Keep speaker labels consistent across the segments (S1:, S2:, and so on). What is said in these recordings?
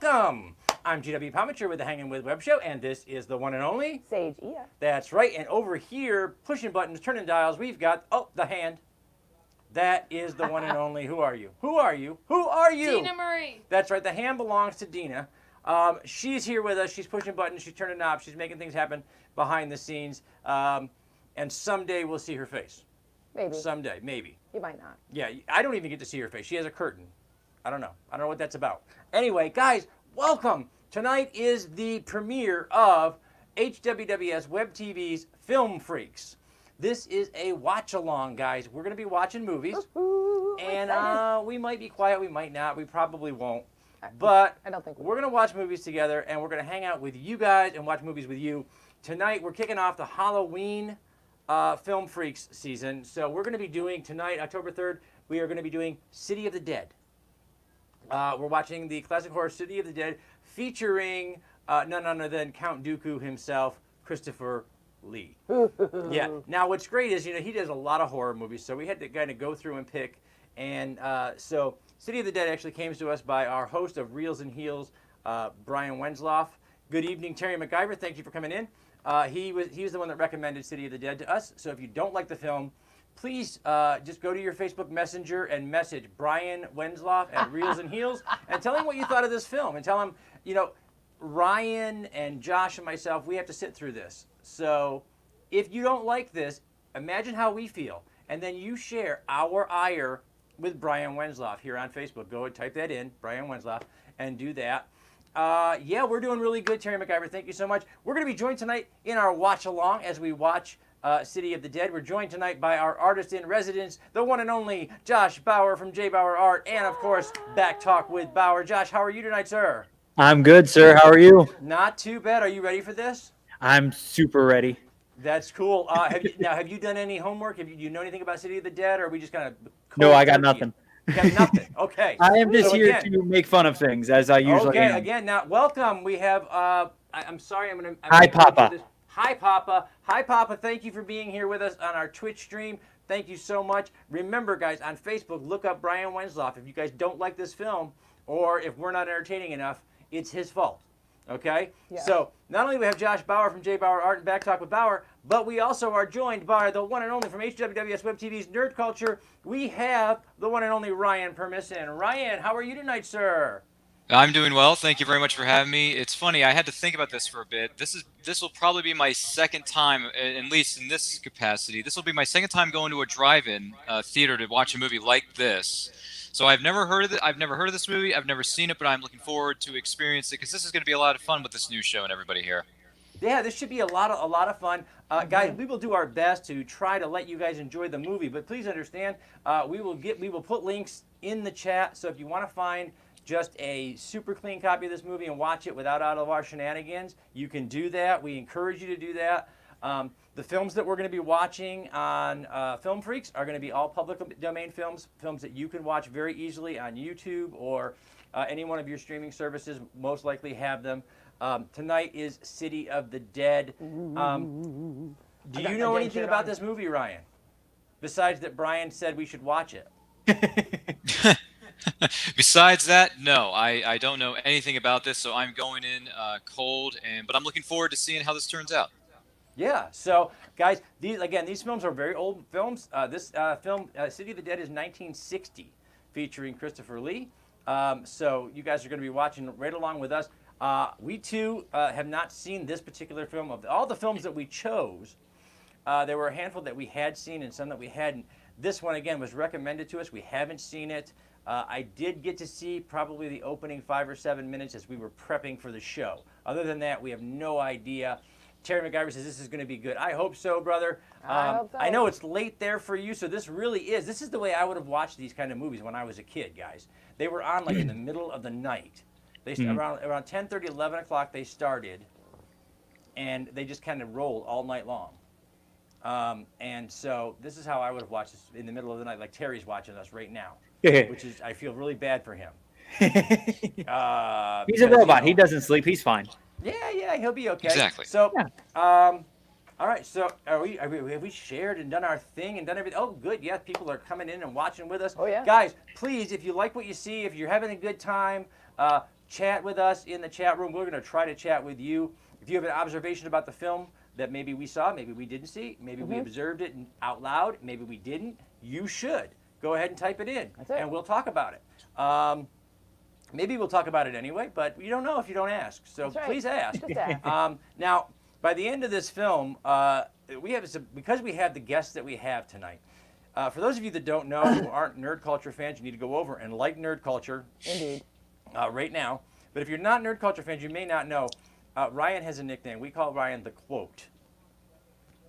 S1: welcome. I'm GW Pomature with the Hanging With Web Show, and this is the one and only
S2: Sage Ia.
S1: That's right, and over here, pushing buttons, turning dials, we've got, the hand. That is the one and only, who are you? Who are you? Who are you?
S3: Dina Marie.
S1: That's right, the hand belongs to Dina. She's here with us, she's pushing buttons, she's turning knobs, she's making things happen behind the scenes, and someday we'll see her face.
S2: Maybe.
S1: Someday, maybe.
S2: You might not.
S1: Yeah, I don't even get to see her face. She has a curtain. I don't know what that's about. Anyway, guys, welcome. Tonight is the premiere of HWWS Web TV's Film Freaks. This is a watch-along, guys. We're going to be watching movies.
S2: Ooh,
S1: And we might be quiet, we might not. We probably won't. But
S2: I don't think
S1: we're going to watch movies together, and we're going to hang out with you guys and watch movies with you. Tonight, we're kicking off the Halloween Film Freaks season. So we're going to be doing, tonight, October 3rd, we are going to be doing City of the Dead. We're watching the classic horror City of the Dead, featuring none other than Count Dooku himself, Christopher Lee. Yeah. Now, what's great is, he does a lot of horror movies, so we had to kind of go through and pick. And so City of the Dead actually came to us by our host of Reels and Heels, Brian Wensloff. Good evening, Terry McIver. Thank you for coming in. He was the one that recommended City of the Dead to us. So if you don't like the film, please just go to your Facebook Messenger and message Brian Wensloff at Reels and Heels and tell him what you thought of this film. And tell him, Ryan and Josh and myself, we have to sit through this. So if you don't like this, imagine how we feel. And then you share our ire with Brian Wensloff here on Facebook. Go and type that in, Brian Wensloff, and do that. Yeah, we're doing really good, Terry McIver. Thank you so much. We're going to be joined tonight in our watch-along as we watch City of the Dead. We're joined tonight by our artist in residence, the one and only Josh Bauer from J. Bauer Art, and of course, Back Talk with Bauer. Josh, how are you tonight, sir?
S4: I'm good, sir. How are you?
S1: Not too bad. Are you ready for this?
S4: I'm super ready.
S1: That's cool. Have you done any homework? Do you know anything about City of the Dead, or are we just kind of?
S4: No, I got nothing.
S1: You got nothing. Okay.
S4: I am just here
S1: again,
S4: to make fun of things, as I usually am.
S1: Okay. Again, now welcome. We have. I'm sorry.
S4: Hi, Papa.
S1: Hi, Papa. Hi, Papa. Thank you for being here with us on our Twitch stream. Thank you so much. Remember, guys, on Facebook, look up Brian Wensloff. If you guys don't like this film, or if we're not entertaining enough, it's his fault. Okay?
S2: Yeah.
S1: So, not only do we have Josh Bauer from J. Bauer Art and Back Talk with Bauer, but we also are joined by the one and only from HWWS Web TV's Nerd Culture. We have the one and only Ryan Permisson. Ryan, how are you tonight, sir?
S5: I'm doing well. Thank you very much for having me. It's funny, I had to think about this for a bit. This will probably be my second time, at least in this capacity. This will be my second time going to a drive-in theater to watch a movie like this. So I've never heard of it. I've never heard of this movie. I've never seen it, but I'm looking forward to experience it because this is going to be a lot of fun with this new show and everybody here.
S1: Yeah, this should be a lot of fun. Guys, we will do our best to try to let you guys enjoy the movie, but please understand, we will put links in the chat. So if you want to find just a super clean copy of this movie and watch it without all of our shenanigans, you can do that. We encourage you to do that. The films that we're going to be watching on Film Freaks are going to be all public domain films that you can watch very easily on YouTube or any one of your streaming services. Most likely have them. Tonight is City of the Dead. Do you know anything about this movie, Ryan? Besides that Brian said we should watch it.
S5: Besides that, no, I don't know anything about this, so I'm going in cold, but I'm looking forward to seeing how this turns out.
S1: Yeah, so guys, these films are very old films. This film, City of the Dead, is 1960, featuring Christopher Lee. So you guys are going to be watching right along with us. We too have not seen this particular film. Of all the films that we chose, there were a handful that we had seen and some that we hadn't. This one, again, was recommended to us. We haven't seen it. I did get to see probably the opening 5 or 7 minutes as we were prepping for the show. Other than that, we have no idea. Terry McIver says this is going to be good. I hope so, brother.
S2: I hope so.
S1: I know it's late there for you, so this is the way I would have watched these kind of movies when I was a kid, guys. They were on like in the middle of the night. They around 10:30, 11 o'clock they started, and they just kind of rolled all night long. And so this is how I would have watched this in the middle of the night, like Terry's watching us right now, which is, I feel really bad for him.
S4: He's a robot. He doesn't sleep. He's fine.
S1: Yeah, he'll be okay.
S5: Exactly.
S1: So, all right. So, have we shared and done our thing and done everything? Oh, good. Yeah, people are coming in and watching with us.
S2: Oh, yeah.
S1: Guys, please, if you like what you see, if you're having a good time, chat with us in the chat room. We're going to try to chat with you. If you have an observation about the film that maybe we saw, maybe we didn't see, maybe we observed it out loud, maybe we didn't, you should go ahead and type it in,
S2: That's it.
S1: and we'll talk about it. Maybe we'll talk about it anyway, but you don't know if you don't ask. So
S2: That's right.
S1: please ask.
S2: Just ask.
S1: Now, by the end of this film, because we have the guests that we have tonight. For those of you that don't know, who aren't nerd culture fans, you need to go over and like nerd culture
S2: Indeed.
S1: right now. But if you're not nerd culture fans, you may not know. Ryan has a nickname. We call Ryan the Quote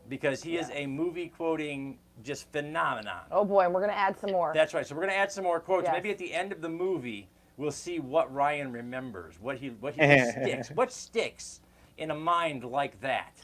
S1: because he is a movie quoting just phenomenon.
S2: Oh boy, and we're gonna add some more.
S1: That's right. So we're going to add some more quotes.
S2: Yes.
S1: Maybe at the end of the movie, we'll see what Ryan remembers, what he sticks, what sticks in a mind like that.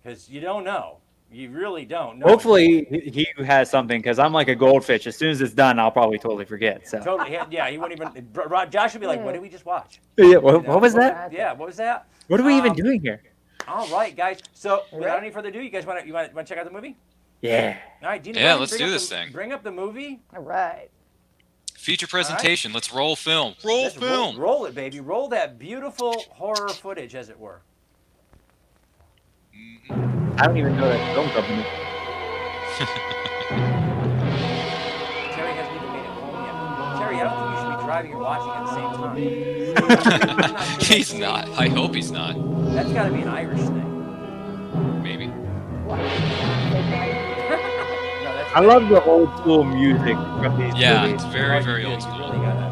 S1: Because you don't know. You really don't know.
S4: Hopefully he has something because I'm like a goldfish. As soon as it's done, I'll probably totally forget. So
S1: Totally. Yeah, he won't even. Josh would be like, "What did we just watch?"
S4: yeah, what was that?
S1: Yeah, what was that?
S4: What are we even doing here?
S1: All right, guys. So without
S2: Right.
S1: any further ado, you guys want to check out the movie?
S4: Yeah.
S1: All right, Dina,
S5: Yeah,
S1: go ahead,
S5: let's
S1: bring
S5: do
S1: up
S5: this
S1: the-
S5: thing.
S1: Bring up the movie.
S2: All right.
S5: Feature presentation. Let's roll film. Roll
S1: Let's
S5: film.
S1: roll it, baby. Roll that beautiful horror footage, as it were.
S4: I don't even know that film company.
S1: Terry hasn't even made it home yet. Terry, I don't think you should be driving and watching at the same time.
S5: He's not. I hope he's not.
S1: That's got to be an Irish thing.
S5: Maybe.
S2: What?
S1: No, that's
S4: I love the old school music from these
S5: Yeah,
S4: movies.
S5: it's very, very old
S1: You
S5: school.
S1: really gotta-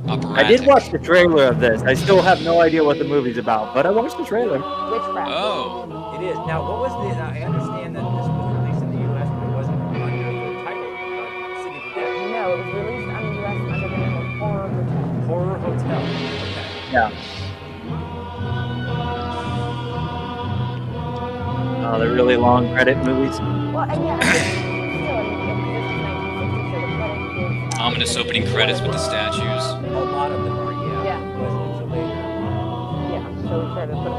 S5: Operatic.
S4: I did watch the trailer of this. I still have no idea what the movie's about, but I watched the trailer.
S2: Witchcraft.
S5: Oh.
S1: It is. Now, what was the? I understand that this was released in the U.S., but it wasn't under the title City of the Dead.
S2: No, it was released on the U.S. under the name of Horror Hotel.
S1: Horror Hotel. Okay.
S4: Yeah. Oh, the really long credit movies.
S2: Well, and yeah, still, I mean, this is 1960, so the credit is.
S5: Ominous opening credits with the statues.
S1: A lot of them are. Yeah.
S2: Yeah.
S1: It wasn't until later.
S2: Yeah, so we started to put it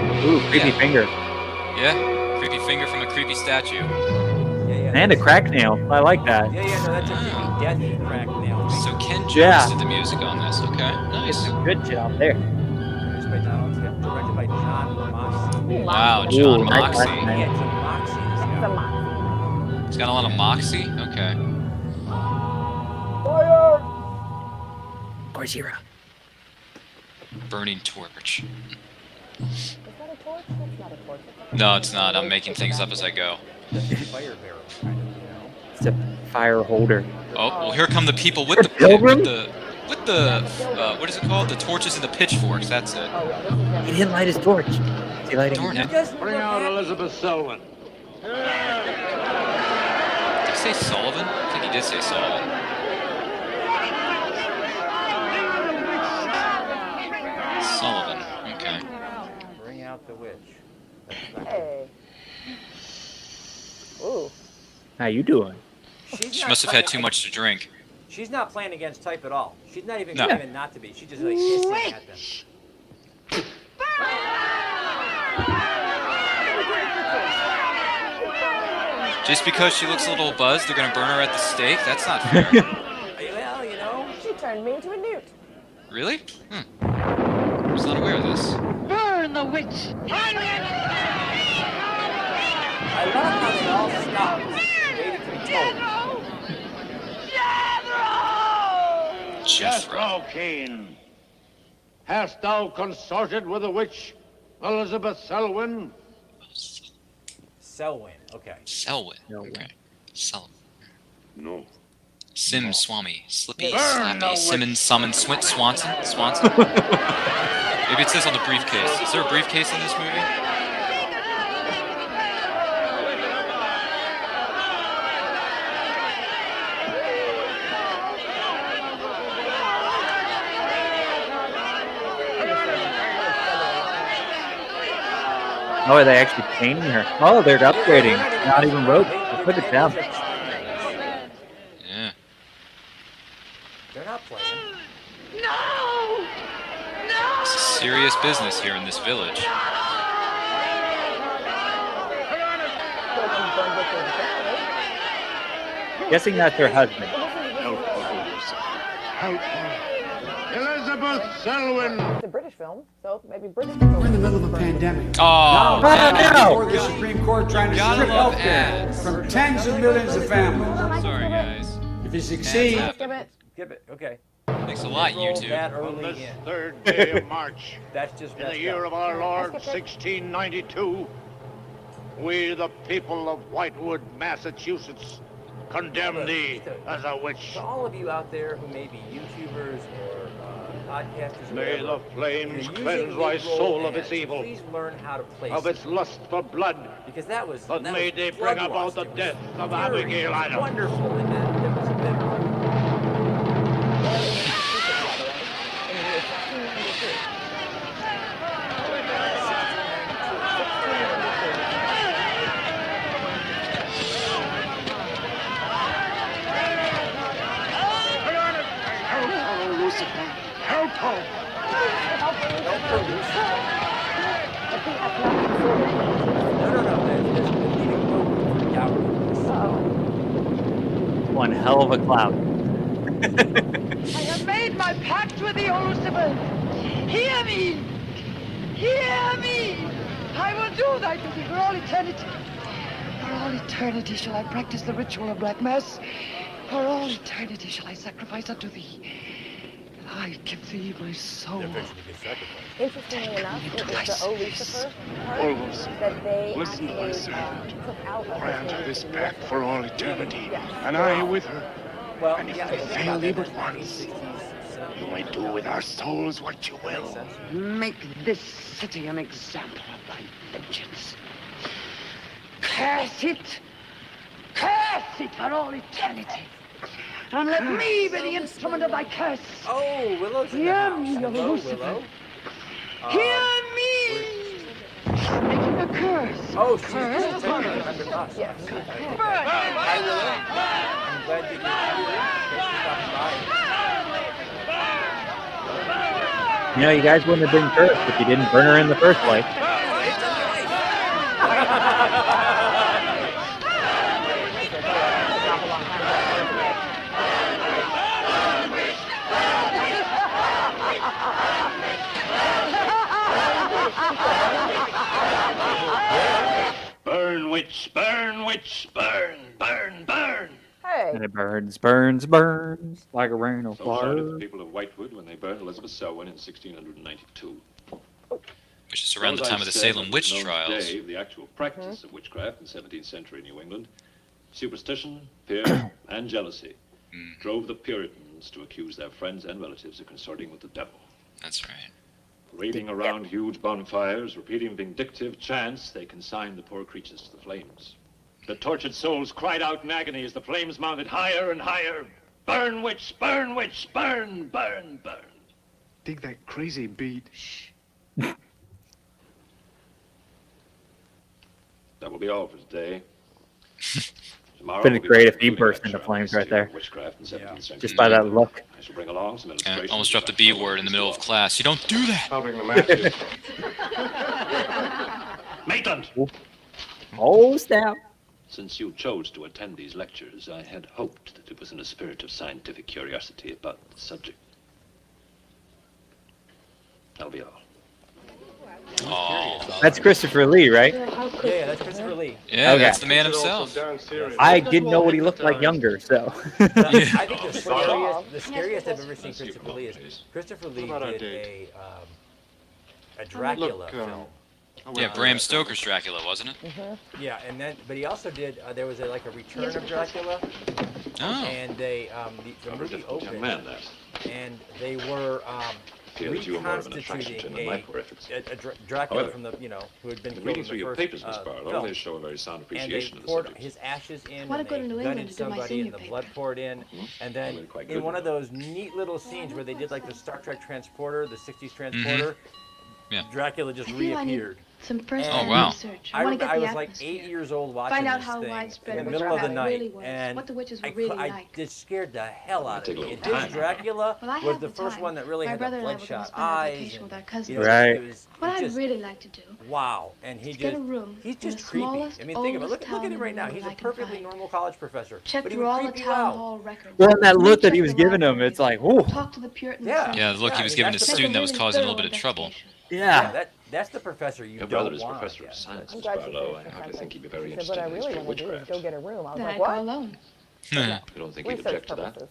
S2: at
S4: Ooh, creepy
S5: Yeah.
S4: finger.
S5: Yeah. Creepy finger from a creepy statue.
S1: Yeah, yeah.
S4: And a crack nail. I like that.
S1: Yeah, yeah. No, that's a creepy death crack nail.
S5: So Ken Jones
S4: Yeah.
S5: did the music on this. Okay. Nice.
S4: Good shit out there.
S1: Produced by Donald Timm, directed by John Moxie.
S2: the
S5: Wow,
S2: end.
S5: John
S4: Ooh, nice
S5: Moxie.
S4: one.
S1: He had some moxie. This
S2: The
S1: guy.
S2: Moxie.
S5: He's got a lot of moxie. Okay.
S2: Fire!
S4: Godzilla.
S5: Burning torch.
S2: Is that a torch? That's not a torch.
S5: No, it's not. I'm making things up as I go.
S1: That's a fire barrel, kind of, you know.
S4: It's a fire holder.
S5: Oh, well, here come the people with
S4: The
S5: the
S4: pilgrim?
S5: with the what is it called? The torches and the pitchforks. That's it.
S2: Oh, yeah, this is them.
S4: He didn't light his torch. Is he lighting
S5: Darn
S4: it?
S5: it.
S1: Just
S3: Bring out Elizabeth Selwyn.
S5: Did he say Sullivan? I think he did say Sullivan. Sullivan. Okay.
S1: Bring out the witch. That's not good.
S2: Hey. Ooh.
S4: How you doing?
S1: She's
S5: She
S1: not
S5: must have had
S1: playing-
S5: too much to drink.
S1: She's not playing against type at all. She's not even
S5: No.
S1: claiming not to be. She's just like hissing at them.
S5: Just because she looks a little buzzed, they're gonna burn her at the stake? That's not fair.
S1: Well, you know.
S2: She turned me into a newt.
S5: Really? I was not aware of this.
S6: Burn the witch!
S1: I love how it all stops. Waiting to be told.
S5: Jethro.
S3: Jethro Kane. Hast thou consorted with the witch Elizabeth Selwyn?
S1: Selwyn. Okay.
S5: Selwyn.
S4: Selwyn.
S5: Okay. Selwyn.
S3: No.
S5: Sim Swami. Slippy.
S3: Burn
S5: Slappy.
S3: the
S5: Simmons. Summon. Swanson. Swanson. Maybe it says on the briefcase. Is there a briefcase in this movie?
S4: Oh, are they actually painting her? Oh, they're upgrading. Not even rope. They put it down.
S5: Yeah.
S1: They're not playing.
S5: It's serious business here in this village.
S4: Guessing that's her husband.
S3: Elizabeth Selwyn.
S2: It's a British film, so maybe British people.
S6: We're in the middle of a pandemic.
S5: Oh,
S6: Before the Supreme Court trying to
S5: Gotta
S6: strip
S5: love
S6: health care
S5: ads.
S6: from tens of millions of families.
S5: sorry guys.
S6: If you succeed,
S5: Ads
S2: Skip it.
S1: Skip it. Okay.
S5: Thanks a lot,
S1: Roll
S5: YouTube.
S1: that
S3: On
S1: early
S3: this
S1: in.
S3: third day of March,
S1: That's just
S3: in the
S1: messed
S3: year
S1: up.
S3: of our Lord,
S2: Let's get it.
S3: 1692, we, the people of Whitewood, Massachusetts, condemn thee as a witch.
S1: To all of you out there who may be YouTubers or podcasters, or
S3: May the
S1: whatever,
S3: flames
S1: you're
S3: cleanse
S1: using
S3: thy
S1: mid-roll
S3: soul of
S1: ads,
S3: its evil,
S1: Please learn how to place
S3: of its lust for blood,
S1: because that was.
S3: but
S1: that
S3: may
S1: was
S3: they bring
S1: bloodlust.
S3: about the
S1: It was
S3: death of
S1: very
S3: Abigail Adams.
S1: Wonderful in that there was a bit of
S2: In the year 1692.
S3: Help her!
S2: But he has not considered it.
S1: There's the leading quote from Dowry.
S2: Uh-oh.
S4: One hell of a cloud.
S7: I have made my pact with the Elizabeth. Hear me! Hear me! I will do thy bidding for all eternity. For all eternity shall I practice the ritual of Black Mass. For all eternity shall I sacrifice unto thee. And I give thee my soul.
S2: Interestingly enough, it was the O Lucifer part
S3: Almost.
S2: that they
S3: Listen to my
S2: actually
S3: servant.
S2: took out of
S3: Grant
S2: the
S3: her this
S2: movie.
S3: pact for all eternity,
S2: Yes.
S3: and I with her.
S1: Well,
S3: And if
S1: yeah,
S3: they
S1: think
S3: fail
S1: about
S3: thee
S1: that.
S3: but once,
S1: 1960s,
S3: you may do with our souls what you
S1: makes
S3: will.
S1: sense.
S7: Make this city an example of thy vengeance. Curse it! Curse it for all eternity! And let me be the instrument of thy curse!
S1: Oh, Willow's in the
S7: Hear
S1: house.
S7: me,
S1: Hello,
S7: Lucifer.
S1: Willow.
S7: Hear me! Making a curse!
S1: Oh, she's
S7: Curse?
S1: just taking it under us.
S2: Yes.
S1: Hi, Willow. I'm glad that you're here. Thanks for stopping by.
S4: You know, you guys wouldn't have been cursed if you didn't burn her in the first place.
S3: Burn, witch, burn, witch, burn, burn, burn.
S2: Hey,
S4: And it burns, burns, burns like a rain of
S8: So shouted the
S4: fire.
S8: people of Whitewood when they burned Elizabeth Selwyn in 1692.
S5: Which is around the
S8: Those
S5: time of the
S8: I said
S5: Salem
S8: was
S5: witch
S8: known
S5: trials.
S8: today, the actual practice of witchcraft in 17th century New England, superstition, fear, and jealousy drove the Puritans to accuse their friends and relatives of consorting with the devil.
S5: That's right.
S8: Parading around huge bonfires, repeating vindictive chants, they consigned the poor creatures to the flames. The tortured souls cried out in agony as the flames mounted higher and higher. Burn, witch, burn, witch, burn, burn, burn.
S9: Dig that crazy beat.
S8: That will be all for today. Tomorrow
S4: Been
S8: we'll be
S4: great if
S8: back with
S4: he
S8: a
S4: burst
S8: lecture
S4: into
S8: on the
S4: flames right
S8: history of
S4: there.
S8: witchcraft in 17th century
S4: Just by that
S8: England.
S4: look.
S8: I shall bring along some
S5: Yeah,
S8: illustrations.
S5: almost dropped the
S8: of
S5: B
S8: our
S5: word in the middle of
S8: folklore.
S5: class. You don't do that.
S9: I'll bring the matches.
S8: Maitland!
S4: Oh, snap.
S8: Since you chose to attend these lectures, I had hoped that it was in a spirit of scientific curiosity about the subject. That'll be all.
S5: Oh,
S4: That's Christopher Lee, right?
S1: Yeah, that's Christopher Lee.
S5: yeah,
S4: Okay.
S5: that's the man himself.
S4: I didn't know what he looked like younger, so.
S1: I think the scariest I've ever seen Christopher Lee is Christopher Lee
S9: What about our
S1: did a Dracula
S9: Look,
S1: film.
S5: Yeah, Bram Stoker's Dracula, wasn't it?
S1: Yeah, and then but he also did there was like a Return of Dracula,
S5: Oh,
S1: and they the
S8: Rather
S1: movie
S8: difficult young
S1: opened,
S8: man, that.
S1: and they were
S8: Feel that you were more of an attraction to him than my
S1: reconstituting
S8: poor efforts.
S1: a Dracula
S8: However,
S1: from the who had been
S8: The
S1: killed
S8: reading
S1: in
S8: through
S1: the
S8: your
S1: first
S8: papers, Miss Barlow,
S1: film.
S8: they show a very sound
S1: And they
S8: appreciation of the
S1: poured
S8: subject.
S1: his ashes in,
S7: wanna
S1: and
S7: go
S1: they
S7: to New
S1: gutted
S7: England to do my
S1: somebody, and
S7: senior
S1: the blood
S7: paper.
S1: poured in. And then
S8: Really quite
S1: in
S8: good
S1: one of
S8: now.
S1: those neat little scenes where they did like the Star Trek transporter, the '60s transporter,
S5: Yeah.
S1: Dracula just
S7: I feel I need
S1: reappeared.
S2: Some first
S1: And
S5: Oh, wow.
S2: research. I want to get
S1: I
S2: the
S1: was like
S2: atmosphere.
S1: 8 years old watching
S2: Find out
S1: this
S2: how
S1: thing
S2: widespread
S1: in the middle of the
S2: witchcraft
S1: night,
S2: really was,
S1: and
S2: what the witches were
S1: I,
S2: really
S1: I
S2: like.
S1: it scared the hell out of
S8: Take a
S1: me.
S8: little
S1: And his
S8: time.
S1: Dracula
S2: Well, I
S1: was
S2: have
S1: the first
S2: time.
S1: one that really
S2: My
S1: had
S2: brother
S1: the
S2: and I were going to
S1: bloodshot
S2: spend our
S1: eyes.
S2: vacation
S1: And,
S2: with our cousins.
S1: you know,
S4: Right.
S1: it was
S2: What I'd
S1: just,
S2: really like to do
S1: wow, and he
S2: is get
S1: just
S2: a room
S1: he's
S2: in
S1: just
S2: the
S1: creepy.
S2: smallest,
S1: I mean, think about it.
S2: oldest
S1: Look at
S2: town
S1: him
S2: in
S1: right
S2: the
S1: now.
S2: world
S1: He's
S2: I
S1: a
S2: can
S1: perfectly
S2: find.
S1: normal college professor,
S2: Check
S1: but he
S2: through
S1: would
S2: all the
S1: creep you
S2: town
S1: out.
S2: hall records.
S4: Well, and that look that he
S2: Recheck
S4: was
S2: the
S4: giving him,
S2: libraries.
S4: it's like, ooh.
S2: Talk to the Puritan
S1: Yeah.
S2: Friends.
S5: Yeah, the look he was
S1: Yeah,
S5: giving
S1: that's
S5: his
S1: the
S2: Make a
S5: student that was
S2: really
S5: causing a little
S2: thorough
S5: bit of trouble.
S2: investigation.
S1: Yeah, that's the professor you
S8: Your
S1: don't
S8: brother is
S1: want.
S8: professor
S1: yeah.
S8: of science,
S2: I'm
S8: Miss
S2: glad she
S8: Barlow.
S2: finished
S8: I
S2: her
S8: hardly
S2: sentence.
S8: think he'd be very
S2: She said,
S8: interested
S2: what I
S8: in the
S2: really
S8: history of
S2: want to do is
S8: witchcraft.
S2: go get a room. I was
S7: Then
S2: like,
S7: I'd
S2: what?
S7: go alone.
S8: You don't think he'd
S2: Research
S8: object to that?
S2: purposes,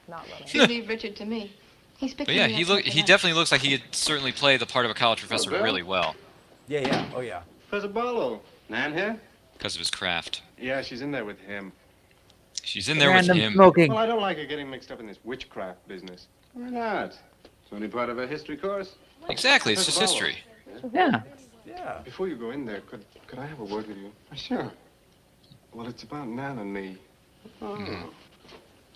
S2: not running.
S7: You leave Richard to me. He's picking
S5: But yeah,
S7: me
S5: he
S7: up
S5: look
S7: something
S5: he
S7: else.
S5: definitely looks like he could certainly play the part of a college professor
S9: Bill?
S5: really well
S1: Yeah, oh yeah.
S9: Professor Barlow. Nan here?
S5: because of his craft.
S9: Yeah, she's in there with him.
S5: She's in there with
S4: Random
S5: him.
S4: smoking.
S9: Well, I don't like her getting mixed up in this witchcraft business. Why not? It's only part of her history course.
S5: Exactly, it's just
S9: Professor
S5: history.
S4: Yeah.
S1: Yeah.
S9: Before you go in there, could I have a word with you? Sure. Well, it's about Nan and me.
S8: Hmm.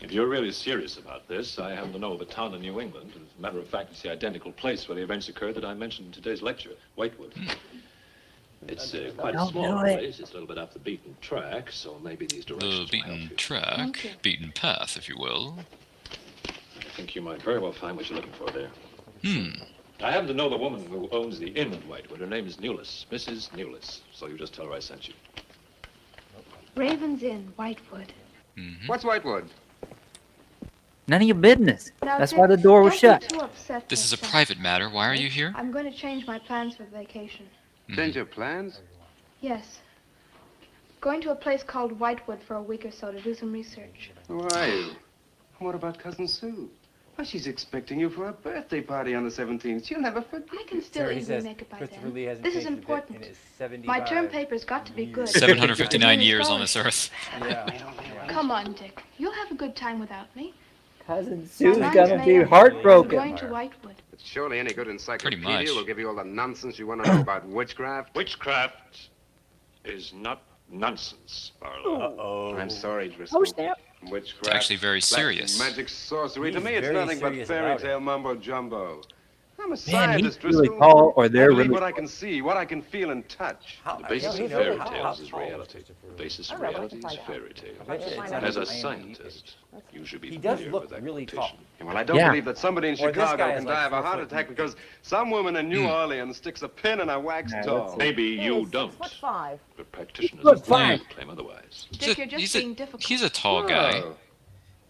S8: If you're really serious about this, I happen to know of a town in New England. As a matter of fact, it's the identical place where the events occurred that I mentioned in today's lecture, Whitewood. It's quite a
S4: Don't
S8: small
S4: do it.
S8: place. It's a little bit off the beaten track, so maybe these
S5: The
S8: directions will help
S5: beaten
S8: you.
S5: track, beaten path, if you will.
S8: I think you might very well find what you're looking for there.
S5: Hmm.
S8: I happen to know the woman who owns the inn at Whitewood. Her name is Newless, Mrs. Newless. So you just tell her I sent you.
S2: Raven's Inn, Whitewood.
S5: Mm-hmm.
S9: What's Whitewood?
S4: None of your business.
S2: Now,
S4: That's
S2: Dick,
S4: why the door was
S2: don't
S4: shut.
S2: be too upset
S5: This is a
S2: yourself.
S5: private matter. Why are you here?
S2: I'm going to change my plans for vacation.
S9: Change your plans?
S2: Yes. Going to a place called Whitewood for a week or so to do some research.
S9: Who are you? What about Cousin Sue? Why, she's expecting you for a birthday party on the 17th. She'll never forget.
S2: I can still
S1: Sarah, he
S2: easily
S1: says
S2: make it by
S1: Christopher
S2: then.
S1: Lee hasn't
S2: This is
S1: changed a bit
S2: important.
S1: in his 75
S2: My term paper's got to be good.
S5: 759 years on this earth.
S1: Yeah.
S2: Come on, Dick. You'll have a good time without me.
S4: Cousin
S2: My
S4: Sue's
S2: mind's
S4: gonna
S2: made
S4: be
S2: up. I'm
S4: heartmuch.
S2: going to Whitewood.
S9: It's surely any good
S5: Pretty
S9: encyclopedia
S5: much.
S9: will give you all the nonsense you want to know about witchcraft.
S8: Witchcraft is not nonsense, Barlow.
S1: Oh.
S9: I'm sorry, Driscoll.
S4: Oh, snap.
S9: Witchcraft.
S5: It's actually very
S9: black
S5: serious.
S9: Magic sorcery. To
S1: He's
S9: me, it's
S1: very
S9: nothing but
S1: serious
S9: fairy
S1: about it.
S9: tale mumbo jumbo. I'm a
S4: Man,
S9: scientist,
S4: he's really
S9: Driscoll.
S4: tall, or
S9: I
S4: they're
S9: believe
S4: really
S9: what I can see, what I can feel and touch.
S1: How,
S8: The basis
S1: you
S8: of
S1: know,
S8: fairy
S1: how
S8: tales is
S1: tall is
S8: reality.
S1: Christopher
S8: The
S1: Lee?
S8: basis
S2: I
S8: of
S2: don't know, I
S8: reality
S2: can
S8: is
S2: find out.
S8: fairy tale.
S1: I bet you it's not
S8: As a
S1: as IMDb
S8: scientist, you should be
S1: He does
S8: familiar
S1: look
S8: with that
S1: really
S8: quotation.
S1: tall.
S9: Well, I don't
S4: Yeah.
S9: believe that somebody in
S1: Or this
S9: Chicago
S1: guy is
S9: can
S1: like
S9: die of a
S1: 4
S9: heart
S1: foot
S9: attack
S1: deep.
S9: because some woman in New Orleans sticks a pin in a wax
S4: Nah,
S9: doll.
S4: let's see.
S8: Maybe you don't,
S2: 6'5".
S8: but practitioners
S4: Look,
S8: of
S4: fine.
S8: law claim otherwise.
S2: Dick, you're just being difficult.
S5: He's a tall guy.
S9: Oh.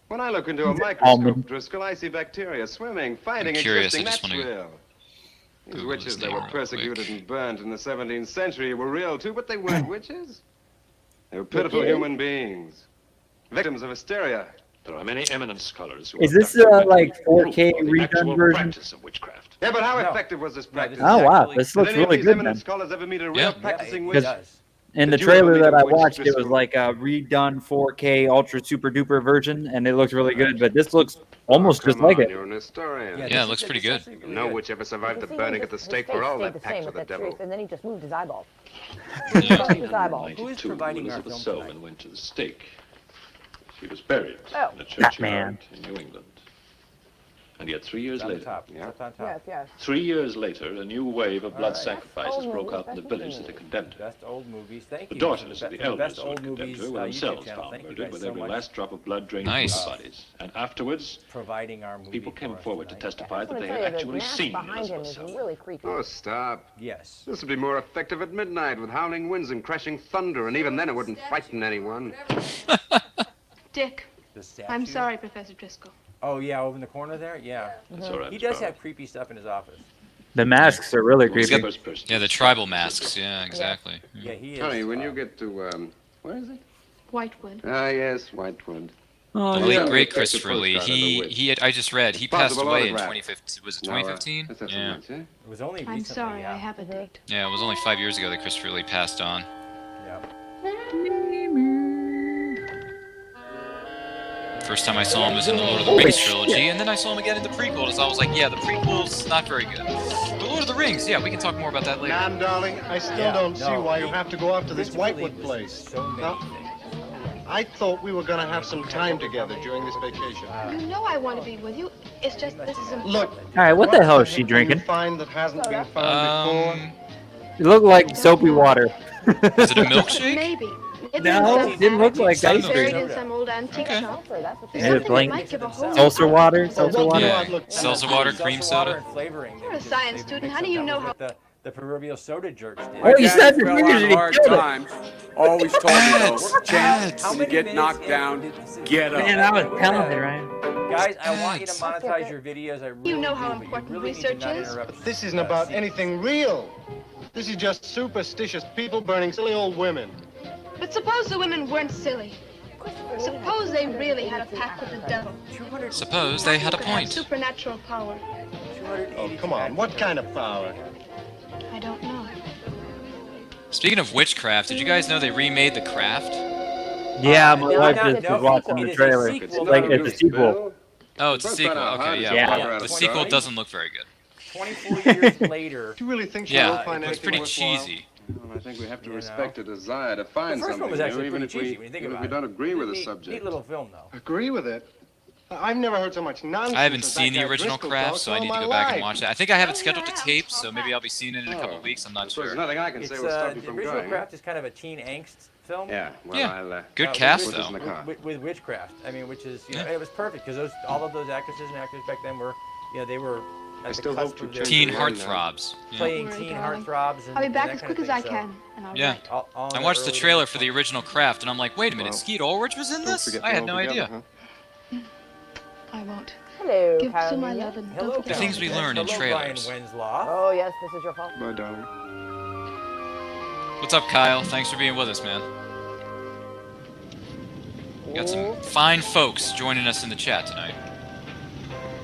S9: When I look into a
S4: He's
S9: microscope,
S4: almond.
S9: Driscoll, I see bacteria swimming, fighting,
S5: I'm curious,
S9: existing.
S5: I just
S9: That's
S5: wanna
S9: real. These
S5: Google
S9: witches
S5: his
S9: that
S5: name
S9: were
S5: real
S9: persecuted
S5: quick.
S9: and burned in the 17th century were real too, but they weren't witches. They were pitiful human beings, victims of hysteria.
S8: There are many eminent scholars who
S4: Is
S8: have
S4: this,
S8: documented
S4: like,
S8: proof
S4: 4K
S8: of the
S4: redone
S8: actual
S4: version?
S8: practice of witchcraft.
S9: Yeah, but how
S1: No.
S9: effective was this
S1: No,
S9: practice?
S1: this is
S4: Oh, wow.
S1: actually-
S4: This
S9: Did
S4: looks
S9: any of
S4: really
S9: these
S4: good,
S9: eminent
S4: man.
S9: scholars ever meet a real
S5: Yeah.
S9: practicing
S1: it
S9: witch?
S1: does.
S4: In the
S9: Did you ever
S4: trailer
S9: meet
S4: that
S9: a
S4: I
S9: witch,
S4: watched, it was
S9: Driscoll?
S4: like a redone 4K ultra super duper version, and it looked really good. But this looks almost just like it.
S9: You're an historian.
S5: Yeah, it looks pretty good.
S9: No witch ever survived the burning at the stake for all that pact with the devil.
S2: And then he just moved his eyeball.
S5: Yeah.
S2: His eyeball.
S1: Who is
S8: 1892,
S1: providing our
S8: Elizabeth
S1: film
S8: Selwyn
S1: tonight?
S8: went to the stake. She was buried
S2: Oh.
S8: in a churchyard
S4: Batman.
S8: in New England. And yet 3 years
S1: It's on the
S8: later,
S1: top.
S9: Yeah.
S1: It's up on top.
S2: yes.
S8: 3 years later, a new wave of blood
S1: right.
S8: sacrifices
S2: Old
S8: broke
S2: movies,
S8: out in the
S2: best
S8: village
S2: movies.
S8: that had condemned her.
S1: Best old movies. Thank
S8: The
S1: you.
S8: daughters
S1: for
S8: of
S1: the
S8: the
S1: best
S8: elders who
S1: old
S8: had condemned
S1: movies
S8: her were
S1: YouTube
S8: themselves
S1: channel.
S8: found
S1: Thank you
S8: murdered
S1: guys
S8: with
S1: so
S8: every
S1: much
S8: last drop of blood drained
S5: Nice.
S8: from their bodies. And afterwards,
S1: providing our movie.
S8: people came
S1: for us
S8: forward to
S1: tonight.
S8: testify that they had actually seen Elizabeth Selwyn.
S2: creepy.
S9: Oh, stop.
S1: Yes.
S9: This would be more effective at midnight with howling winds and crashing thunder, and even then it wouldn't frighten anyone.
S2: Dick,
S1: The statue.
S2: I'm sorry, Professor Driscoll.
S1: Oh yeah, over in the corner there. Yeah.
S8: That's all right,
S1: He
S8: Miss
S1: does
S8: Barlow.
S1: have creepy stuff in his office.
S4: The masks are really
S8: Who's
S4: creepy.
S8: the first person?
S5: Yeah, the tribal masks. Yeah, exactly.
S1: Yeah, he is.
S9: Honey, when you get to, where is it?
S2: Whitewood.
S9: Ah, yes, Whitewood.
S4: Oh,
S5: The
S4: yeah.
S5: late
S9: Yeah.
S5: great
S9: That's
S5: Christopher
S9: the
S5: Lee.
S9: postcard of the
S5: He
S9: witch.
S5: he had, I just read he passed
S9: Possible
S5: away in
S9: autograph.
S5: 2015. Was it
S9: Now,
S5: 2015?
S9: let's have some
S5: Yeah.
S9: lunch, eh?
S1: It was only
S2: I'm
S1: recently.
S2: sorry,
S1: yeah.
S2: I have a date.
S5: Yeah, it was only 5 years ago that Christopher Lee passed on.
S1: Yeah.
S5: First time I saw him was in the Lord of the Rings trilogy, and then I saw him again in the prequels. I was like, yeah, the prequels not very good. The Lord of the Rings, yeah, we can talk more about that later.
S10: Nan, darling, I still
S1: Yeah,
S10: don't see
S1: no,
S10: why you
S1: he-
S10: have to go off to this
S1: Christopher Lee
S10: Whitewood
S1: was
S10: place.
S1: So many
S10: Now,
S1: things.
S10: I thought we were going to have some time together during this vacation.
S2: You know I want to be with you. It's just this is important.
S10: Look.
S4: All right, what the hell is she
S10: can
S4: drinking?
S10: you find that hasn't been found before?
S4: It looked like soapy water.
S5: Is it a milkshake?
S2: Maybe. It's
S4: No,
S2: in
S4: it didn't look like
S5: Some
S4: ice
S5: of
S2: buried
S4: cream.
S2: in some old antique
S5: Okay.
S2: shop.
S4: Yeah,
S2: Something
S4: it's like
S2: that might give a whole
S4: seltzer water. Seltzer
S10: Well,
S4: water.
S5: Yeah. Seltzer water, cream
S1: Seltzer water
S5: soda.
S1: and flavoring.
S2: You're a science student. How do you know how?
S1: The proverbial soda jerks did.
S4: Oh, you said your
S6: fell
S4: fingers
S6: on
S4: and he
S6: hard
S4: killed it.
S6: times. Always told me
S5: Ads,
S6: though, chance
S1: How
S6: to
S1: many
S6: get
S1: minutes
S6: knocked
S1: in
S6: down,
S1: did this-
S6: get up.
S4: Man, that was talented, Ryan.
S1: Guys, I want you to
S5: Ads.
S1: monetize your videos. I really
S2: know how
S1: do, but
S2: important
S1: really need to
S2: research
S1: not
S2: is?
S1: interrupt,
S10: This isn't about
S1: scenes.
S10: anything real. This is just superstitious people burning silly old women.
S2: But suppose the women weren't silly. Suppose they really had a pact with the devil.
S1: 200
S5: Suppose they had a
S2: Could have
S5: point.
S2: supernatural power.
S1: 280
S10: Oh, come on. What kind of power?
S2: I don't know.
S5: Speaking of witchcraft, did you guys know they remade The Craft?
S4: Yeah, my
S1: no,
S4: wife
S1: no,
S4: just
S1: no,
S4: was watching
S1: it
S4: the
S1: is a
S4: trailer.
S1: sequel,
S4: Like,
S1: not a
S4: it's a
S1: movie.
S4: sequel.
S5: Oh, it's a
S9: Both
S5: sequel.
S9: found out
S5: Okay,
S9: hard
S5: yeah.
S4: Yeah.
S5: Well,
S9: to
S5: the
S9: start.
S5: sequel doesn't look very good.
S1: 24 years later.
S10: Do you really think she
S5: Yeah,
S10: will find
S5: it was
S10: anything
S5: pretty
S10: worthwhile?
S5: cheesy.
S9: Well, I think we have to
S1: You
S9: respect
S1: know.
S9: a desire to find
S1: The first one was
S9: something
S1: actually
S9: new, even
S1: pretty
S9: if
S1: cheesy
S9: we,
S1: when you think
S9: even if
S1: about
S9: we
S1: it.
S9: don't agree with the
S1: Neat
S9: subject.
S1: little film, though.
S10: Agree with it? I've never heard so much nonsense.
S5: I haven't
S10: as
S5: seen
S10: that
S5: the
S10: guy
S5: original
S10: Driscoll
S5: Craft,
S10: talks
S5: so I
S10: all
S5: need to
S10: my
S5: go back and
S10: life.
S5: watch it. I think I have it scheduled to tape, so maybe I'll be seeing it in a couple
S9: Oh.
S5: weeks. I'm not
S9: There's
S5: sure.
S9: nothing I can say
S1: It's,
S9: will stop you
S1: the
S9: from
S1: original
S9: going.
S1: Craft is kind of a teen angst film.
S9: Yeah, well,
S5: Yeah.
S9: I'll,
S5: Good
S1: with
S5: cast,
S1: witch-
S9: though.
S1: With witchcraft. I mean, which is,
S5: Yeah.
S1: it was perfect because all of those actresses and actors back then were, they were at the
S9: still
S1: cusp
S9: hope to
S1: of their
S9: change
S5: Teen
S1: career,
S9: Right
S5: heartthrobs. Yeah.
S1: playing
S2: Don't worry,
S1: teen
S2: darling.
S1: heartthrobs. And,
S2: I'll be
S1: and
S2: back
S1: that
S2: as
S1: kind
S2: quick
S1: of
S2: as I
S1: thing,
S2: can, and I'll
S5: Yeah.
S2: write.
S1: all in
S5: I watched the
S1: early
S5: trailer
S1: days.
S5: for the original Craft, and I'm like, wait a minute,
S9: Well,
S5: Skeet Ulrich was in
S9: Don't
S5: this?
S9: forget
S5: I
S9: to
S5: had
S9: roll
S5: no
S9: together,
S5: idea.
S9: huh?
S2: I won't.
S11: Hello,
S2: Give Sue my
S11: Carolina.
S2: love and
S1: Hello,
S2: don't
S5: The
S2: forget.
S5: things we learn in
S1: Hello,
S5: trailers.
S1: Brian Wenslaw.
S11: Oh, yes, this is your fault.
S9: Bye, darling.
S5: What's up, Kyle? Thanks for being with us, man. Got some fine folks joining us in the chat tonight.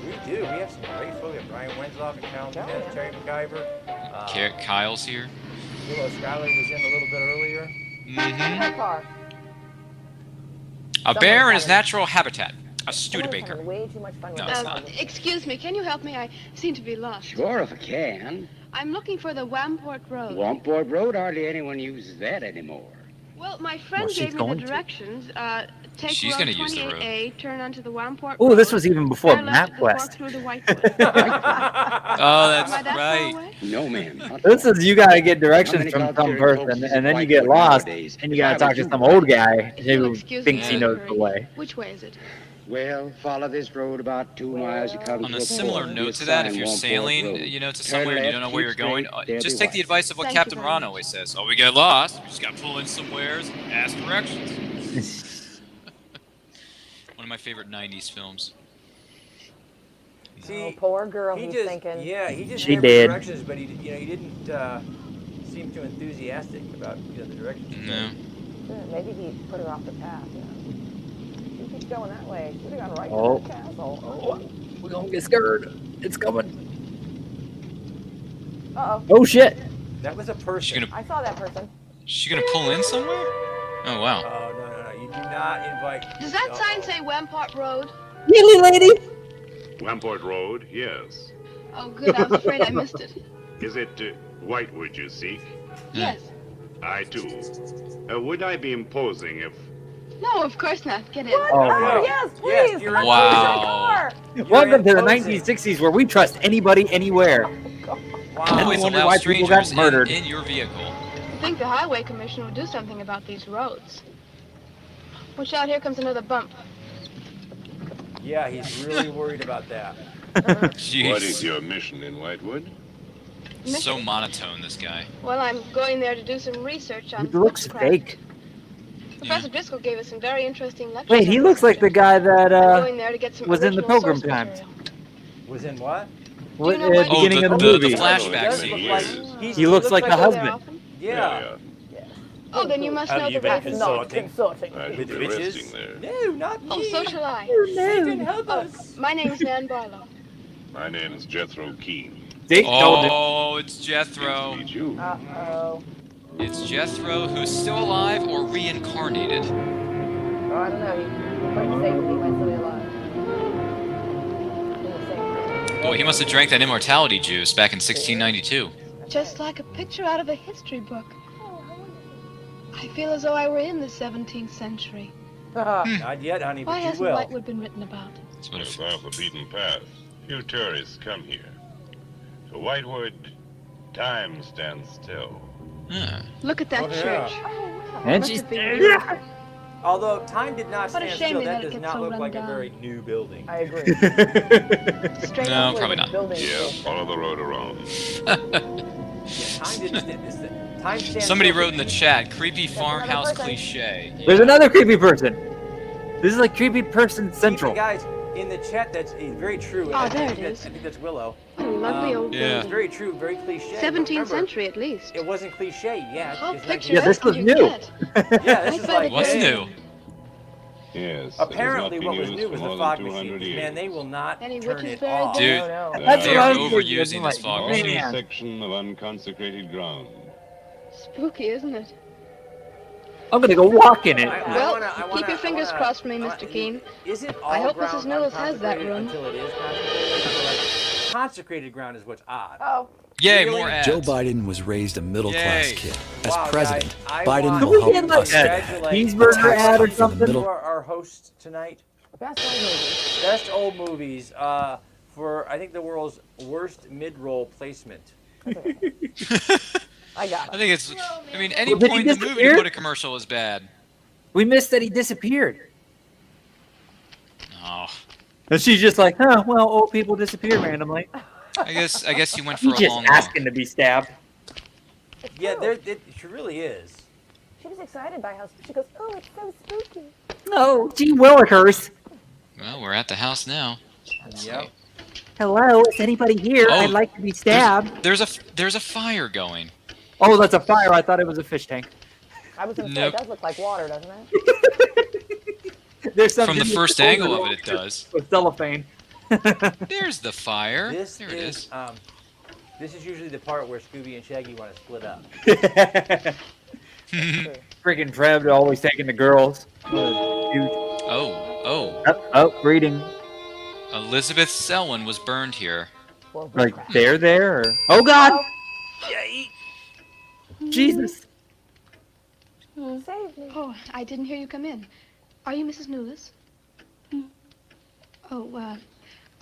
S1: We do. We have some great folks. We have Brian Wenslaw and Carol Mendez, Terry McIver.
S5: Kyle's here.
S1: Willow Schuyler was in a little bit earlier.
S5: Mm-hmm.
S11: My car.
S5: A bear in his natural habitat. A
S11: Someone's
S5: Studebaker.
S11: having way too much fun with
S5: No,
S11: this
S5: it's
S11: one.
S5: not.
S2: Excuse me, can you help me? I seem to be lost.
S12: Sure, if I can.
S2: I'm looking for the Wamport Road.
S12: Wamport Road, hardly anyone uses that anymore.
S2: Well, my friend
S4: Well, she's
S2: gave me
S4: going
S2: the
S4: to.
S2: directions. Take
S5: She's
S2: road
S5: gonna use the road.
S2: 28A, turn onto the Wamport
S4: Oh,
S2: Road.
S4: this was even before
S2: turn left at the fork
S4: MapQuest.
S2: through the Whitewood.
S5: Oh,
S2: Am
S5: that's
S2: I that far
S5: right.
S2: away?
S12: No, ma'am. not
S4: This
S12: far.
S4: is you gotta get
S12: How
S4: directions
S12: many
S4: from
S12: clouds
S4: some
S12: here in
S4: person,
S12: Clovis
S4: and then you
S12: Whitewood
S4: get lost,
S12: nowadays?
S4: and you
S12: If I
S4: gotta talk
S12: was
S4: to some
S12: you,
S4: old guy
S2: You'll
S4: who
S2: excuse
S4: thinks
S2: me,
S4: he
S2: Mr.
S4: knows
S2: Curry.
S4: the way.
S2: Which way is it?
S12: Well, follow this road about 2 miles. You come
S5: On
S12: to
S5: a similar
S12: fork.
S5: note
S12: You'll
S5: to that, if
S12: find
S5: you're
S12: Wamport
S5: sailing,
S12: Road.
S5: to
S12: Turn
S5: somewhere and you don't know
S12: left,
S5: where
S12: keep
S5: you're going,
S12: straight, there'll
S5: just
S12: be
S5: take the
S12: white.
S5: advice of what
S2: Thank you
S5: Captain
S2: very
S5: Ron
S2: much.
S5: always says. Oh, we get lost. We just got to pull in somewheres, ask directions. One of my favorite 90s films.
S1: See,
S11: Oh, poor girl,
S1: he
S11: he's
S1: just,
S11: thinking.
S1: yeah, he just
S4: She
S1: gave me
S4: did.
S1: directions, but he didn't seem too enthusiastic about the directions.
S5: No.
S11: Maybe he put her off the path, you know. She keeps going that way. She would have gone right
S4: Oh.
S11: to the castle. Oh.
S4: We're gonna get scared. It's coming.
S11: Uh-oh.
S4: Oh shit.
S1: That was a
S5: She
S1: person.
S5: gonna
S11: I saw that person.
S5: she gonna pull in somewhere? Oh wow.
S1: Oh, no. You do not invite.
S2: Does that sign say Wamport Road?
S4: Really, lady?
S3: Wamport Road, yes.
S2: Oh, good. I was afraid I missed it.
S3: Is it Whitewood you seek?
S2: Yes.
S3: I too. Would I be imposing if...
S2: No, of course not. Get in.
S11: What?
S4: Oh,
S11: Oh,
S4: wow.
S11: yes,
S1: Yes,
S11: please.
S1: you're
S11: Let's
S5: Wow.
S11: use your car.
S4: Welcome to the
S1: imposing.
S4: 1960s where we trust anybody anywhere.
S1: Wow.
S5: Always
S4: wonder
S5: allow
S4: why people got
S5: strangers
S4: murdered.
S5: in your vehicle.
S2: I think the Highway Commission would do something about these roads. Watch out, here comes another bump.
S1: Yeah, he's really worried about that.
S5: Jeez.
S3: What is your mission in Whitewood?
S5: So monotone, this guy.
S2: Well, I'm going there to do some research on
S4: He looks
S2: witchcraft.
S4: fake.
S2: Professor Driscoll gave us some very interesting lectures.
S4: Wait, he
S2: on
S4: looks like the guy that
S2: I'm going there to get some
S4: was in the
S2: original
S4: Pilgrim
S2: source
S4: Times.
S2: material.
S1: Was in what?
S4: What,
S2: know
S4: at the
S2: what-
S5: Oh,
S4: beginning
S5: the-
S4: of the
S5: the
S4: movie.
S5: flashback
S1: Does
S5: scene.
S1: look like-
S4: He looks like the
S2: go there
S4: husband.
S2: often?
S1: Yeah.
S2: Oh, then you must
S1: Have
S2: know
S1: you
S2: the
S1: been
S2: way.
S1: consulting?
S3: I
S1: With
S3: should be
S1: witches?
S3: resting there.
S1: No, not
S2: Oh,
S1: me.
S2: so shall I.
S1: Satan, help us.
S2: My name's Nan Barlow.
S3: My name is Jethro Keene.
S4: See? Told you.
S5: Oh, it's Jethro.
S3: Meet you.
S11: Uh-oh.
S5: It's Jethro who's still alive or reincarnated.
S11: Oh, I don't know. He quite safe he might still be alive. In the same.
S5: Oh, he must have drank that immortality juice back in 1692.
S2: Just like a picture out of a history book. I feel as though I were in the 17th century.
S1: Not yet, honey,
S2: Why
S1: but you
S2: hasn't
S1: will.
S2: Whitewood been written about?
S5: That's what
S3: It's off the beaten path. Few tourists come here. To Whitewood, Time stands still.
S2: Look at that
S1: Oh, yeah.
S2: church.
S4: And
S2: Must
S4: she's
S2: have been beautiful.
S1: Although time did not
S2: What a
S1: stand
S2: shame
S1: still,
S2: they
S1: that
S2: let it
S1: does
S2: get
S1: not
S2: so
S1: look
S2: run
S1: like a
S2: down.
S1: very new building.
S11: I agree.
S2: Straight
S5: No,
S2: up.
S5: probably not.
S3: Yeah, follow the road around.
S1: Yeah, time didn't stand. Time stands
S5: Somebody
S1: still.
S5: wrote in the chat, creepy
S11: another
S5: farmhouse
S11: person.
S5: cliche.
S4: There's another creepy person. This is like creepy person central.
S1: Guys, in the chat, that's very true.
S2: Oh, there it
S1: I
S2: is.
S1: think that's Willow.
S2: What a lovely old
S5: Yeah.
S1: It's
S2: building.
S1: very true, very cliche.
S2: 17th
S1: Remember,
S2: century at least.
S1: It wasn't cliche yet.
S2: How
S1: It's
S2: picturesque
S4: Yeah, this was
S2: can you
S4: new.
S2: get?
S1: Yeah, this
S2: I
S1: is
S2: bet
S1: like
S2: it
S5: What's
S2: is.
S5: new?
S3: Yes.
S1: Apparently, what was new was the fog machine. Man, they will not
S2: Any
S1: turn
S2: witches
S1: it
S2: buried
S1: off.
S5: Dude,
S11: No, no.
S4: That's
S5: they
S4: what I
S5: are
S4: was thinking.
S5: overusing
S4: I'm
S5: this
S4: like,
S5: fog
S4: man.
S5: machine.
S3: section of unconsecrated ground.
S2: Spooky, isn't it?
S4: I'm gonna go walk in it.
S2: Well, keep your fingers crossed for me, Mr. Keene.
S1: Isn't all
S2: I hope
S1: ground
S2: Mrs. Newells has that
S1: unconsecrated
S2: room.
S1: until it is consecrated? Like, consecrated ground is what's odd.
S11: Oh.
S5: Yay,
S1: Really?
S5: more ads.
S13: Joe Biden was raised a middle-class
S5: Yay.
S13: kid. As
S1: Wow,
S13: president,
S1: guys, I
S13: Biden
S1: want
S13: will
S4: to
S13: help
S4: like
S13: us
S4: that.
S1: congratulate
S4: Cheeseburger
S13: tax
S4: ad or
S13: cut for the
S4: something.
S13: middle-
S1: Who are our hosts tonight?
S11: Best old movie.
S1: Best old movies for I think the world's worst mid-roll placement.
S11: I got
S5: I
S11: it.
S5: think it's. I mean, any
S4: Well, did he
S5: point in the movie to
S4: disappear?
S5: put a commercial is bad.
S4: We missed that he disappeared.
S5: Oh,
S4: And she's just like, huh, well, old people disappear randomly.
S5: I guess you went for
S4: He's
S5: a
S4: just
S5: long
S4: asking to be stabbed.
S11: It's
S1: Yeah,
S11: true.
S1: she really is.
S11: She was excited by how she goes, oh, it's so spooky.
S4: No, gee willikers.
S5: Well, we're at the house now.
S1: Yep.
S4: Hello, is anybody here?
S5: Oh,
S4: I'd like to be stabbed.
S5: There's a fire going.
S4: Oh, that's a fire. I thought it was a fish tank.
S11: I was going to say,
S5: Nope.
S11: it does look like water, doesn't it?
S4: There's
S5: From
S4: something
S5: the first angle of it, it does.
S4: with cellophane.
S5: There's the fire.
S1: This
S5: There it
S1: is
S5: is.
S1: this is usually the part where Scooby and Shaggy want to split up.
S4: Freaking Trev always taking the girls. Dude.
S5: Oh,
S4: Oh, reading.
S5: Elizabeth Selwyn was burned here.
S4: Like, they're there? Or... Oh, God! Jesus.
S11: Save me.
S2: Oh, I didn't hear you come in. Are you Mrs. Newells? Oh,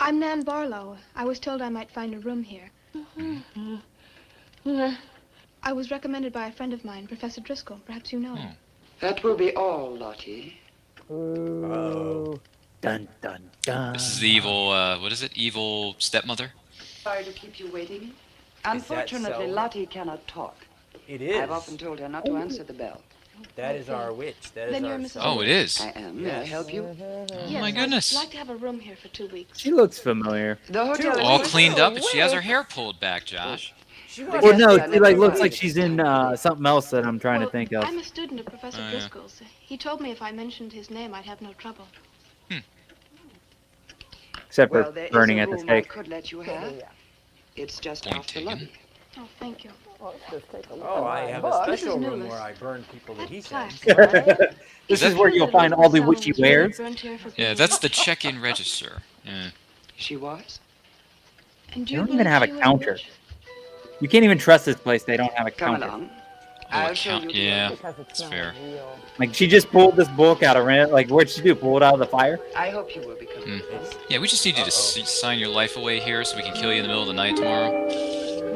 S2: I'm Nan Barlow. I was told I might find a room here. I was recommended by a friend of mine, Professor Driscoll. Perhaps you know him.
S12: That will be all, Lottie.
S11: Ooh.
S4: Dun, dun, dun.
S5: This is the evil. What is it? Evil stepmother.
S12: Sorry to keep you waiting.
S1: Is that
S12: Unfortunately,
S1: so?
S12: Lottie cannot talk.
S1: It is.
S12: I've often told her not to answer the bell.
S1: That is our witch. That is
S2: Then
S1: our
S2: you're Mrs.
S1: Selwyn.
S5: Oh, it is.
S12: I am. May I
S1: Yes.
S12: help you?
S2: Yes,
S5: my goodness.
S2: I'd like to have a room here for 2 weeks.
S4: She looks familiar.
S12: The hotel is
S5: All
S12: open.
S5: cleaned up, and she has her hair pulled back, Josh.
S1: She
S12: Well,
S1: was
S4: Well, no,
S12: Yes,
S4: she like looks
S12: right.
S4: like she's in something else that I'm trying to
S2: Well,
S4: think of.
S2: I'm a student of Professor
S5: Oh, yeah.
S2: Driscoll's. He told me if I mentioned his name, I'd have no trouble.
S4: Except
S12: Well,
S4: for
S12: there is
S4: burning
S12: a
S4: at the
S12: room I
S4: stake.
S12: could let you have. It's just
S5: Point
S12: off the
S5: taken.
S12: lobby.
S2: Oh, thank you.
S11: Well, let's just take a look
S1: Oh,
S11: at
S1: I
S11: my
S1: have
S11: book.
S1: a special
S2: Mrs.
S1: room
S2: Newells.
S1: where I burn people that he
S2: That
S1: sends.
S11: Right?
S4: This
S5: Is
S4: is where you'll find all the witchy wares.
S5: Yeah, that's the check-in register. Yeah.
S12: She was?
S2: And
S4: They don't even have a counter. You can't even trust this place. They don't have a
S12: Come
S4: counter.
S12: along.
S5: Oh,
S12: I'll
S5: a
S12: show
S5: count.
S12: you.
S5: Yeah,
S11: Because it's
S5: that's
S11: not
S5: fair.
S11: real.
S4: Like she just pulled this book out of rent. Like what'd she do? Pull it out of the fire?
S12: I hope you will become.
S5: Yeah, we just need you to sign your life away here so we can kill you in the middle of the night tomorrow.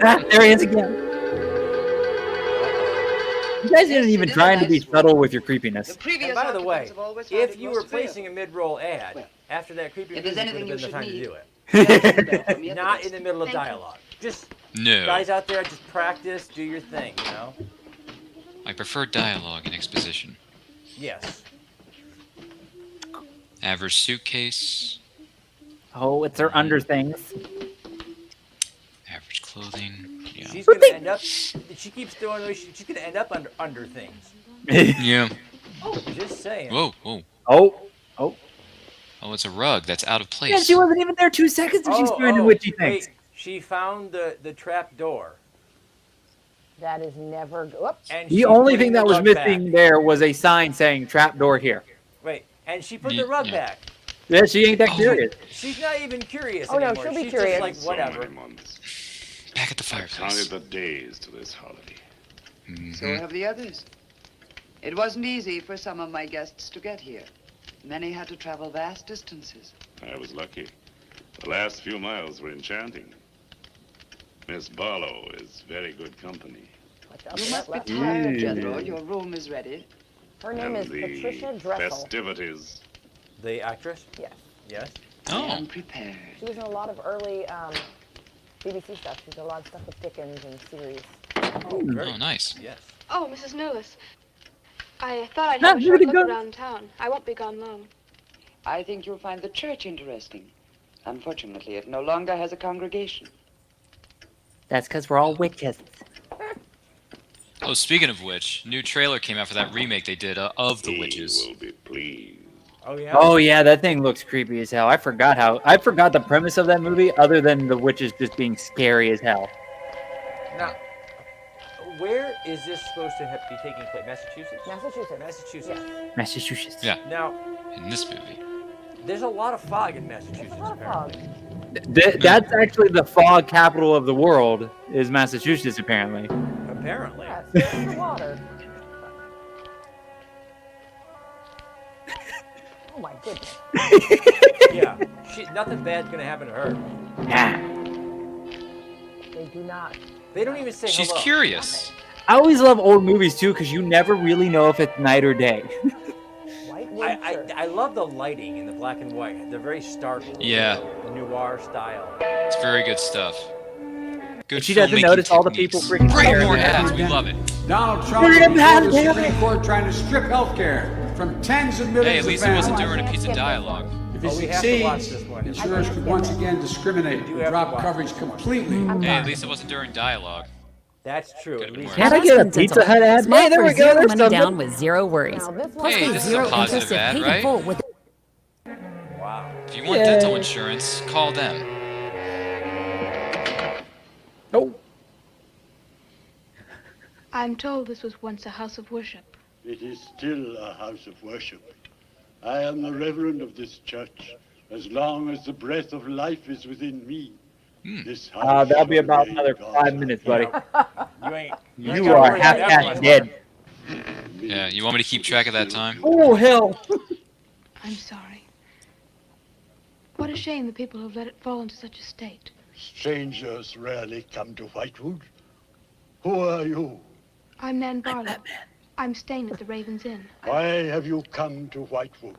S4: Ah, there he is again. You guys aren't even trying to be subtle with your creepiness.
S12: The previous
S1: And by the way,
S12: occupants have always found
S1: if
S12: it
S1: you
S12: most
S1: were placing a mid-roll ad,
S12: Well,
S1: after that creepy
S12: if
S1: music
S12: there's
S1: would have
S12: anything
S1: been
S12: you
S1: the
S12: should
S1: time to
S12: need,
S1: do it.
S12: available.
S1: Not in the middle of
S2: Thank you.
S1: dialogue. Just
S5: No,
S1: guys out there, just practice, do your thing, you know?
S5: I prefer dialogue and exposition.
S1: Yes.
S5: Average suitcase,
S4: Oh, it's her under things.
S5: average clothing. Yeah.
S1: She's gonna end up. She keeps throwing away. She's gonna end up under things.
S5: Yeah.
S1: Just saying.
S5: Whoa, whoa.
S4: Oh,
S5: Oh, it's a rug that's out of place.
S4: yeah. She wasn't even there 2 seconds, and she's doing witchy things.
S1: Wait, she found the trap door.
S11: That is never. Whoops.
S1: And
S4: The
S1: she's
S4: only
S1: putting
S4: thing
S1: the
S4: that was
S1: rug
S4: missing
S1: back.
S4: there was a sign saying "trapdoor here."
S1: Wait, and she put the rug
S5: Yeah.
S1: back.
S4: Yeah, she ain't that
S5: Oh.
S4: curious.
S1: She's not even curious
S11: Oh, no,
S1: anymore.
S11: she'll be
S1: She's
S11: curious.
S1: just like whatever.
S3: So many months.
S5: Back at the
S3: Counted
S5: fireplace.
S3: the days to this holiday.
S12: So have the others. It wasn't easy for some of my guests to get here. Many had to travel vast distances.
S3: I was lucky. The last few miles were enchanting.
S8: Miss Barlow is very good company.
S12: You must be tired, Jethro. Your room is ready.
S11: Her name is
S8: And the
S11: Patricia Dressel.
S8: festivities.
S1: The actress?
S11: Yes.
S1: Yes.
S12: I am prepared.
S11: She was in a lot of early BBC stuff. She did a lot of stuff with Dickens and series.
S1: Oh, great.
S5: Oh, nice.
S1: Yes.
S2: Oh, Mrs. Newless. I thought I'd have a short look around town. I won't be gone long.
S12: I think you'll find the church interesting. Unfortunately, it no longer has a congregation.
S4: That's because we're all witches.
S5: Oh, speaking of which, new trailer came out for that remake they did of The Witches.
S8: He will be pleased.
S1: Oh yeah.
S4: Oh yeah, that thing looks creepy as hell. I forgot the premise of that movie, other than the witches just being scary as hell.
S1: Now, where is this supposed to be taking place? Massachusetts.
S11: Massachusetts.
S1: Massachusetts.
S4: Massachusetts.
S5: Yeah.
S1: Now,
S5: in this movie.
S1: there's a lot of fog in Massachusetts.
S11: There's a lot of
S1: apparently.
S11: fog.
S4: That's actually the fog capital of the world, is Massachusetts, apparently.
S1: Apparently.
S11: Yeah, it's filled with water. Oh my goodness.
S1: Yeah. Nothing bad's gonna happen to her.
S4: Nah.
S11: They do not.
S1: They don't even say
S5: She's
S1: hello.
S5: curious.
S4: I always love old movies too, because you never really know if it's night or day.
S1: I love the lighting in the black and white. They're very startling.
S5: Yeah.
S1: Noir style.
S5: It's very good stuff. Good
S4: She doesn't
S5: filmmaking
S4: notice all the people
S5: techniques.
S4: freaking
S5: Bring
S4: staring
S5: more
S4: at
S5: ads.
S4: her.
S5: We love it.
S14: Donald Trump is before the Supreme Court trying to strip health care from tens of millions
S5: Hey, at
S14: of
S5: least it
S14: families.
S5: wasn't during a piece of dialogue.
S14: If he
S1: we have to watch
S14: succeeds,
S1: this one.
S14: insurers could once again discriminate and drop coverage completely.
S5: Hey, at least it wasn't during dialogue.
S1: That's true. At least
S4: Can't I get a Pizza Hut ad? Hey, there we go. There's
S15: money
S4: something.
S15: down with zero worries. Plus
S5: Hey,
S15: pay
S5: this is a
S15: zero
S5: positive
S15: interest if
S5: ad,
S15: paid
S5: right?
S15: in full with
S1: Wow.
S5: If you want dental insurance, call them.
S4: Oh.
S2: I'm told this was once a house of worship.
S16: It is still a house of worship. I am the reverend of this church. As long as the breath of life is within me, this house
S4: That'll be
S16: shall
S4: about
S16: reign
S4: another
S16: God.
S4: 5 minutes, buddy.
S1: You ain't.
S4: You are half dead.
S5: Yeah, you want me to keep track of that time?
S4: Oh, hell.
S2: I'm sorry. What a shame the people have let it fall into such a state.
S16: Strangers rarely come to Whitewood. Who are you?
S2: I'm Nan Barlow. I'm staying at the Raven's Inn.
S16: Why have you come to Whitewood?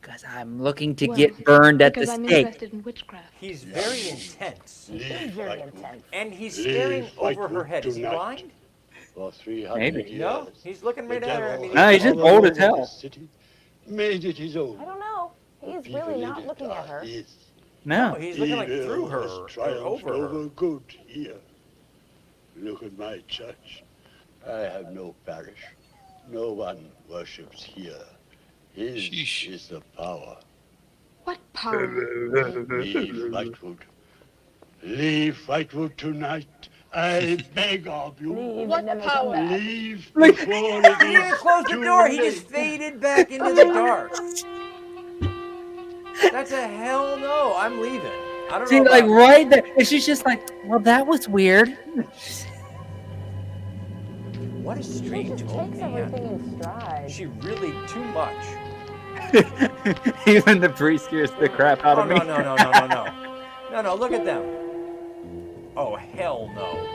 S4: Because I'm looking to
S2: Well,
S4: get burned at the
S2: because I'm
S4: stake.
S2: interested in witchcraft.
S1: He's very intense.
S16: Leave
S11: Very
S16: Whitewood.
S11: intense.
S1: And he's
S16: Leave
S1: staring over her
S16: Whitewood
S1: head. Is he
S16: tonight.
S1: blind?
S16: For 300
S4: Maybe.
S16: years.
S1: No, he's looking right
S16: the
S1: at her. I
S16: devil
S1: mean,
S4: No, he's
S16: has
S4: just old as
S16: overrun
S4: hell.
S16: this city, made it his own.
S11: I don't know. He's
S16: People
S11: really
S16: in
S11: not
S16: it
S11: looking
S16: are
S11: at her.
S16: his.
S4: No.
S1: he's looking like
S16: Evil
S1: through her
S16: has
S1: or
S16: triumphed
S1: over her.
S16: over good here. Look at my church. I have no parish. No one worships here. His
S5: Sheesh.
S16: is the power.
S2: What power?
S16: Leave Whitewood. Leave Whitewood tonight. I beg of you.
S11: Leave and never come back.
S16: Leave before it
S1: He didn't
S16: is
S1: close the
S16: too
S1: door. He
S16: late.
S1: just faded back into the dark. That's a hell no. I'm leaving. I don't
S4: See,
S1: know.
S4: like
S1: about-
S4: right there, and she's just like, "Well, that was weird."
S1: What a
S11: She
S1: strange
S11: just
S1: old
S11: takes
S1: man.
S11: everything in stride.
S1: She really too much.
S4: Even the priest scares the crap out
S1: Oh
S4: of me.
S1: no! Look at them. Oh hell no.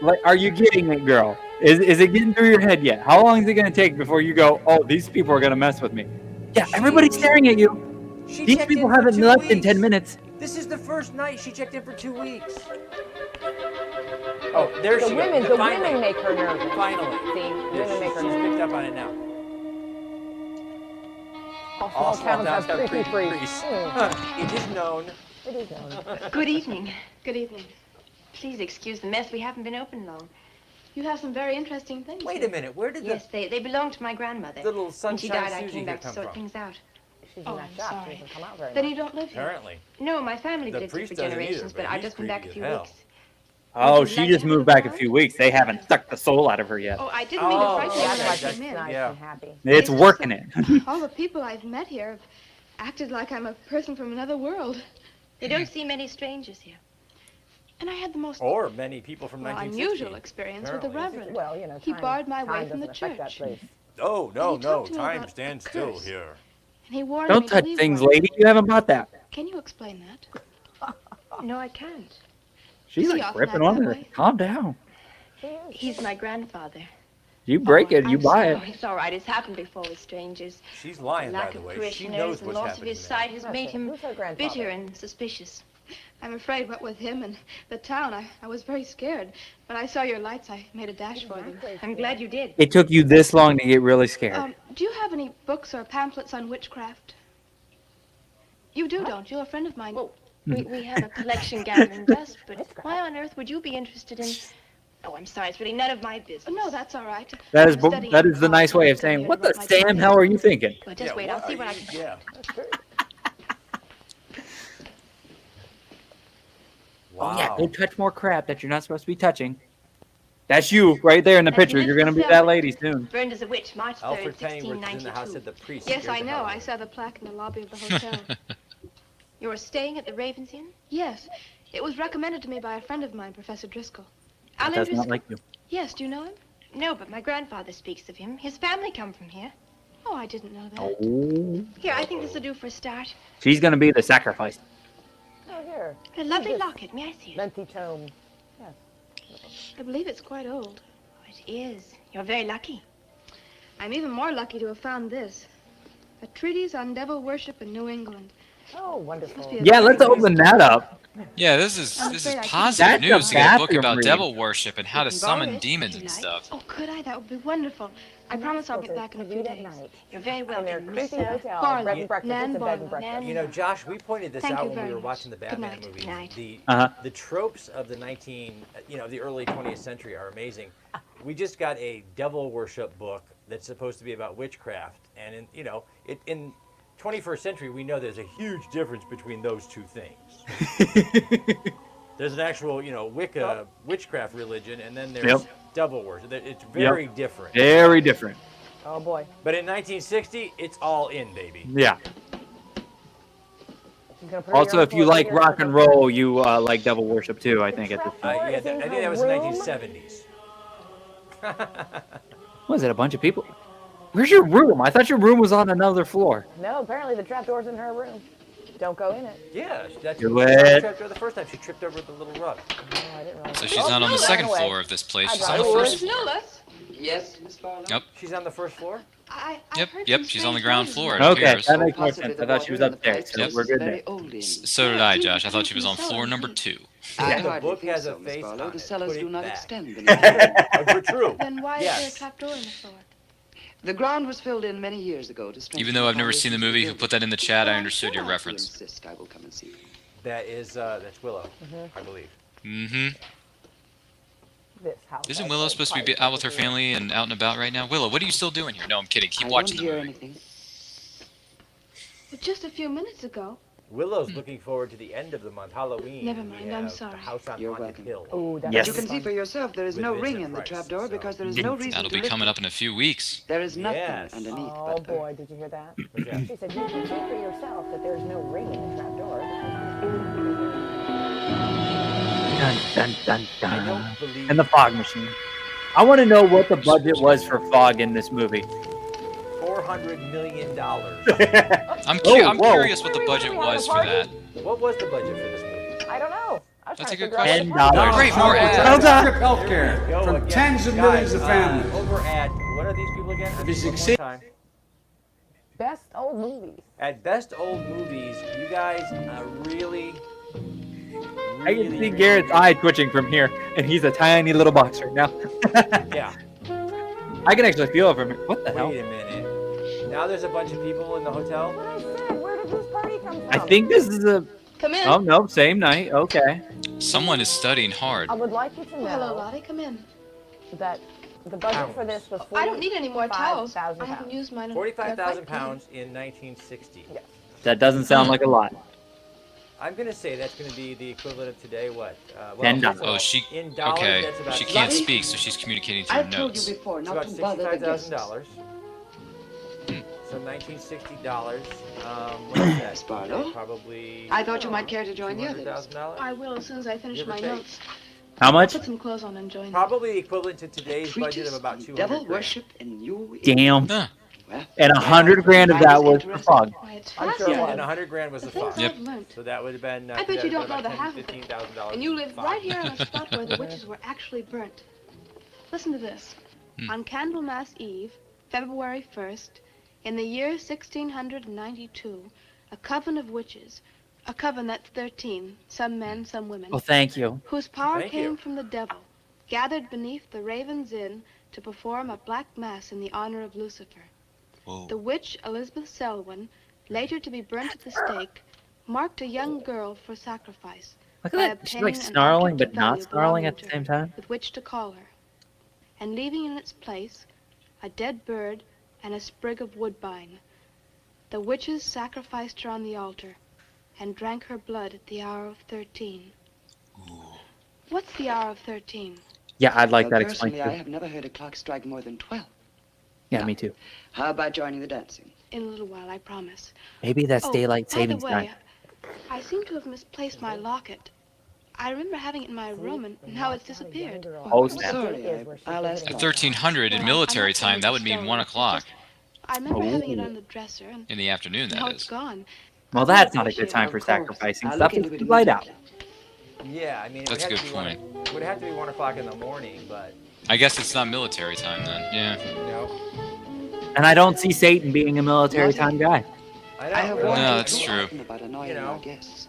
S4: Like, are you getting it, girl? Is it getting through your head yet? How long is it gonna take before you go, "Oh, these people are gonna mess with me"? Yeah, everybody's staring at you.
S1: She
S4: These
S1: checked
S4: people
S1: in for
S4: haven't
S1: 2
S4: left in
S1: weeks.
S4: 10 minutes.
S1: This is the first night she checked in for 2 weeks. Oh, there she
S11: The
S1: goes.
S11: women, the
S1: Finally.
S11: women make her nervous.
S1: Finally.
S11: See,
S1: Yeah,
S11: women make her
S1: she's
S11: nervous.
S1: picked up on it now.
S11: All small towns have creepy
S1: priests.
S11: Hmm.
S1: It is known.
S11: It is known.
S17: Good evening.
S2: Good evening.
S17: Please excuse the mess. We haven't been open long.
S2: You have some very interesting things.
S1: Wait
S2: here.
S1: a minute. Where did
S17: Yes, they belong to my grandmother.
S1: Little
S17: When she
S1: Sunshine
S17: died, I
S1: Susie
S17: came
S1: here
S17: back to
S1: come
S17: sort
S1: from?
S17: things out.
S11: She's
S2: Oh,
S11: in that
S2: I'm
S11: shop.
S2: sorry.
S11: She doesn't come out very
S2: Then
S11: much.
S2: you don't live here.
S1: Apparently.
S17: No, my family
S1: The
S17: lived here
S1: priest
S17: for
S1: doesn't either,
S17: generations,
S1: but
S17: but I've
S1: he's
S17: just been back a
S1: creepy
S17: few
S1: as hell.
S17: weeks.
S4: Oh,
S17: Would you
S4: she
S17: like
S4: just
S17: to have
S4: moved
S17: a
S4: back a
S17: card?
S4: few weeks. They haven't sucked the soul out of her yet.
S17: Oh, I didn't mean to frighten you
S11: That's
S17: when
S11: why
S17: I
S11: she's
S17: came in.
S11: nice
S1: Yeah.
S11: and happy.
S4: It's working it.
S2: All the people I've met here have acted like I'm a person from another world.
S17: You don't see many strangers here.
S2: And I had the most
S1: Or many people from 1960.
S2: unusual experience with the
S1: Apparently.
S2: Reverend.
S11: Well, you know,
S2: He
S11: time-
S2: barred my way
S11: time
S2: from the
S11: doesn't affect that
S2: church.
S11: place.
S1: Oh,
S2: And he talked to me
S1: Time
S2: about
S1: stands
S2: a
S1: still
S2: curse.
S1: here.
S2: And he warned
S4: Don't
S2: me
S4: touch
S2: to leave
S4: things,
S2: one.
S4: lady. You haven't bought that.
S2: Can you explain that?
S17: No, I can't.
S4: She's
S2: Is he
S4: like
S2: often
S4: ripping
S2: act
S4: on
S2: that
S4: it.
S2: way?
S4: Calm down.
S17: He's my grandfather.
S4: You break it, you
S17: I'm
S4: buy
S17: sorry.
S4: it.
S17: It's all right. It's happened before with strangers.
S1: She's lying,
S17: Lack
S1: by the
S17: of
S1: way. She
S17: parishioners
S1: knows
S17: and
S1: what's
S17: loss of
S1: happening
S17: his
S1: there.
S17: sight has made him
S11: Who's her grandfather?
S17: bitter and suspicious.
S2: I'm afraid what with him and the town, I was very scared. When I saw your lights, I made a dash for them.
S17: I'm glad you did.
S4: It took you this long to get really scared.
S2: Do you have any books or pamphlets on witchcraft? You do, don't you? A friend of mine.
S17: We have a collection gathering dust, but why on earth would you be interested in... Oh, I'm sorry. It's really none of my business.
S2: No, that's all right.
S4: That is the nice way of saying, what the Sam hell are you thinking?
S17: Well, just wait. I'll see what I can...
S1: Yeah.
S4: Oh yeah,
S1: Wow.
S4: don't touch more crap that you're not supposed to be touching. That's you right there in the picture. You're gonna be that lady soon.
S17: Burned as a witch, March 3rd,
S1: Alfred Pennyworth is in the house
S17: 1692.
S1: at the priest.
S2: Yes, I know. I saw the plaque in the lobby of the hotel.
S17: You were staying at the Ravens Inn?
S2: Yes. It was recommended to me by a friend of mine, Professor Driscoll.
S4: That
S2: Alan
S4: does
S2: Driscoll.
S4: not like you.
S2: Yes, do you know him?
S17: No, but my grandfather speaks of him. His family come from here.
S2: Oh, I didn't know that.
S4: Oh,
S17: Here, I think this will do for a start.
S4: she's gonna be the sacrifice.
S11: Oh, here.
S17: A lovely
S11: This
S17: locket. May I see it?
S11: Lengthy tome. Yes.
S2: I believe it's quite old.
S17: Oh, it is. You're very lucky.
S2: I'm even more lucky to have found this. A treatise on devil worship in New England.
S11: Oh, wonderful.
S4: Yeah, let's open that up.
S5: Yeah, this is
S2: I'm afraid I
S5: positive
S4: That's a
S5: news to get a book
S4: bathroom
S5: about
S4: read.
S5: devil worship and how to
S2: can
S5: summon
S2: borrow it
S5: demons
S2: if you
S5: and
S2: like.
S5: stuff.
S2: Oh, could I? That would be wonderful. I promise I'll get back in a few days.
S17: You're very
S11: And their
S17: welcome, Miss
S11: creepy hotel.
S2: Barlow.
S11: Bread and breakfast.
S2: Nan
S11: It's a bed
S2: Barlow.
S11: and breakfast.
S1: You know, Josh, we pointed this
S2: Thank
S1: out
S2: you
S1: when we
S2: very
S1: were
S2: much.
S1: watching the
S2: Good
S1: Batman
S2: night.
S1: movies.
S17: Good night.
S1: The tropes of the the early 20th century are amazing. We just got a devil worship book that's supposed to be about witchcraft, and in 21st century, we know there's a huge difference between those two things. There's an actual, Wicca witchcraft religion, and then there's devil worship. It's very different.
S4: Very different.
S11: Oh, boy.
S1: But in 1960, it's all in, baby.
S4: Yeah.
S11: She's gonna put her
S4: Also,
S11: ear
S4: if
S11: on
S4: you
S11: for
S4: like
S11: here.
S4: rock and roll, you like devil worship too. I think at this
S11: Trap
S4: time.
S11: door
S1: Yeah,
S11: is in
S1: I think
S11: her
S1: that was the
S11: room?
S1: 1970s.
S4: Was it a bunch of people? Where's your room? I thought your room was on another floor.
S11: No, apparently the trap door's in her room. Don't go in it.
S1: Yeah, that's
S4: Do
S1: she
S4: it.
S1: tripped over the first time. She tripped over the little rug.
S11: Oh, I didn't realize.
S5: So she's not on the second floor of this place. She's on the first floor.
S12: Yes, Miss Barlow?
S5: Yep.
S1: She's on the first floor?
S5: Yep. She's on the ground floor. It
S4: Okay,
S5: appears.
S4: that makes more
S12: Possibly
S4: sense.
S12: the
S4: I thought she was
S12: water in the
S4: upstairs,
S12: pipes
S4: so
S5: Yep.
S12: is
S4: we're good
S12: very
S4: there.
S12: old in.
S5: So did I, Josh. I thought she was on floor number 2.
S12: I
S1: The
S12: hardly
S1: book
S12: think
S1: has
S12: so,
S1: a
S12: Miss
S1: face
S12: Barlow.
S1: on
S12: The
S1: it.
S12: cellars
S1: Put
S12: do
S1: it
S12: not
S1: back.
S12: extend beneath the
S1: We're true.
S2: Then why is there a
S1: Yes.
S2: trap door in the floor?
S12: The ground was filled in many years ago to strengthen
S5: Even though I've never
S12: the
S5: seen the
S12: foundations of
S5: movie, who
S12: building.
S5: put that in the chat, I understood your
S12: If you
S5: reference.
S12: insist, I will come and see you.
S1: That is, that's Willow, I believe.
S5: Mm-hmm.
S11: This house.
S5: Isn't
S11: has
S5: Willow
S11: a
S5: supposed to be
S11: private
S5: out with her
S11: property.
S5: family and out and about right now? Willow, what are you still doing here? No, I'm kidding. Keep
S12: I
S5: watching
S12: don't
S5: the
S12: hear
S5: movie.
S12: anything.
S2: But just a few minutes ago.
S1: Willow's looking forward to the end of the month, Halloween.
S2: Never
S1: We
S2: mind, I'm
S1: have
S2: sorry.
S1: The House on
S12: You're
S1: Haunted
S12: welcome.
S1: Hill.
S11: Ooh, that
S4: Yes.
S12: You can see for yourself there is
S1: With
S12: no
S1: Vincent
S12: ring in the
S1: Price,
S12: trapdoor
S1: so-
S12: because there is no reason
S5: That'll
S12: to
S5: be
S12: lift
S5: coming
S12: it.
S5: up in a few weeks.
S12: There is nothing
S1: Yes.
S12: underneath
S11: Oh,
S12: but
S11: boy, did you hear that?
S1: What's that?
S11: She said, you can see for yourself that there's no ring in the trap door.
S4: Dun, dun, dun,
S1: I
S4: dun.
S1: don't believe.
S4: And the fog machine. I want to know what the budget was for fog in this movie.
S1: $400 million.
S5: I'm
S4: whoa.
S5: curious what the budget was for that.
S1: What was the budget for this movie?
S11: I don't know. I was
S5: That's
S11: trying
S5: a
S11: to
S5: good
S11: figure out
S5: question.
S11: what the
S4: $10.
S5: Great, more
S14: Strip
S5: ads.
S14: healthcare
S1: Go
S14: from
S1: again.
S14: tens of
S1: Guys,
S14: millions of families.
S1: Over at, what are these people again?
S14: you
S1: One more
S14: succeed-
S1: time.
S11: Best old movies.
S1: At Best Old Movies, you guys really.
S4: I can see Garrett's eye twitching from here, and he's a tiny little boxer now.
S1: Yeah.
S4: I can actually feel it from here. What the hell?
S1: Wait a minute. Now there's a bunch of people in the hotel.
S11: What I said, where did this party come from?
S4: I think this is a.
S2: Come in.
S4: Oh no, same night. Okay.
S5: Someone is studying hard.
S11: I would like you to know
S2: Hello, Lottie. Come in.
S11: that the budget for this was
S2: I don't need any more towels. I
S11: 45,000
S2: haven't used mine.
S1: 45,000 pounds in 1960.
S11: Yes.
S4: That doesn't sound like a lot.
S1: I'm gonna say that's gonna be the equivalent of today. What?
S4: $10.
S1: first of all,
S5: Oh, she.
S1: In dollars,
S5: Okay.
S1: that's about
S5: She can't
S12: Lottie?
S5: speak, so she's communicating
S12: I
S5: through
S12: told
S5: notes.
S12: you before
S1: It's
S12: not
S1: about
S12: to bother the guests.
S1: $65,000. So $1960. What is that?
S12: Miss Barlow?
S1: Probably.
S12: I thought you might care to join the others.
S1: $200,000.
S2: I will as soon as I finish
S1: Give or
S2: my
S1: take.
S2: notes.
S4: How much?
S2: Put some clothes on and join them.
S1: Probably the equivalent to today's budget
S12: Treatise
S1: of about
S12: on
S1: 200
S12: devil
S1: grand.
S12: worship in New England.
S4: Damn.
S5: Huh.
S4: And 100 grand of that was the fog.
S17: It's
S11: I'm sure it
S17: fascinating.
S11: was.
S1: And 100 grand was the
S17: The things
S1: fog.
S5: Yep.
S17: I've learned.
S1: So that would have been.
S17: I bet you don't know
S1: about
S17: the half of it.
S1: $15,000.
S17: And you live
S1: fine.
S17: right here on a spot where the witches were actually burnt. Listen to this. On Candlemas Eve, February 1st, in the year 1692, a coven of witches, a coven that's 13, some men, some women,
S4: Oh, thank you.
S17: whose power
S1: Thank
S17: came
S1: you.
S17: from the devil, gathered beneath the Raven's Inn to perform a black mass in the honor of Lucifer.
S5: Whoa.
S17: The witch Elizabeth Selwyn, later to be burnt at the stake, marked a young girl for sacrifice.
S4: Look
S17: by
S4: at that. She's like
S17: obtaining an
S4: snarling,
S17: object
S4: but
S17: of
S4: not
S17: value
S4: snarling
S17: belonging
S4: at the
S17: to
S4: same
S17: her,
S4: time.
S17: with which to call her, and leaving in its place a dead bird and a sprig of woodbine. The witches sacrificed her on the altar and drank her blood at the hour of 13. What's the hour of 13?
S4: Yeah, I'd like
S12: Well,
S4: that explained
S12: personally, I
S4: too.
S12: have never heard a clock strike more than 12.
S4: Yeah, me too.
S12: How about joining the dancing?
S17: In a little while, I promise.
S4: Maybe that's
S17: Oh,
S4: daylight
S17: by
S4: savings
S17: the way,
S4: time.
S17: I seem to have misplaced my locket. I remember having it in my room, and now it's disappeared.
S4: Oh,
S12: I'm
S4: snap.
S12: sorry. I'll ask
S5: At
S12: Mom.
S5: 1300 in military time, that would mean 1 o'clock
S17: I remember having it
S4: Oh.
S17: on the dresser, and
S5: in the afternoon.
S17: now
S5: That
S17: it's
S5: is.
S17: gone.
S4: Well, that's not a good time for
S12: Of course.
S4: sacrificing
S12: I'll
S4: stuff.
S12: look
S4: It's
S12: into it
S4: too light out.
S12: immediately.
S1: Yeah, I mean, it
S5: That's a
S1: would have
S5: good
S1: to be
S5: point.
S1: It would have to be 1 o'clock in the morning, but
S5: I guess it's not military time then. Yeah.
S1: you know,
S4: And I don't see Satan being a military
S12: Nothing.
S4: time guy.
S1: I
S12: I have
S1: know.
S12: warned
S5: No,
S12: you
S5: that's
S12: too
S5: true.
S12: often about annoying
S1: You know.
S12: our guests.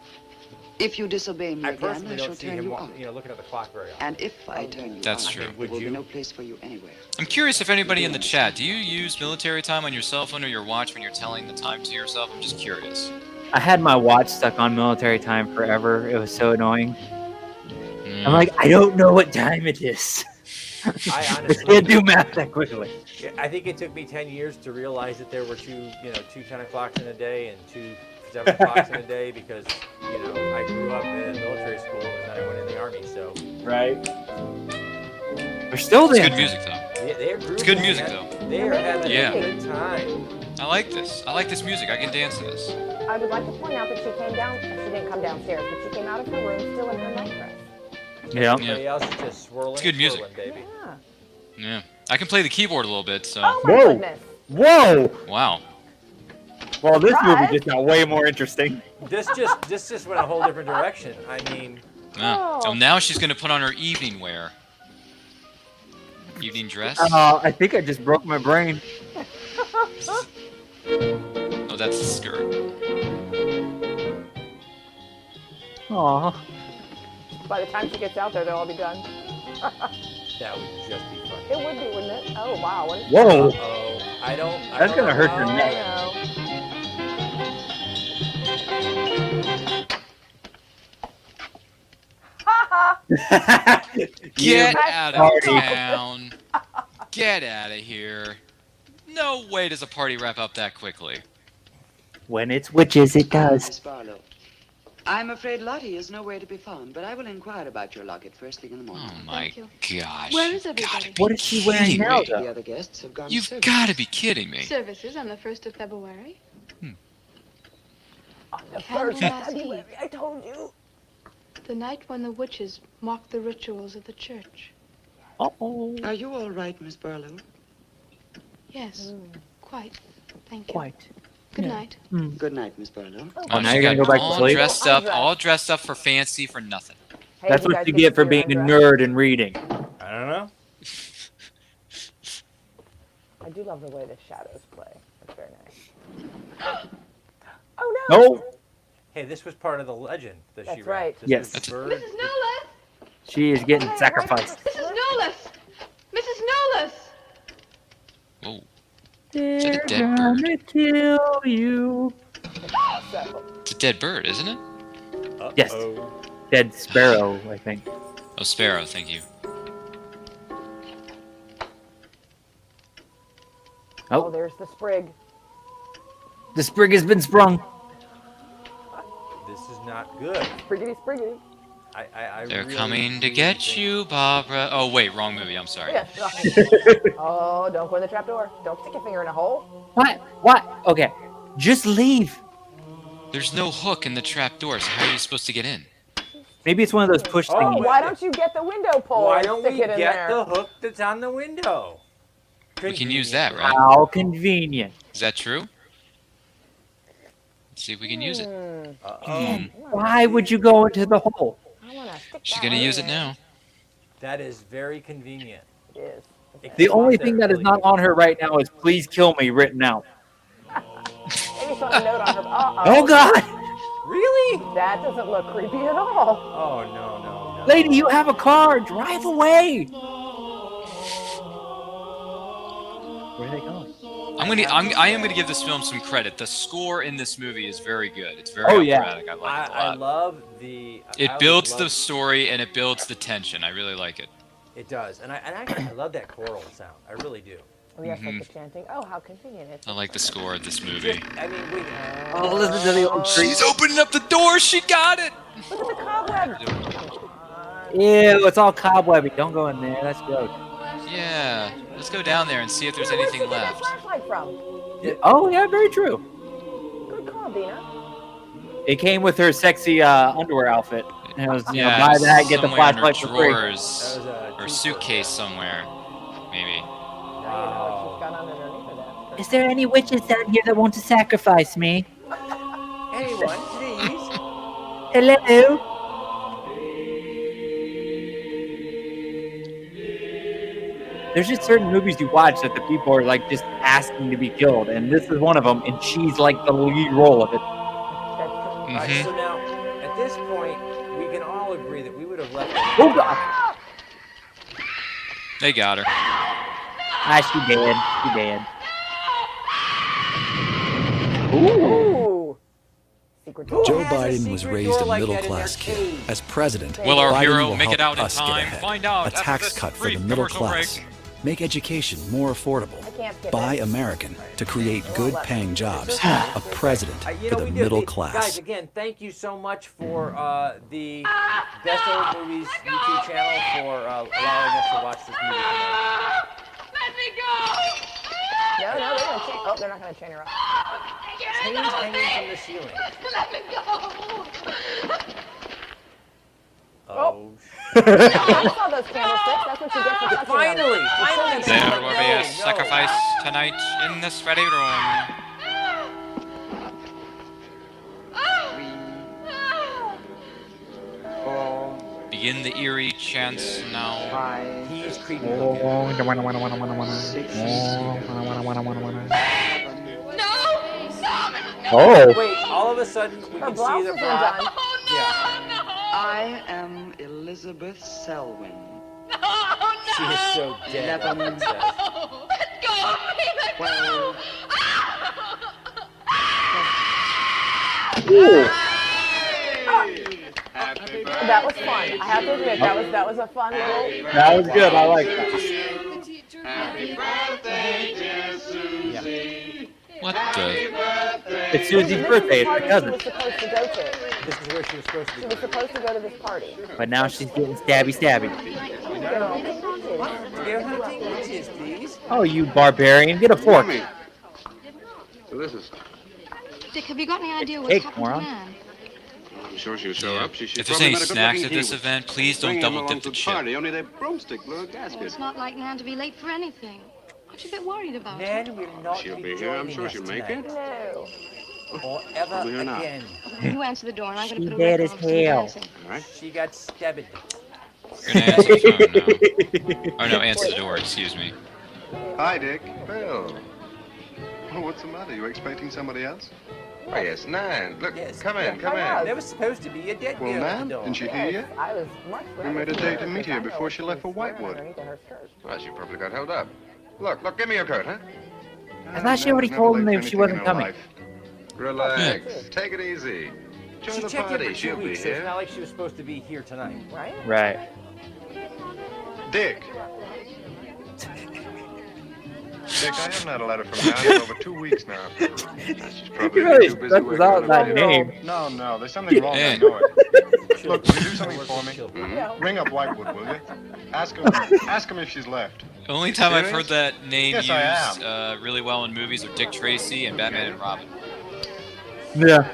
S12: If you disobey me
S1: I
S12: again,
S1: personally
S12: I shall
S1: don't see
S12: turn
S1: him,
S12: you out.
S1: looking at the clock very often.
S12: And if I turn you
S5: That's
S12: out,
S5: true.
S12: there
S1: Would
S12: will be
S1: you?
S12: no place for you anywhere.
S5: I'm curious if anybody in the chat, do you use military time on your cell phone or your watch when you're telling the time to yourself? I'm just curious.
S4: I had my watch stuck on military time forever. It was so annoying.
S5: Mm.
S4: I'm like, I don't know what time it is.
S1: I
S4: I
S1: honestly
S4: can't do math that quickly.
S1: Yeah, I think it took me 10 years to realize that there were two 10 o'clocks in a day and 2 7 o'clocks in a day because, I grew up in military school and then I went in the army, so.
S4: Right. We're still
S5: It's
S4: there.
S5: good music though.
S1: Yeah, they're
S5: It's good
S1: grooving,
S5: music
S1: man.
S5: though.
S1: They are having
S5: Yeah.
S1: a good time.
S5: I like this. I like this music. I can dance to this.
S11: I would like to point out that she came down. She didn't come downstairs, but she came out of her room still in her nightdress.
S4: Yeah.
S1: Everybody else is just swirling.
S5: It's good music.
S1: swirling, baby.
S11: Yeah.
S5: Yeah. I can play the keyboard a little bit, so.
S11: Oh my
S4: Whoa.
S11: goodness.
S4: Whoa!
S5: Wow.
S4: Well, this movie
S11: Right?
S4: just got way more interesting.
S1: This just went a whole different direction. I mean,
S5: Yeah.
S11: Oh.
S5: So now she's gonna put on her evening wear. Evening dress?
S4: I think I just broke my brain.
S5: Oh, that's the skirt.
S4: Aw.
S11: By the time she gets out there, they'll all be done.
S1: that would just be fun.
S11: It would be, wouldn't it? Oh wow. What is
S4: Whoa.
S1: Oh, I don't.
S4: That's gonna hurt your
S11: I
S4: neck.
S11: know.
S5: Get
S4: You
S5: out of
S4: party.
S5: town. Get out of here. No way does a party wrap up that quickly.
S4: When it's witches, it does.
S12: Miss Barlow, I'm afraid Lottie is nowhere to be found, but I will inquire about your locket first thing in the morning.
S5: Oh my gosh.
S17: Where is everybody?
S4: What is she wearing
S5: kidding
S4: now,
S5: me.
S4: though?
S12: The other guests have gone to
S5: You've
S12: service.
S5: got to be kidding me.
S17: Services on the 1st of February.
S11: The
S17: Candlemas
S11: first
S17: Eve,
S11: February, I told you.
S17: the night when the witches mocked the rituals of the church.
S4: Uh-oh.
S12: Are you all right, Miss Barlow?
S17: Yes, quite. Thank you.
S4: Quite.
S17: Good night.
S12: Good night, Miss Barlow.
S5: Oh,
S4: now
S5: she
S4: you're gonna
S5: got
S4: go back to
S5: all
S4: sleep?
S5: dressed up for fancy for nothing.
S11: Hey,
S4: That's
S11: you
S4: what
S11: guys
S4: you
S11: think
S4: get for
S11: you're
S4: being a
S11: undressed?
S4: nerd and reading.
S1: I don't know.
S11: I do love the way the shadows play. It's very nice. Oh no!
S4: No.
S1: Hey, this was part of the legend that she
S11: That's
S1: read.
S11: right.
S1: This
S4: Yes.
S1: was the bird.
S17: Mrs. Nolas!
S4: She is getting sacrificed.
S17: Mrs. Nolas! Mrs. Nolas!
S5: Whoa.
S4: They're
S5: a dead bird?
S4: gonna kill you.
S11: So,
S5: It's a dead bird, isn't it?
S4: Yes.
S1: Uh-oh.
S4: Dead sparrow, I think.
S5: Oh, sparrow, thank you.
S11: oh,
S4: Oh,
S11: there's the sprig.
S4: the sprig has been sprung.
S1: This is not good.
S11: Spriggity, spriggity.
S1: I
S5: They're
S1: really,
S5: coming to
S1: really
S5: get
S1: think-
S5: you, Barbara. Oh, wait, wrong movie. I'm sorry.
S11: Yeah. Oh, don't go in the trap door. Don't stick your finger in a hole.
S4: What? What? Okay. Just leave.
S5: There's no hook in the trap door, so how are you supposed to get in?
S4: Maybe it's one of those push
S1: Oh,
S4: things.
S11: Why don't you get the window pole
S1: Why
S11: and
S1: don't
S11: stick
S1: we
S11: it in
S1: get
S11: there?
S1: the hook that's on the window?
S5: We can use that, right?
S4: How convenient.
S5: Is that true? Let's see if we can use it.
S4: Why would you go into the hole?
S5: She's gonna use it now.
S1: That is very convenient.
S11: It is.
S4: The only thing that is not on her right now is "Please kill me" written out.
S11: Maybe some note on her.
S4: Oh God!
S1: Really?
S11: That doesn't look creepy at all.
S1: Oh no.
S4: Lady, you have a car. Drive away. Where are they going?
S5: I am gonna give this film some credit. The score in this movie is very good. It's very operatic. I like it a lot.
S1: I love the.
S5: It builds the story and it builds the tension. I really like it.
S1: It does, and I love that choral sound. I really do.
S11: We have such a chanting. Oh, how convenient!
S5: I like the score of this movie.
S1: I mean, we.
S4: Oh, listen to the old
S5: She's opening up the door. She got it.
S11: Look at the cobweb.
S4: Ew, it's all cobwebby. Don't go in there. That's gross.
S5: Yeah. Let's go down there and see if there's anything left.
S11: Flashlight from?
S4: Oh yeah, very true.
S11: Good call, Dina.
S4: It came with her sexy underwear outfit. And it was, you know,
S5: Yeah,
S4: buy that, get the
S5: somewhere in her
S4: flashlight for free.
S5: drawers or suitcase somewhere, maybe.
S4: Is there any witches down here that want to sacrifice me?
S1: Anyone, please.
S4: Hello? There's just certain movies you watch that the people are like just asking to be killed, and this is one of them, and she's like the lead role of it.
S1: All right, so now, at this point, we can all agree that we would have left.
S4: Oh God!
S5: They got her.
S4: Ah, she dead. She dead. Ooh.
S13: Joe Biden was raised a middle-class kid. As president,
S5: Will our
S13: Biden
S5: hero
S13: will
S5: make
S13: help
S5: it out in
S13: us get
S5: time?
S13: ahead.
S5: Find out
S13: A
S5: after
S13: tax
S5: this
S13: cut for
S5: brief
S13: the middle
S5: commercial
S13: class.
S5: break.
S13: Make education more affordable.
S11: skip
S13: Buy
S11: it.
S13: American to create good-paying jobs. A president
S1: You
S13: for
S1: know,
S13: the
S1: we did.
S13: middle
S1: Guys,
S13: class.
S1: again, thank you so much for the Best Old Movies YouTube channel for allowing us to watch this movie tonight.
S7: Let me go!
S11: No, they're gonna chain. Oh, they're not gonna chain her up.
S1: Chains hanging from the ceiling.
S7: Let me go!
S1: Oh.
S11: I saw those candlesticks. That's what you get for touching
S1: Finally,
S11: them.
S1: finally.
S5: There will be a sacrifice tonight in this ready room. Begin the eerie chants now.
S1: He's creepy.
S4: Oh.
S1: Wait, all of a sudden we can see the bride. Yeah.
S12: I am Elizabeth Selwyn.
S1: She is so dead.
S12: 11,
S7: Let go of me! Let go!
S12: 12.
S11: That was fun. I have to admit, that was a fun little.
S4: That was good. I like that.
S7: Happy birthday, dear Susie.
S5: What the?
S4: It's Susie's birthday. It's her cousin.
S11: She was supposed to go to.
S1: This is where she was supposed to
S11: She
S1: be.
S11: was supposed to go to this party.
S4: But now she's getting stabby.
S1: They're hunting witches, please.
S4: Oh, you barbarian. Get a fork.
S9: So this is.
S17: Dick, have you got any idea what's
S4: Cake,
S17: happened to
S4: moron.
S17: Nan?
S9: I'm sure she'll show up. She
S5: If there's
S9: probably
S5: any
S9: met a
S5: snacks
S9: good-looking
S5: at this
S9: Kiwi.
S5: event, please don't
S9: Bringing him
S5: double
S9: along
S5: dip
S9: to
S5: the
S9: the
S5: chip.
S9: party. Only their broomstick blew a gasket.
S17: It's not like Nan to be late for anything. Aren't you a bit worried about her?
S1: Nan will not
S9: She'll
S1: be
S9: be here. I'm
S1: joining
S9: sure
S1: us
S9: she'll make
S1: tonight.
S9: it.
S11: No.
S1: Or ever
S9: Probably or not.
S1: again.
S17: You answer the door and I'm going
S4: She
S17: to put a
S4: dead
S17: record
S4: as
S17: on some
S4: hell.
S17: dancing.
S9: All right.
S1: She got stabbed.
S5: You're gonna answer the phone now. Oh no, answer the door. Excuse me.
S9: Hi, Dick. Bill. Oh, what's the matter? You expecting somebody else? Oh, yes, Nan. Look,
S1: Yes.
S9: come in, come
S11: I
S9: in.
S1: There was supposed to be a dead
S9: Well,
S1: girl at
S9: Nan,
S1: the door.
S9: didn't you hear
S11: Yes,
S9: yet?
S11: I was much
S9: We made a date to meet here before she left for Whitewood. Well, she probably got held up. Look, give me your coat, huh?
S4: I thought she already told him that she wasn't coming.
S9: Relax. Take it easy. Join
S1: She
S9: the
S1: checked in
S9: party.
S1: for 2
S9: She'll be
S1: weeks, so it's
S9: here.
S1: not like she was supposed to be here tonight.
S11: Right?
S4: Right.
S9: Dick. Dick, I haven't had a letter from Nan in over 2 weeks now. She's probably
S4: really
S9: too busy
S4: stresses
S9: working
S4: out
S9: on
S4: that
S9: her
S4: name.
S9: No, there's something wrong. I
S5: Yeah.
S9: know it. Look, will you do something for me?
S11: Mm-hmm.
S9: Ring up Whitewood, will you? Ask him if she's left.
S5: The only time I've
S9: Serious?
S5: heard that name
S9: Yes, I
S5: used really well in movies are Dick Tracy and Batman and Robin.
S4: Yeah.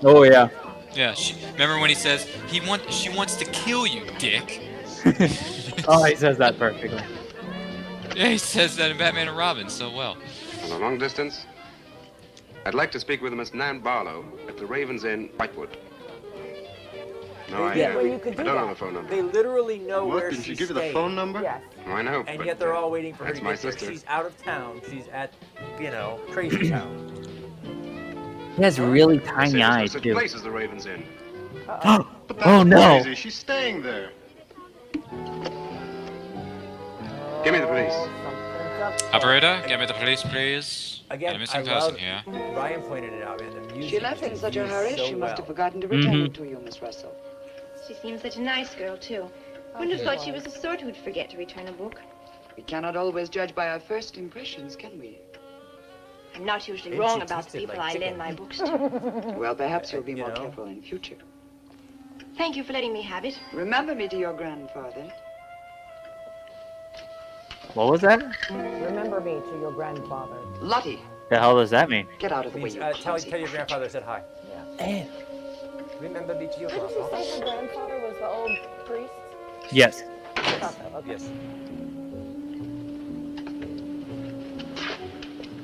S4: Oh yeah.
S5: Yeah, remember when he says she wants to kill you, Dick?
S4: Oh, he says that perfectly.
S5: Yeah, he says that in Batman and Robin so well.
S9: On a long distance? I'd like to speak with Miss Nan Barlow at the Raven's Inn, Whitewood. No, I don't know the phone number.
S1: They literally know where
S9: Didn't she
S1: she's
S9: give you the
S1: staying.
S9: phone number?
S11: Yes.
S9: Oh, I know.
S1: And
S9: but,
S1: yet they're all waiting for her
S9: that's
S1: to
S9: my
S1: get there.
S9: sister.
S1: She's out of town. She's at, you know, Crazy Town.
S4: He has really
S9: They
S4: tiny
S9: say
S4: eyes,
S9: there's no such
S4: too.
S9: place as the Raven's Inn.
S4: Oh, no.
S10: Crazy. She's staying there.
S9: Give me the police.
S5: Operator, get me the police, please.
S1: Again,
S5: Got a missing
S1: I
S5: person
S1: love,
S5: here.
S1: Ryan pointed it out, man. The music
S12: She left in
S1: is
S12: such a
S1: used
S12: hurry,
S1: so
S12: she must
S1: well.
S12: have forgotten to return it to you, Miss Russell.
S15: She seems such a nice girl, too. Wouldn't have thought she was the sort who'd forget to return a book.
S12: We cannot always judge by our first impressions, can we?
S15: I'm not usually
S12: And
S15: wrong
S12: she
S15: about the
S12: tasted
S15: people
S12: like
S15: I
S12: chicken.
S15: lend my books to.
S12: Well, perhaps you'll be more careful in future.
S15: Thank you for letting me have it.
S12: Remember me to your grandfather.
S4: What was that?
S11: Remember me to your grandfather.
S12: Lottie,
S4: The hell does that mean?
S12: get out of the way,
S1: Means,
S12: you
S1: tell your grandfather I said hi. And remember me to your
S11: Didn't you
S1: grandfather.
S11: say her grandfather was the old priest?
S4: Yes.
S11: I thought so. Okay.
S1: Yes.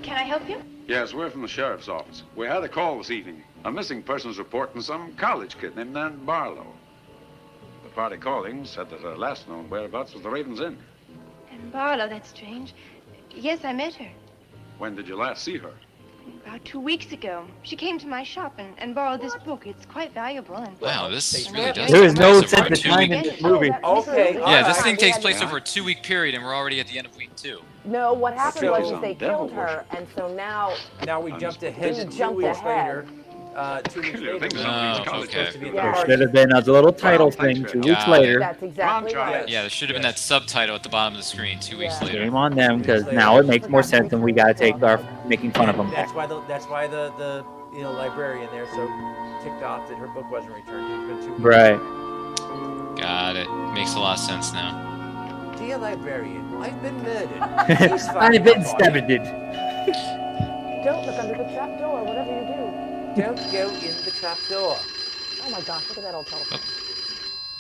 S15: Can I help you?
S6: Yes, we're from the sheriff's office. We had a call this evening. A missing persons report from some college kid named Nan Barlow. The party calling said that her last known whereabouts was the Raven's Inn.
S15: And Barlow, that's strange. Yes, I met her.
S6: When did you last see her?
S15: About 2 weeks ago. She came to my shop and borrowed this book. It's quite valuable. And
S5: Wow, this really does.
S4: There is
S5: take
S4: no
S5: place over
S4: sense
S5: a
S4: of time in
S5: 2-week.
S4: this movie.
S1: Okay.
S5: Yeah, this thing takes place over a 2-week period, and we're already at the end of week 2.
S11: No, what happened
S1: So-
S11: was they killed her, and so now
S1: Now we jumped ahead to
S11: We
S1: 2
S11: jumped
S1: weeks
S11: ahead.
S1: later. 2 weeks later.
S5: Oh, okay.
S4: There should have been a little title thing 2 weeks
S5: Got it.
S4: later.
S11: that's exactly right.
S5: Yeah, there should have been that subtitle at the bottom of the screen 2 weeks later.
S4: Shame on them, because now it makes more sense, and we gotta take our making fun of them.
S1: That's why the you know, librarian there so ticked off that her book wasn't returned. It's been 2 weeks.
S4: Right.
S5: Got it. Makes a lot of sense now.
S1: Dear librarian, I've been murdered. Please find
S4: I've been
S1: my body.
S4: stabbed.
S11: Don't look under the trap door, whatever you do.
S1: Don't go in the trap door.
S11: Oh my gosh, look at that old telephone.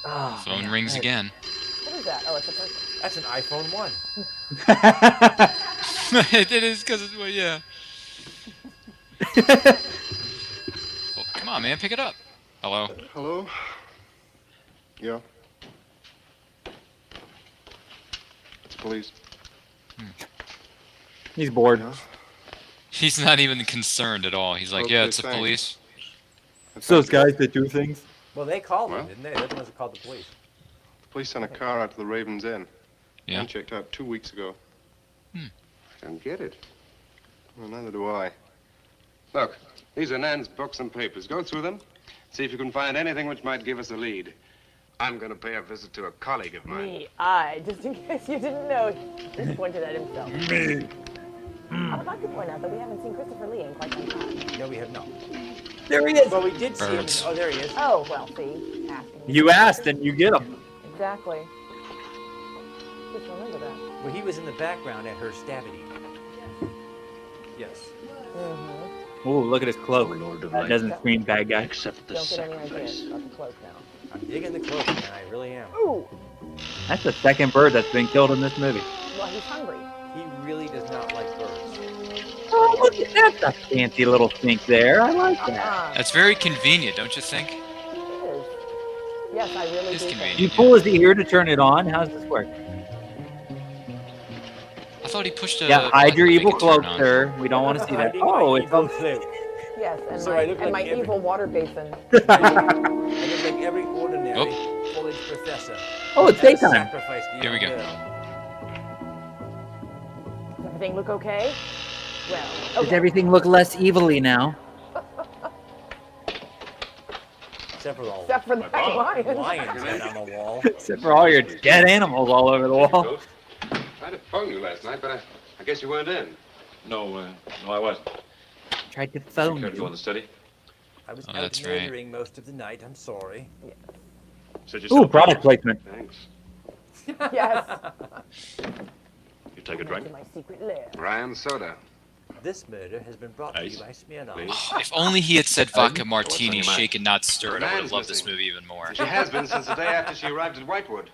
S1: Oh,
S5: Phone rings again.
S11: What is that? Oh, it's a person.
S1: That's an iPhone 1.
S5: It is because it's, well, yeah. Well, come on, man, pick it up. Hello.
S10: Hello? Yeah. It's police.
S4: He's bored.
S5: He's not even concerned at all. He's like,
S10: Okay,
S5: yeah, it's the
S10: thanks.
S5: police.
S4: It's those guys that do things.
S1: Well, they called
S9: Well?
S1: them, didn't they? They're the ones that called the police.
S9: Police sent a car out to the Raven's Inn.
S5: Yeah.
S9: I checked out 2 weeks ago.
S5: Hmm.
S9: I don't get it. Well, neither do I. Look, these are Nan's books and papers. Go through them. See if you can find anything which might give us a lead. I'm going to pay a visit to a colleague of mine.
S11: Just in case you didn't know, he pointed at himself.
S6: Me.
S11: I would like to point out that we haven't seen Christopher Lee in quite some time.
S1: No, we have not.
S4: There he is.
S1: Well, we did see him.
S5: Birds.
S1: Oh, there he is.
S11: Oh, well, see, asking.
S4: You asked, and you get them.
S11: Exactly. Just remember that.
S1: Well, he was in the background at her stabbity. Yes.
S11: Mm-hmm.
S4: Ooh, look at his cloak. That doesn't scream bad guy.
S16: Accept the
S11: Don't get any
S16: sacrifice.
S11: ideas about the cloak now.
S1: I'm digging the cloak, man. I really am.
S11: Ooh,
S4: That's the second bird that's been killed in this movie.
S11: well, he's hungry.
S1: He really does not like birds.
S4: Oh, look at that. That's a fancy little sink there. I like that.
S5: That's very convenient, don't you think?
S11: It is. Yes, I really
S5: It's
S11: do.
S5: convenient.
S4: You pull his ear to turn it on. How does this work?
S5: I thought he pushed a.
S4: Yeah, hide your
S5: button to
S4: evil
S5: make it turn
S4: cloak,
S5: on.
S4: sir. We don't want to see that.
S1: Hiding
S4: Oh,
S1: my
S4: it's
S1: evil cloak.
S11: Yes, and
S1: So
S11: my,
S1: I look
S11: and
S1: like
S11: my
S1: every-
S11: evil water basin.
S1: I look like every ordinary
S5: Oh.
S1: college professor.
S4: Oh, it's
S1: who has
S4: daytime.
S1: sacrificed the
S5: Here we
S1: young
S5: go.
S1: girl.
S11: Does everything look okay? Well,
S4: Does
S11: okay.
S4: everything look less evilly now?
S1: Except for all
S11: Except for that lion.
S1: lions head on the wall.
S4: Except for all your dead animals all over the wall.
S9: I tried to phone you last night, but I guess you weren't in.
S8: No, I wasn't.
S4: Tried to phone
S8: Care to go
S4: you.
S8: on the study?
S1: I was
S5: Oh,
S1: out
S5: that's right.
S1: murdering most of the night. I'm sorry.
S8: Said you
S4: Ooh,
S8: saw
S4: product placement.
S9: Thanks.
S11: Yes.
S8: You take a drink?
S11: To my secret lair.
S9: Ryan Soda.
S1: This murder has been brought to you
S8: Ice.
S1: by Smirnoff.
S9: Please.
S5: Oh, if only he had said vodka
S8: What's on
S5: martini,
S8: your mind?
S5: shaken, not stirred, I would have
S9: Man's
S5: loved this
S9: missing.
S5: movie even more.
S9: She has been since the day after she arrived at Whitewood.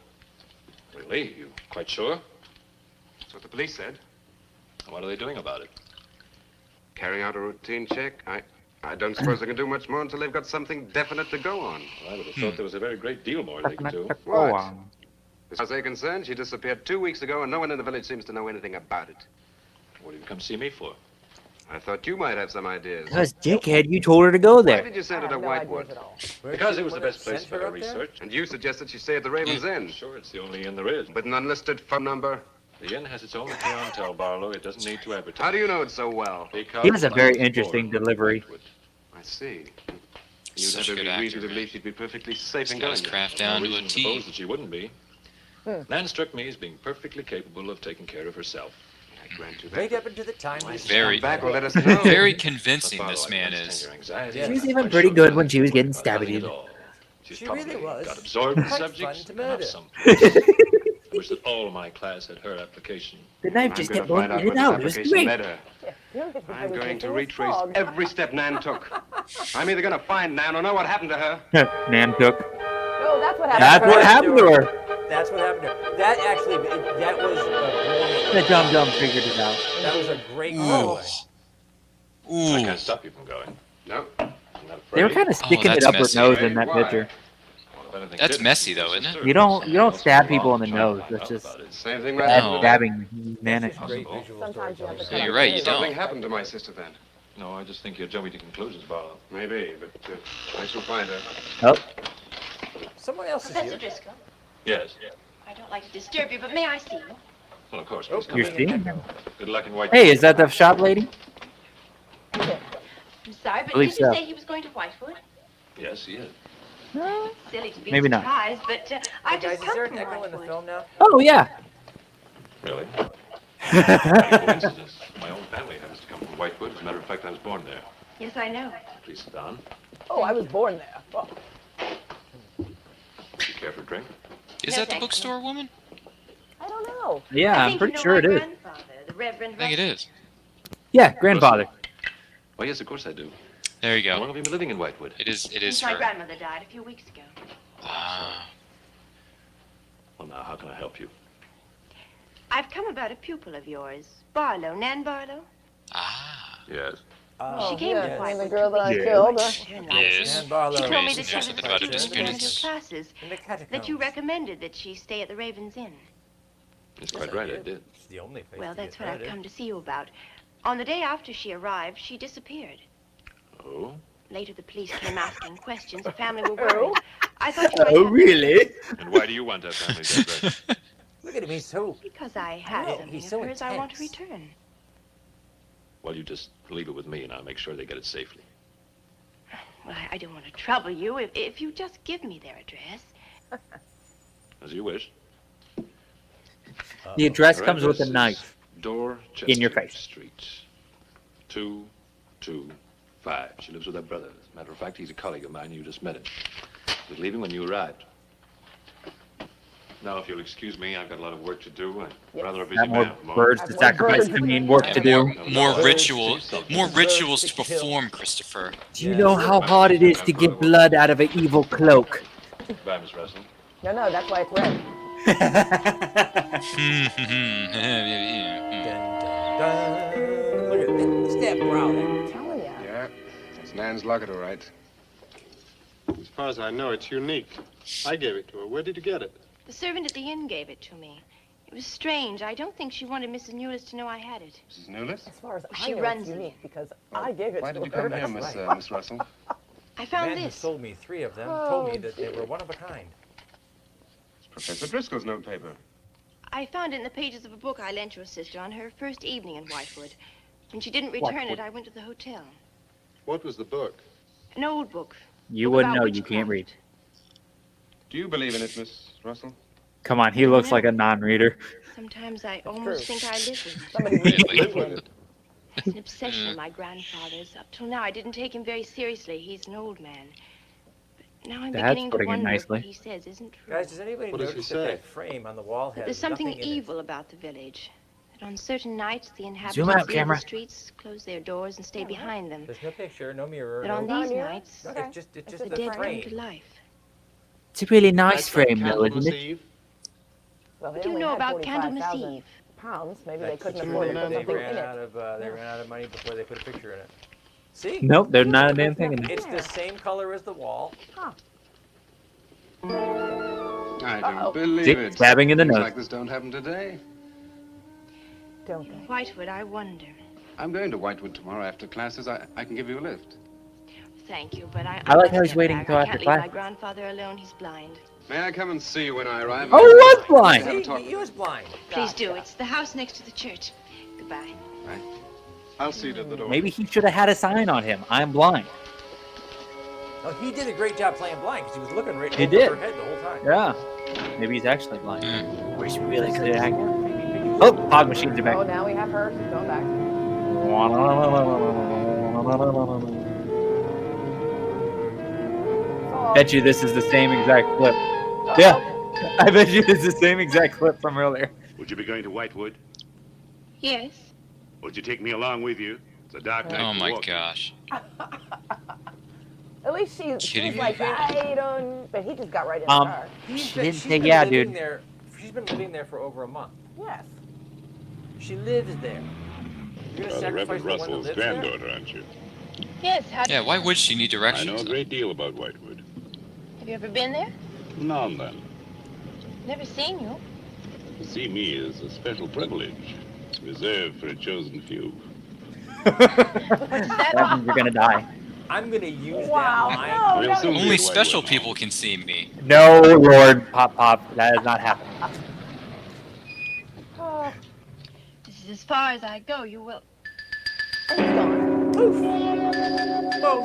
S8: Really? You quite sure?
S9: That's what the police said.
S8: What are they doing about it?
S9: Carrying out a routine check. I don't suppose they can do much more until they've got something definite to go on.
S8: I would have thought there was a very great deal more they could do.
S9: What? As far as they're concerned, she disappeared 2 weeks ago, and no one in the village seems to know anything about it.
S8: What did you come see me for?
S9: I thought you might have some ideas.
S4: Because, dickhead, you told her to go
S9: Why
S4: there.
S9: did you send her to Whitewood?
S8: Because it was the best place for her research.
S9: And you suggested she stay at the Raven's Inn.
S8: Sure, it's the only inn there is.
S9: With an unlisted phone number?
S8: The inn has its own clientele, Barlow. It doesn't need to advertise.
S9: How do you know it so well?
S8: Because
S4: He has a very interesting delivery.
S9: I see. You'd
S5: Such
S9: have
S5: a good
S9: every
S5: actor,
S9: reason to
S5: man.
S9: believe she'd be perfectly safe in
S5: He's got
S9: going
S5: his
S9: there.
S5: craft
S8: No
S5: down to a
S8: reason to
S5: T.
S8: suppose that she wouldn't be. Nan struck me as being perfectly capable of taking care of herself.
S9: I grant you
S1: Right
S9: that.
S1: up into the time.
S5: Very,
S9: Back will let us know.
S5: very convincing this man is.
S4: She was even pretty good when she was getting stabbed.
S8: She's
S1: She
S8: probably
S1: really was.
S8: got absorbed in the
S1: Quite
S8: subject.
S1: fun to
S8: and have
S1: murder.
S8: some I wish that all my class had her application.
S4: The knife
S9: I'm
S4: just
S9: going
S4: kept
S9: to
S4: going
S9: find
S4: in
S9: out
S4: and
S9: what
S4: out. It
S9: this
S4: was
S9: application
S4: great.
S9: led her. I'm going to retrace every step Nan took. I'm either going to find Nan or know what happened to her.
S4: Nan took.
S11: No, that's what happened.
S4: That's what happened to her.
S1: That's what happened to her. That actually, that was a brilliant.
S4: The dum-dum figured it out.
S1: That was a great
S5: Ooh.
S1: segue.
S8: I can't stop you from going.
S9: No.
S8: I'm not
S4: They were
S8: afraid.
S4: kind of sticking
S5: that's
S4: it up her
S5: messy.
S4: nose in that
S9: Why?
S4: picture.
S8: Well, if anything
S5: That's
S8: did,
S5: messy, though, isn't it?
S4: You don't stab people in the nose. That's just
S9: Same thing
S4: bad
S5: No.
S4: stabbing manic.
S1: Great visual
S11: Sometimes you have to
S5: Yeah,
S11: cut
S5: you're
S11: out
S5: right,
S11: the
S5: you
S11: news.
S9: Something
S5: don't.
S9: happened to my sister then.
S8: No, I just think you're jumping to conclusions, Barlow.
S9: Maybe, but I shall find her.
S4: Oh,
S1: Someone else is
S15: Professor
S1: here.
S15: Driscoll,
S8: Yes.
S15: I don't like to disturb you, but may I see you?
S8: Well, of course.
S1: Oh,
S8: Please come
S4: you're
S8: in.
S4: seeing him?
S8: Good luck in White.
S4: Hey, is that the shop lady?
S15: I'm sorry, but
S4: Believe
S15: did you
S4: so.
S15: say he was going to Whitewood?
S8: Yes, he is.
S15: Silly to be
S4: Maybe not.
S15: surprised, but I
S1: Hey guys,
S15: just
S1: is
S15: come
S1: there
S15: from
S1: an echo in the
S15: Whitewood.
S1: film now?
S4: Oh, yeah.
S8: Really? Coincidence. My own family happens to come from Whitewood. As a matter of fact, I was born there.
S15: Yes, I know.
S8: Please sit down.
S11: Oh, I was born there. Oh.
S8: Do you care for a drink?
S5: Is
S15: No,
S5: that the
S15: thank you.
S5: bookstore woman?
S11: I don't know.
S4: Yeah,
S15: I
S4: I'm
S15: think
S4: pretty
S15: you know
S4: sure
S15: my
S4: it is.
S15: grandfather, the Reverend
S5: I think it
S15: Russell.
S5: is.
S4: Yeah, grandfather.
S8: Oh, yes, of course I do.
S5: There you
S8: How long
S5: go.
S8: have you been living in Whitewood?
S5: It is
S15: Since my
S5: her.
S15: grandmother died a few weeks ago.
S5: Ah.
S8: Well, now, how can I help you?
S15: I've come about a pupil of yours, Barlow, Nan Barlow.
S5: Ah.
S8: Yes.
S15: She came
S11: yeah,
S15: to
S11: and the
S15: Whitewood
S11: girl that I
S4: Yeah.
S11: killed.
S15: Turn lights
S5: Yes.
S15: on.
S1: Nan Barlow.
S15: She told me
S5: Amazing.
S15: that she
S5: There's
S15: was
S5: something about her
S15: interested in one of your
S5: disappearance.
S15: classes,
S1: In the catacombs.
S15: that you recommended that she stay at the Raven's Inn.
S8: That's quite right, I did.
S1: It's the only place
S15: Well,
S1: to
S15: that's
S1: get
S15: what I've
S1: murdered.
S15: come to see you about. On the day after she arrived, she disappeared.
S8: Oh?
S15: Later, the police came asking questions. The family were worried. I thought you might
S4: Oh,
S15: have-
S4: really?
S8: And why do you want that family's address?
S1: Look at him, he's so.
S15: Because I had
S1: No,
S15: something
S1: he's
S15: of
S1: so
S15: hers I want to
S1: intense.
S15: return.
S8: Well, you just leave it with me, and I'll make sure they get it safely.
S15: Well, I don't want to trouble you. If you just give me their address.
S8: As you wish.
S4: The address
S8: Her
S4: comes with a
S8: address is
S4: knife.
S8: Dorchester
S4: In your face.
S8: Street. 225. She lives with her brother. As a matter of fact, he's a colleague of mine. You just met him. He was leaving when you arrived. Now, if you'll excuse me, I've got a lot of work to do. I'm rather a busy
S4: Got more
S8: man. at the moment.
S4: birds to sacrifice to me and work to do.
S5: More rituals to perform, Christopher.
S4: Do you know how hard it is to get blood out of an evil cloak?
S8: Bye, Miss Russell.
S11: No, that's why it's red.
S1: Dun, dun, dun. Look at that. Look at that brow there.
S11: I'm telling you.
S9: Yeah, it's Nan's locket, all right.
S10: As far as I know, it's unique. I gave it to her. Where did you get it?
S15: The servant at the inn gave it to me. It was strange. I don't think she wanted Mrs. Newless to know I had it.
S9: Mrs. Newless?
S11: As far as
S15: She
S11: I know,
S15: runs
S11: it's
S15: it.
S11: unique because I gave it
S9: Why
S11: to
S9: did you
S11: her.
S9: come here, Miss Russell?
S15: I
S1: The
S15: found
S1: man who
S15: this.
S1: sold me 3 of them told me that they were one of a kind.
S9: It's Professor Driscoll's notepaper.
S15: I found it in the pages of a book I lent your sister on her first evening in Whitewood. When she didn't return
S10: Whitewood.
S15: it, I went to the hotel.
S10: What was the book?
S15: An old book.
S4: You
S15: Book
S4: wouldn't
S15: about
S4: know. You
S15: witchcraft.
S4: can't read.
S9: Do you believe in it, Miss Russell?
S4: Come on, he looks like a non-reader.
S15: Sometimes I almost
S11: true.
S15: think I live with him.
S11: Somebody live with it.
S15: It's an obsession of my grandfather's. Up till now, I didn't take him very seriously. He's an old man. But now I'm
S4: That's
S15: beginning to
S4: putting it
S15: wonder
S4: nicely.
S15: what he says isn't true.
S1: Guys, does anybody
S10: What does he
S1: notice that
S10: say?
S1: that frame on the wall
S15: That
S1: has
S15: there's something
S1: nothing in
S15: evil about the village. That on certain nights, the
S4: Zoom
S15: inhabitants
S4: out,
S15: leave
S4: camera.
S15: the streets, close their doors, and stay behind them.
S1: it? There's no picture, no mirror.
S15: But on
S1: no,
S15: these
S11: mirror?
S15: nights,
S1: no,
S11: Okay.
S1: it's just
S15: the
S1: the
S15: dead come to
S1: frame.
S15: life.
S4: It's a really nice
S10: That's like
S4: frame, though,
S10: Candlemas
S4: isn't it?
S10: Eve?
S11: Well, they
S15: What do you
S11: only
S15: know
S11: had
S15: about Candlemas
S11: 45,000
S15: Eve?
S11: pounds. Maybe they
S1: That's
S11: couldn't
S1: true.
S11: afford to put
S1: They
S11: something
S1: ran
S11: in it.
S1: out of they ran out of money before they put a picture in it. See?
S4: Nope, there's not a damn thing in
S1: It's
S4: there.
S1: the same color as the wall.
S11: Huh.
S9: I don't
S4: See?
S9: believe it.
S4: Stabbing in the
S9: Things
S4: nose.
S9: like this don't happen today.
S11: Don't they?
S15: Whitewood, I wonder.
S9: I'm going to Whitewood tomorrow after classes. I can give you a lift.
S15: Thank you, but I
S4: I like
S15: must
S4: how he's
S15: get
S4: waiting
S15: back.
S4: till
S15: I
S4: after
S15: can't leave
S4: class.
S15: my grandfather alone. He's blind.
S9: May I come and see you when I arrive?
S4: Oh, he was blind.
S9: Have a
S1: See,
S9: talk.
S1: he was blind.
S15: Please do. It's the house next to the church. Goodbye.
S9: Right. I'll see you at the door.
S4: Maybe he should have had a sign on him. I'm blind.
S1: Oh, he did a great job playing blind because he was looking right
S4: He
S1: over
S4: did.
S1: her head the whole time.
S4: Yeah. Maybe he's actually blind. Wish we really could have acted. Oh, fog machines are
S11: Oh,
S4: back.
S11: now we have her. She's going back.
S4: Bet you this is the same exact clip. Yeah. I bet you this is the same exact clip from earlier.
S3: Would you be going to Whitewood?
S15: Yes.
S3: Would you take me along with you? It's a dark night.
S5: Oh
S3: to
S5: my
S3: walk.
S5: gosh.
S11: At least
S5: Kidding
S11: she's
S5: me?
S11: like, I don't. But he just got right in the car.
S1: She's
S4: didn't
S1: she's
S4: say
S1: been
S4: yeah,
S1: living
S4: dude.
S1: There, she's been living there for over a month.
S11: Yes.
S1: She lives there. You're gonna sacrifice
S3: Reverend
S1: the one that
S3: Russell's
S1: lives there?
S3: granddaughter, aren't you?
S15: Yes. How
S5: Yeah, why would she need
S3: I
S5: directions?
S3: know a great deal about Whitewood.
S15: Have you ever been there?
S3: Now and then.
S15: Never seen you.
S3: To see me is a special privilege, reserved for a chosen few.
S4: That means you're gonna die.
S1: I'm gonna use
S11: Wow.
S1: that line.
S3: We'll soon be
S5: Only
S3: at
S5: special
S3: Whitewood.
S5: people can see me.
S4: No, Lord, Pop, that is not happening.
S11: Oh,
S15: This is as far as I go. You will.
S11: and he's gone.
S1: Oh.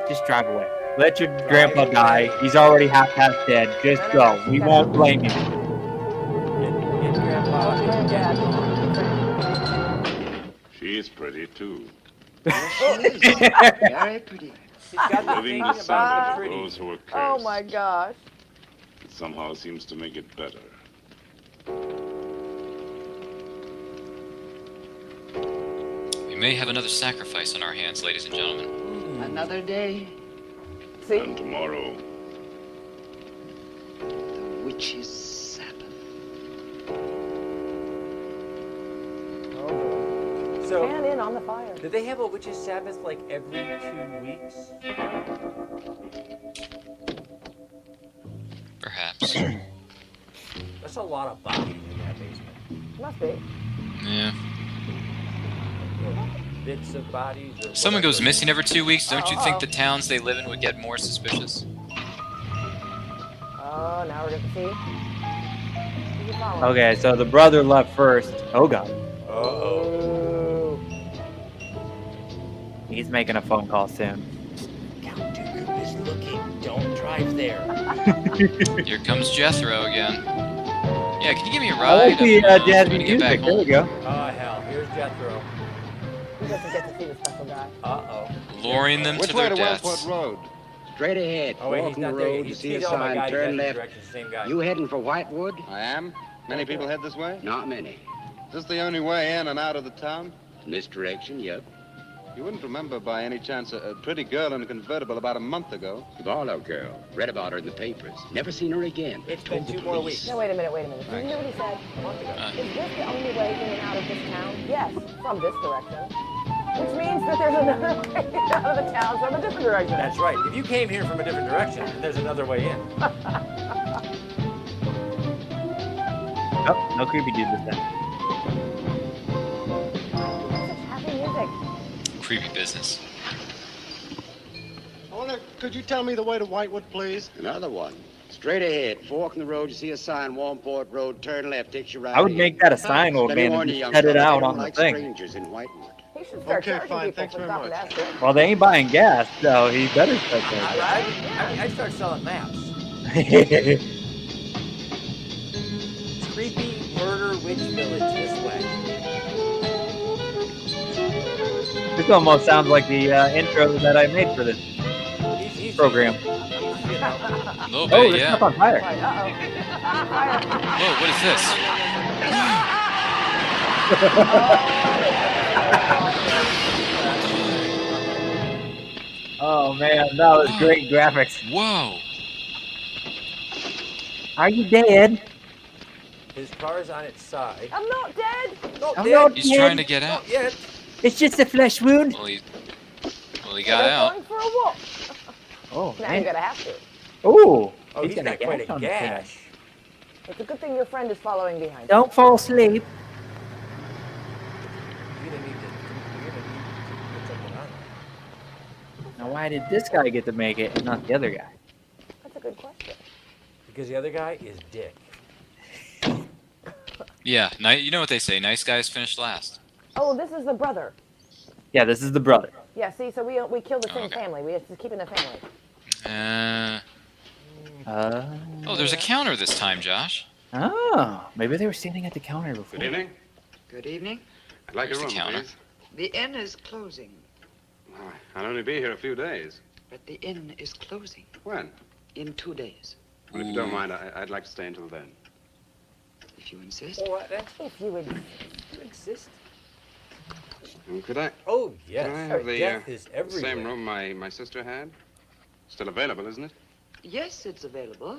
S4: Just drive away. Let your grandpa die. He's already half past dead. Just go. We won't blame you.
S1: Get grandpa.
S3: She's pretty, too.
S12: Very pretty.
S1: She's got the
S3: Living
S1: thing
S3: the
S1: about
S3: sentiment of
S1: pretty.
S3: those who are cursed.
S11: Oh my gosh.
S3: It somehow seems to make it better.
S5: We may have another sacrifice on our hands, ladies and gentlemen.
S12: Another day,
S11: See?
S3: And tomorrow,
S12: the witch's Sabbath.
S1: So,
S11: Pan in on the fire.
S1: do they have a witch's Sabbath like every 2 weeks?
S5: Perhaps.
S1: That's a lot of bodies in that basement.
S11: Must be.
S5: Yeah.
S1: Bits of bodies. Or
S5: Someone goes
S1: whatever.
S5: missing every 2 weeks. Don't you think the towns they live in would get more suspicious?
S11: Oh, now we're gonna see. Who's he following?
S4: Okay, so the brother left first. Oh god.
S1: Uh-oh.
S4: He's making a phone call soon.
S1: Count Dooku is looking. Don't drive there.
S5: Here comes Jethro again. Yeah, can you give me a
S4: I
S5: ride?
S4: like the
S5: I'm trying
S4: jazzy
S5: to get back
S4: music. There we
S5: home.
S4: go.
S1: Oh, hell. Here's Jethro.
S11: He doesn't get to see the special guy.
S1: Uh-oh.
S5: Luring them
S9: Which
S5: to
S9: way
S5: their
S9: to
S5: deaths.
S9: Wellport Road?
S18: Straight ahead.
S1: Oh, wait,
S18: Walk
S1: he's
S18: on the
S1: not there.
S18: road, you
S1: He's,
S18: see a
S1: oh my
S18: sign,
S1: God, he's
S18: turn
S1: got
S18: left.
S1: directions, same guy.
S18: You heading for Whitewood?
S9: I am. Many people head this way?
S18: Not many.
S9: Is this the only way in and out of the town?
S18: In this direction, yep.
S9: You wouldn't remember by any chance a pretty girl in a convertible about a month ago?
S18: The Barlow girl. Read about her in the papers. Never seen her again.
S1: It's been 2 more weeks.
S11: No, wait a minute. Did you hear what he said? Is this the only way in and out of this town? Yes, from this direction. Which means that there's another way out of the town from a different direction.
S1: That's right. If you came here from a different direction, there's another way in.
S4: Oh, no creepy dude this time.
S11: Such happy music.
S5: Creepy business.
S10: I wonder, could you tell me the way to Whitewood, please?
S18: Another one. Straight ahead. Fork in the road, you see a sign, Warmport Road, turn left, takes you right
S4: I would
S18: in.
S4: make that a sign, old
S18: Let me
S4: man,
S18: warn
S4: and
S18: you,
S4: just
S18: young
S4: set it
S18: fella,
S4: out
S18: they don't
S4: on the
S18: like
S4: thing.
S18: strangers in Whitewood.
S11: He should start
S10: Okay,
S11: charging
S10: fine.
S11: people
S10: Thanks
S11: for
S10: very
S11: stopping
S10: much.
S11: to ask it.
S4: Well, they ain't buying gas, so he better start
S1: I'd start selling maps.
S4: that.
S1: Creepy murder witch village this way.
S4: This almost sounds like the intro that I made for this program.
S5: A little
S4: Oh,
S5: bit,
S4: there's
S5: yeah.
S4: stuff on fire.
S5: Whoa, what is this?
S4: Oh man, that was great graphics.
S5: Whoa.
S4: Are you dead?
S1: His car's on its side.
S11: I'm not dead.
S1: Not
S4: I'm
S1: dead.
S4: not
S5: He's
S4: dead.
S5: trying to get out.
S1: Not yet.
S4: It's just a flesh wound.
S5: Well, he got
S11: They're
S5: out.
S11: going for a walk.
S4: Oh,
S11: Now
S4: man.
S11: you're gonna have to.
S4: Ooh.
S1: Oh, he's got quite a
S4: on his head.
S1: gash.
S11: It's a good thing your friend is following behind.
S4: Don't fall asleep.
S1: You're gonna need to put something on there.
S4: Now, why did this guy get to make it and not the other guy?
S11: That's a good question.
S1: Because the other guy is Dick.
S5: Yeah, you know what they say, nice guys finish last.
S11: Oh, this is the brother.
S4: Yeah, this is the brother.
S11: Yeah, see, so we killed the same
S5: Okay.
S11: family. We have to keep in the family.
S5: Oh, there's a counter this time, Josh.
S4: Oh, maybe they were standing at the counter before.
S9: Good evening.
S12: Good evening.
S9: I'd like
S5: There's
S9: a
S5: the
S9: room,
S5: counter.
S9: please.
S12: The inn is closing,
S9: Oh, I'll only be here a few days.
S12: but the inn is closing
S9: When?
S12: in 2 days,
S9: Well, if you don't mind, I'd like to stay until then.
S12: if you insist.
S11: If you would.
S1: You exist?
S9: Could I?
S1: Oh, yes.
S9: Could I have the
S1: Death is everywhere.
S9: same room my sister had? Still available, isn't it?
S12: Yes, it's available.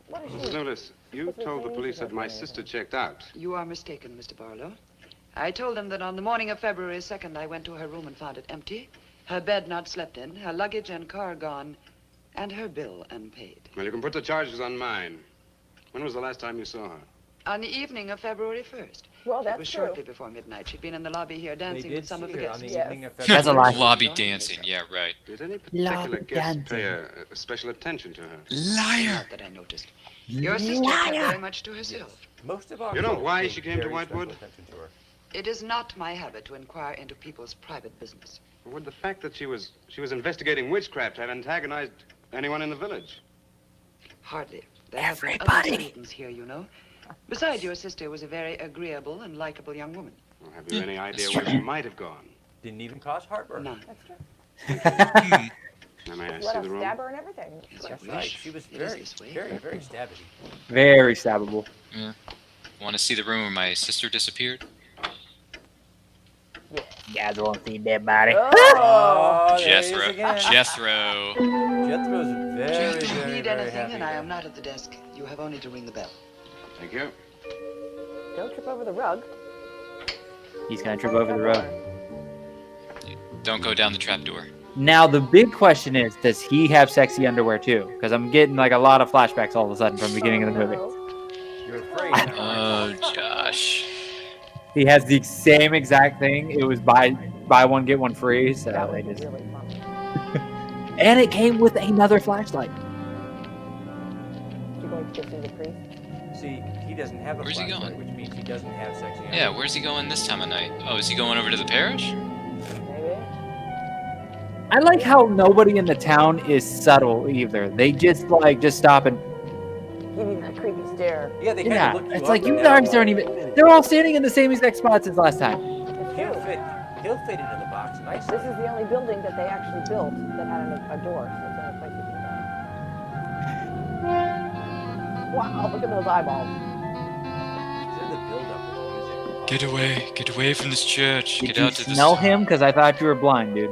S11: What is
S9: Mrs.
S11: she?
S9: Notice, you told the police that my sister checked out.
S12: You are mistaken, Mr. Barlow. I told them that on the morning of February 2nd, I went to her room and found it empty, her bed not slept in, her luggage and car gone, and her bill unpaid.
S9: Well, you can put the charges on mine. When was the last time you saw her?
S12: On the evening of February 1st.
S11: Well,
S12: It
S11: that's
S12: was
S11: true.
S12: shortly before midnight. She'd been in the lobby here dancing
S1: did
S12: with some of
S1: see
S12: the
S1: her
S12: guests.
S1: on the
S11: Yes.
S1: evening of
S4: That's a
S1: February.
S4: lie.
S5: Lobby dancing, yeah, right.
S9: Did any
S4: Love
S9: particular guest
S4: dancing.
S9: pay a special attention to her?
S5: Liar!
S12: Not that I noticed. Your sister kept very much to herself.
S1: Most of our
S9: You know
S1: folks
S9: why
S1: pay
S9: she came to
S1: very
S9: Whitewood?
S1: special attention to her.
S12: It is not my habit to inquire into people's private business.
S9: Would the fact that she was investigating witchcraft have antagonized anyone in the village?
S12: Hardly. There have been other
S4: Everybody.
S12: citizens here, you know. Besides, your sister was a very agreeable and likable young woman.
S9: Well, have you any idea where she might have gone?
S1: Didn't even cause heartburn.
S12: None.
S11: That's true.
S9: Now, may I
S11: Let
S9: see
S11: us
S9: the room?
S11: stab her and everything.
S1: That's right. She was
S12: It is
S1: very,
S12: this way.
S1: very, very stabby.
S4: Very stabbable.
S5: Yeah. Want to see the room where my sister disappeared?
S4: You guys want to see dead body?
S1: Oh, there he is
S5: Jethro.
S1: again.
S5: Jethro.
S1: Jethro's very,
S12: If you
S1: very,
S12: need
S1: very
S12: anything,
S1: happy.
S12: and I am not at the desk, you have only to ring the bell.
S9: Thank you.
S11: Don't trip over the rug.
S4: He's gonna trip over the rug.
S5: Don't go down the trapdoor.
S4: Now the big question is, does he have sexy underwear too? Because I'm getting like a lot of flashbacks all of a sudden from the beginning of the movie.
S1: You're afraid.
S5: Oh, Josh.
S4: He has the same exact thing. It was buy one get one free. So
S11: That
S4: they
S11: was
S4: just,
S11: really fun.
S4: and it came with another flashlight.
S11: You're going to go see the priest?
S1: See, he doesn't have a
S5: Where's he
S1: flashlight,
S5: going?
S1: which means he doesn't have sexy
S5: Yeah, where's he going this time of night? Oh, is he going over to the parish?
S11: Maybe.
S4: I like how nobody in the town is subtle either. They just stop and
S11: Give you that creepy stare.
S1: Yeah, they kind
S4: yeah.
S1: of look you
S4: It's
S1: up
S4: like
S1: and
S4: you
S1: down.
S4: guys aren't even. They're all standing in the same exact spots as last time.
S1: He'll fit into the box nicely.
S11: This is the only building that they actually built that had a door. So it's the only place you can go. Wow, look at those eyeballs.
S1: They're the build-up of the music.
S5: Get away from this church.
S4: Did
S5: Get
S4: you
S5: out to this.
S4: smell him? Because I thought you were blind, dude.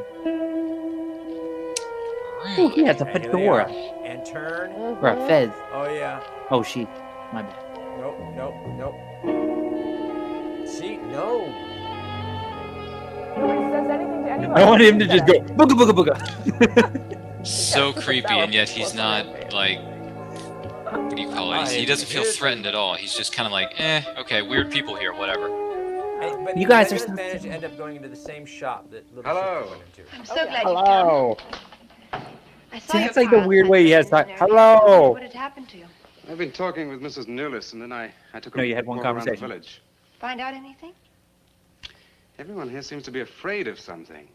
S4: Ooh, he has a
S1: And here they
S4: fedora.
S1: are. And turn.
S4: Or a fez.
S1: Oh, yeah.
S4: Oh, she. My bad.
S1: Nope. See, no.
S11: Nobody says anything to anyone.
S4: I want him to just go booga booga booga.
S5: So creepy, and yet he's not like. What do you call it? He doesn't feel threatened at all. He's just kind of like, okay, weird people here, whatever.
S1: But
S4: You guys
S1: they
S4: are
S1: just
S4: so-
S1: managed to end up going into the same shop that little
S9: Hello.
S1: sister went into.
S15: I'm so glad
S4: Hello.
S15: you came. I saw
S4: See,
S15: your
S4: that's like
S15: car
S4: the weird
S15: outside
S4: way he has
S15: the
S4: to.
S15: window.
S4: Hello.
S15: What had happened to you?
S9: I've been talking with Mrs. Newless, and then I took a
S4: No, you had one
S9: walk around the
S4: conversation.
S9: village.
S15: Find out anything?
S9: Everyone here seems to be afraid of something.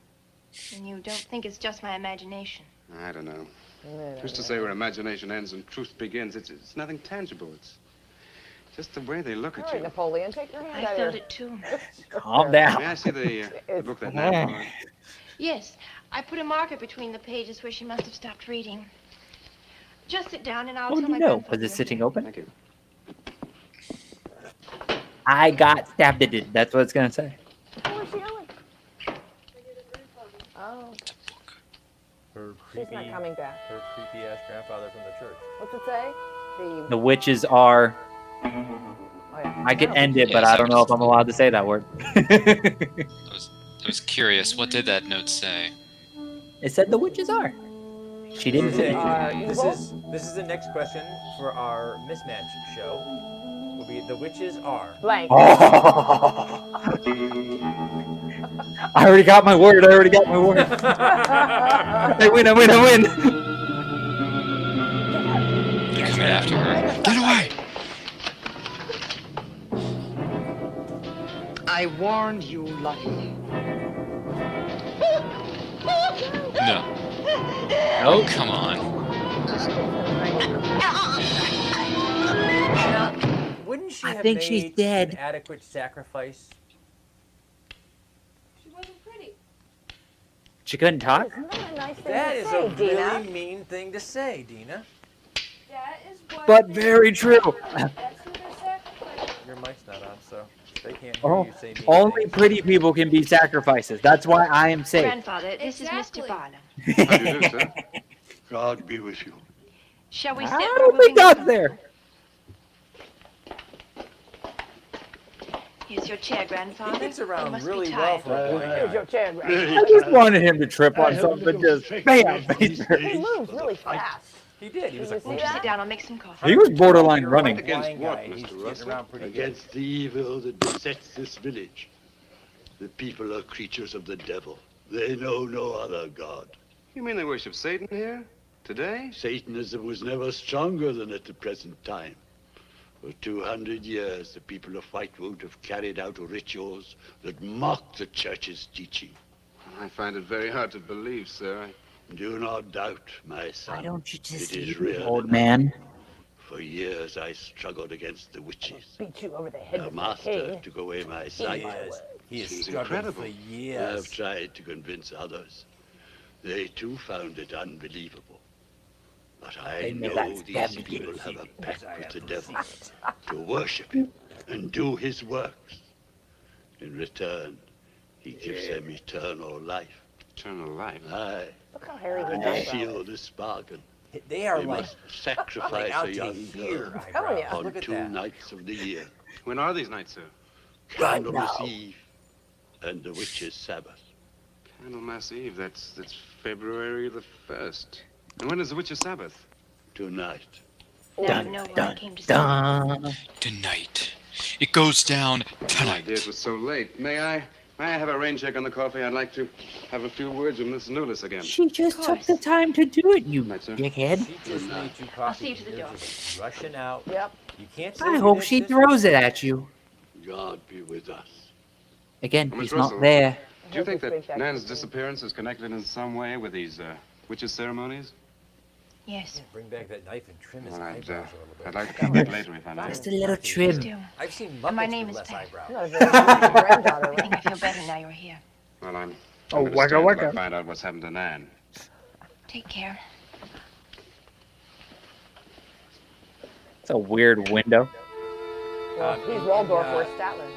S15: And you don't think it's just my imagination?
S9: I don't know. Used to say where imagination ends and truth begins. It's nothing tangible. It's just the way they look
S11: All
S9: at
S11: right,
S9: you.
S11: Napoleon, take your hand
S15: I
S11: out
S15: felt
S11: of
S15: it too.
S4: Calm down.
S9: May I see the book that Nan borrowed?
S15: Yes, I put a marker between the pages where she must have stopped reading. Just sit down and I'll
S4: How
S15: tell
S4: would
S15: my
S4: you know?
S15: grandfather.
S4: Was it sitting open?
S9: Thank you.
S4: I got stabbed at it. That's what it's gonna say.
S11: Where's she going? Oh,
S1: Her
S11: she's not coming back.
S1: Her creepy-ass grandfather from the church.
S11: What's it say?
S4: The witches are.
S11: Oh, yeah.
S4: I can end it, but I don't know if I'm allowed to say that word.
S5: I was curious. What did that note say?
S4: It said the witches are. She didn't say.
S1: This is the next question for our mismatch show. Will be the witches are
S11: blank.
S4: I already got my word. I win.
S5: They're coming after her. Get away!
S12: I warned you, Lucky.
S5: No. Oh, come on.
S1: Wouldn't she
S4: I
S1: have
S4: think
S1: made
S4: she's dead.
S1: an adequate sacrifice?
S17: She wasn't pretty.
S4: She couldn't talk?
S1: That is a really mean thing to say, Dina.
S17: That is what.
S4: But very true.
S17: That's who they're sacrificing.
S1: Your mic's not on, so they can't hear
S4: Oh,
S1: you say mean
S4: only
S1: things.
S4: pretty people can be sacrifices. That's why I am safe.
S15: Grandfather, this is Mr. Barlow.
S6: How do you do, sir?
S16: God be with you.
S15: Shall we
S4: How
S15: sit?
S4: did we got there?
S15: Here's your chair, Grandfather.
S1: He gets
S15: You
S1: around
S15: must
S1: really
S15: be
S1: well
S15: tired.
S1: for a boy.
S11: Here's your chair, Grandpa.
S4: I just wanted him to trip on something, just bam.
S11: He moves really fast.
S1: He did. He was
S11: Did you
S1: like,
S11: see
S15: Sit
S11: that?
S15: down. I'll make some coffee.
S4: He was borderline running.
S16: Against what,
S1: He's
S16: Mr.
S1: getting
S16: Russell?
S1: around pretty good.
S16: Against the evil that besets this village. The people are creatures of the devil. They know no other god.
S9: You mean they worship Satan here? Today?
S16: Satanism was never stronger than at the present time. For 200 years, the people of Whitewood have carried out rituals that mock the church's teaching.
S9: I find it very hard to believe, sir.
S16: Do not doubt, my son.
S4: Why don't you just
S16: It is
S4: leave
S16: real
S4: me, old
S16: enough.
S4: man?
S16: For years, I struggled against the witches.
S11: Beat you over the head
S16: Their
S11: with the
S16: master
S11: cane.
S16: took away my sight.
S1: He has
S9: Seems
S1: struggled
S9: incredible.
S1: for
S16: I
S1: years.
S16: have tried to convince others. They too found it unbelievable. But I know these people have a pact with the devil to worship him and do his works. In return, he gives them eternal life.
S9: Eternal life?
S16: Aye.
S11: Look how hairy the
S16: And
S11: eyebrow
S16: to seal
S11: is.
S16: this bargain,
S1: They are
S16: they
S1: like
S16: must sacrifice
S1: out
S16: a
S1: to
S16: young
S1: here.
S16: girl
S11: Oh, yeah.
S16: on
S1: Look at
S16: 2
S1: that.
S16: nights of the year.
S9: When are these nights, sir?
S16: Candlemas Eve and the witch's Sabbath.
S9: Candlemas Eve. That's February the 1st. And when is the Witch's Sabbath?
S16: Tonight.
S15: Now you know why I came to see you.
S5: Tonight. It goes down
S9: Oh,
S5: tonight.
S9: dear, it was so late. May I have a rain check on the coffee? I'd like to have a few words with Miss Newless again.
S4: She just took the time to do it, you
S9: Night, sir.
S4: dickhead.
S1: She just made you coffee.
S15: I'll see you to the
S1: You're
S15: door.
S1: just rushing out.
S11: Yep.
S1: You can't. say
S4: I
S1: you
S4: hope
S1: did
S4: she
S1: this.
S4: throws it at you.
S16: God be with us.
S4: Again,
S9: Miss
S4: he's
S9: Russell.
S4: not there.
S9: Do you think
S11: Hope this
S9: that
S11: brings
S9: Nan's
S11: back
S9: disappearance is connected in some way with these witches' ceremonies?
S15: Yes.
S1: Bring back that knife and trim his
S9: Well,
S1: eyebrows a little bit.
S9: I'd like to come back later if I may.
S4: Just a little trim.
S15: Do.
S1: I've seen
S15: And
S1: Muppets
S15: my name
S1: with
S15: is
S1: less
S15: Pat.
S1: eyebrows.
S11: Not a very good granddaughter,
S15: I think
S11: right?
S15: I feel better now you're here.
S9: Well, I'm
S4: Oh,
S9: gonna
S4: waka
S9: stay until
S4: waka.
S9: I find out what's happened to Nan.
S15: Take care.
S4: It's a weird window.
S11: Well, he's Waldorf, we're Statler.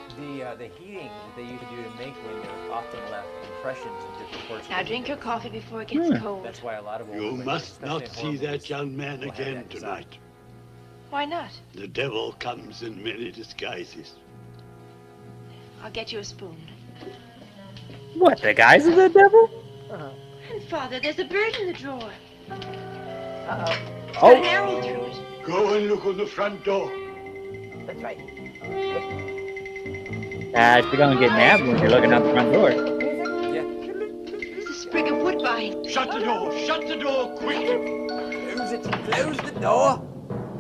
S1: The heating that they used to do to make windows often left impressions in different parts.
S15: Now
S1: of the
S15: drink your
S1: window.
S15: coffee before it gets cold.
S1: That's why a lot of old
S16: You
S1: windows,
S16: must
S1: especially
S16: not
S1: in
S16: see
S1: horror
S16: that
S1: movies,
S16: young man
S1: will have
S16: again
S1: that design.
S16: tonight.
S15: Why not?
S16: The devil comes in many disguises.
S15: I'll get you a spoon.
S4: What, the guys of the devil?
S15: Grandfather, there's a bird in the drawer.
S11: Uh-oh.
S15: It's got an arrow through it.
S16: Go and look on the front door.
S11: That's right.
S4: You're gonna get nabbed when you're looking out the front door.
S15: It's a sprig of woodbine.
S16: Shut the door! Shut the door, quick!
S1: Close it! Close the door!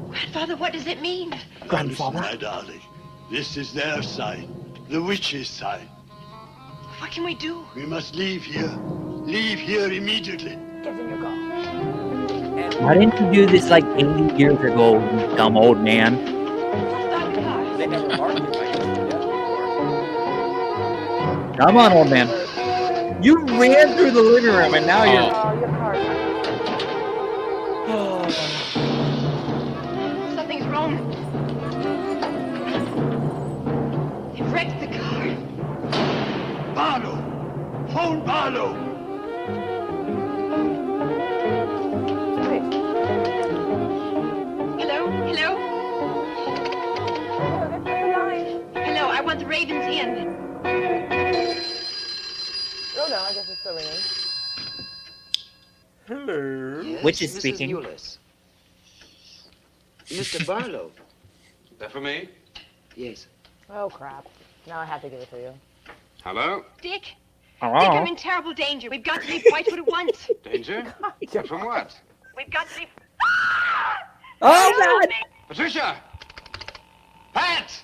S15: Grandfather, what does it mean?
S16: Grandfather? My darling, this is their sign. The witch's sign.
S15: What can we do?
S16: We must leave here. Leave here immediately.
S11: Get in your car.
S4: Why didn't you do this like 80 years ago, you dumb old man?
S1: They never marked it.
S4: Come on, old man. You ran through the living room and now you're...
S11: Oh, your car's
S15: Something's wrong. They've wrecked the car.
S16: Barlow! Phone Barlow!
S15: Hello? Hello? Raven's Inn.
S11: Oh no, I guess it's still ringing.
S1: Hello.
S12: Yes,
S4: Which is
S12: Mrs.
S4: speaking?
S12: Euless. Mr. Barlow.
S9: That for me?
S12: Yes.
S11: Oh crap. Now I have to give it to you.
S9: Hello?
S15: Dick,
S4: Hello?
S15: Dick, I'm in terrible danger. We've got to leave Whitewood at once.
S9: Danger? From what?
S15: We've got to leave.
S4: Oh, God!
S9: Patricia! Pat!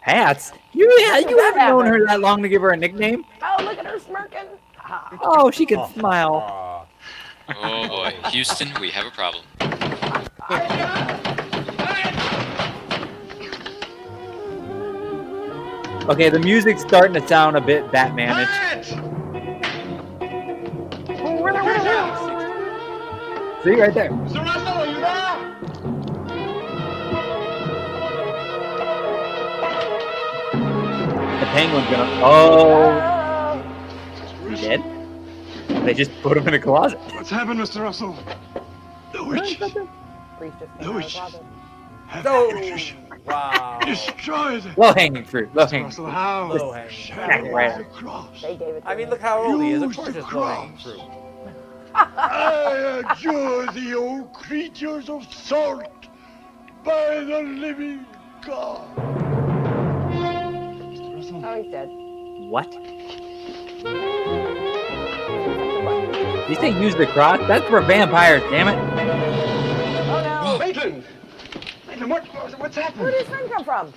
S4: Hats? You haven't known her that long to give her a nickname?
S11: Oh, look at her smirking.
S4: Oh, she can smile.
S5: Oh boy, Houston, we have a problem.
S4: Okay, the music's starting to sound a bit Batman-ish. See, right there.
S3: Mr. Russell, are you there?
S4: The penguin's gonna... Oh. He dead? They just put him in a closet.
S6: What's happened, Mr. Russell? The witches.
S11: Priest just
S6: The
S11: came out of the
S6: witches.
S11: closet.
S6: Have
S1: No.
S6: Patricia
S1: Wow.
S6: destroyed.
S4: Low-hanging fruit. Low-hanging
S6: Russell,
S4: fruit.
S6: how?
S1: Low hanging.
S4: Smack right
S6: The
S4: there.
S6: cross.
S11: They gave it to
S1: I mean,
S11: me.
S1: look how old he is. Of
S6: Use
S1: course
S6: the
S1: it's low hanging
S6: cross.
S1: fruit.
S16: I adjure the old creatures of salt by the living God.
S11: Oh, he's dead.
S4: What? You say use the cross? That's for vampires, damn it.
S11: Oh no.
S9: Maitland! Maitland, what's happened?
S11: Where did his friend come from?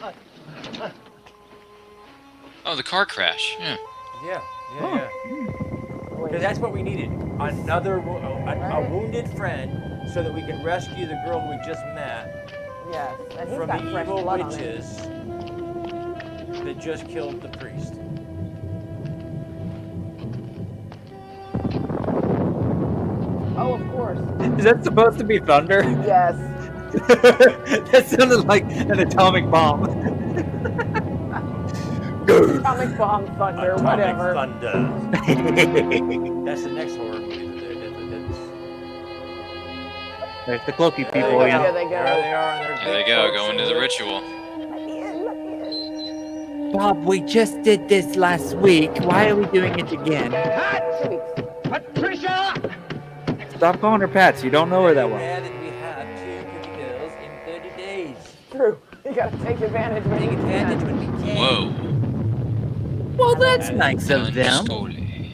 S5: Oh, the car crash. Yeah.
S1: Yeah. Because that's what we needed. Another a wounded friend, so that we can rescue the girl we just met
S11: Yes, and he's
S1: from
S11: got
S1: the
S11: fresh
S1: evil
S11: blood on him.
S1: witches that just killed the priest.
S11: Oh, of course.
S4: Is that supposed to be thunder?
S11: Yes.
S4: That sounded like an atomic bomb.
S11: Atomic bomb thunder,
S1: Atomic
S11: whatever.
S1: Thunder. That's the next horror movie.
S4: There's the cloaky people
S11: There
S4: again.
S11: they go.
S1: There they are. And
S5: There they go, going to the ritual.
S4: Bob, we just did this last week. Why are we doing it again?
S11: 2 weeks.
S3: Patricia!
S4: Stop calling her Pats. You don't know her that well.
S1: Yeah, that we have 2 pretty girls in 30 days.
S11: True. You gotta take advantage when you can.
S1: when we can.
S5: Whoa.
S4: Well, that's nice of
S5: Alan
S4: them.
S5: Scully.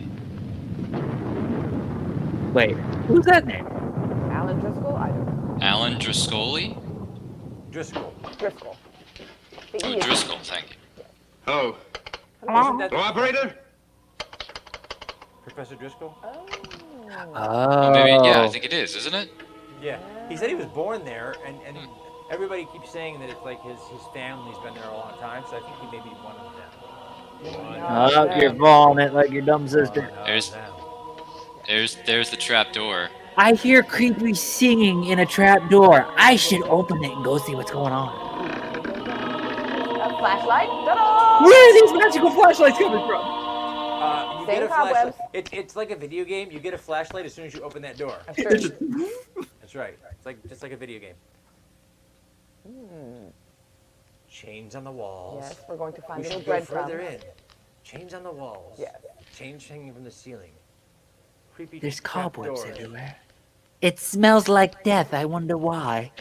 S4: Wait, who's that name?
S11: Alan Driscoll? I don't know.
S5: Alan Driscolli?
S1: Driscoll.
S11: Driscoll. The
S5: Oh,
S11: E is-
S5: Driscoll, thank you.
S9: Hello.
S1: Isn't that
S9: Hello, operator?
S1: Professor Driscoll?
S5: Oh, maybe, yeah, I think it is, isn't it?
S1: Yeah. He said he was born there, and everybody keeps saying that it's like his family's been there a long time, so I think he may be one of them.
S4: Oh, you're falling it like your dumb sister.
S5: There's the trap door.
S4: I hear creepy singing in a trap door. I should open it and go see what's going on.
S11: A flashlight? Ta-da!
S4: Where are these magical flashlights coming from?
S1: You
S11: Same
S1: get a flashlight.
S11: cobwebs.
S1: It's like a video game. You get a flashlight as soon as you open that door.
S11: That's true.
S1: That's right. It's just like a video game. Chains on the walls.
S11: Yes, we're going to find
S1: We
S11: little
S1: should go
S11: breadcrumbs.
S1: further in. Chains on the walls.
S11: Yes.
S1: Chains hanging from the ceiling. Creepy.
S4: There's
S1: trap
S4: cobwebs
S1: doors.
S4: everywhere. It smells like death. I wonder why.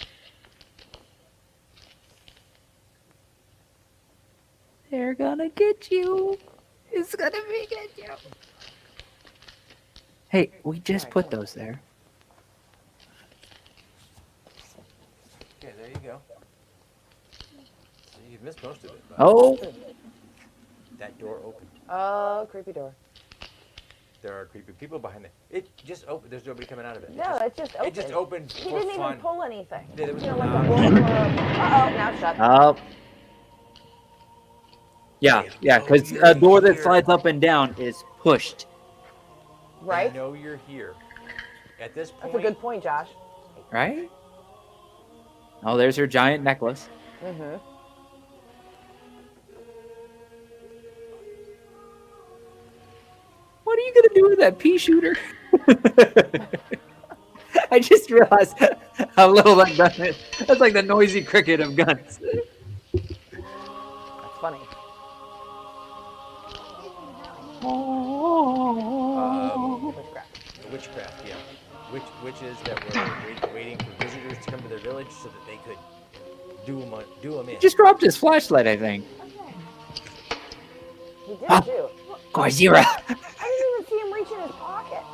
S4: They're gonna get you. It's gonna be get you. Hey, we just put those there.
S1: Okay, there you go. So you've missed most of it. But
S4: Oh.
S1: That door opened.
S11: Oh, creepy door.
S1: There are creepy people behind it. It just opened. There's nobody coming out of it.
S11: No, it just opened.
S1: It just opened
S11: He
S1: for
S11: didn't
S1: fun.
S11: even pull anything.
S1: Yeah, there was
S11: You know,
S1: no
S11: like a
S1: knob.
S11: bolt or uh-oh, now shut.
S4: Oh. Yeah, because a door that slides up and down is pushed.
S11: Right?
S1: They know you're here. At this point.
S11: That's a good point, Josh.
S4: Right? Oh, there's her giant necklace.
S11: Mm-hmm.
S4: What are you gonna do with that pea shooter? I just realized how little that gun is. That's like the noisy cricket of guns.
S11: That's funny.
S1: Witchcraft, yeah. Witches that were waiting for visitors to come to their village so that they could do them in.
S4: Just dropped his flashlight, I think.
S11: He did
S4: Ah,
S11: too.
S4: Godzilla.
S11: I didn't even see him reach in his pocket.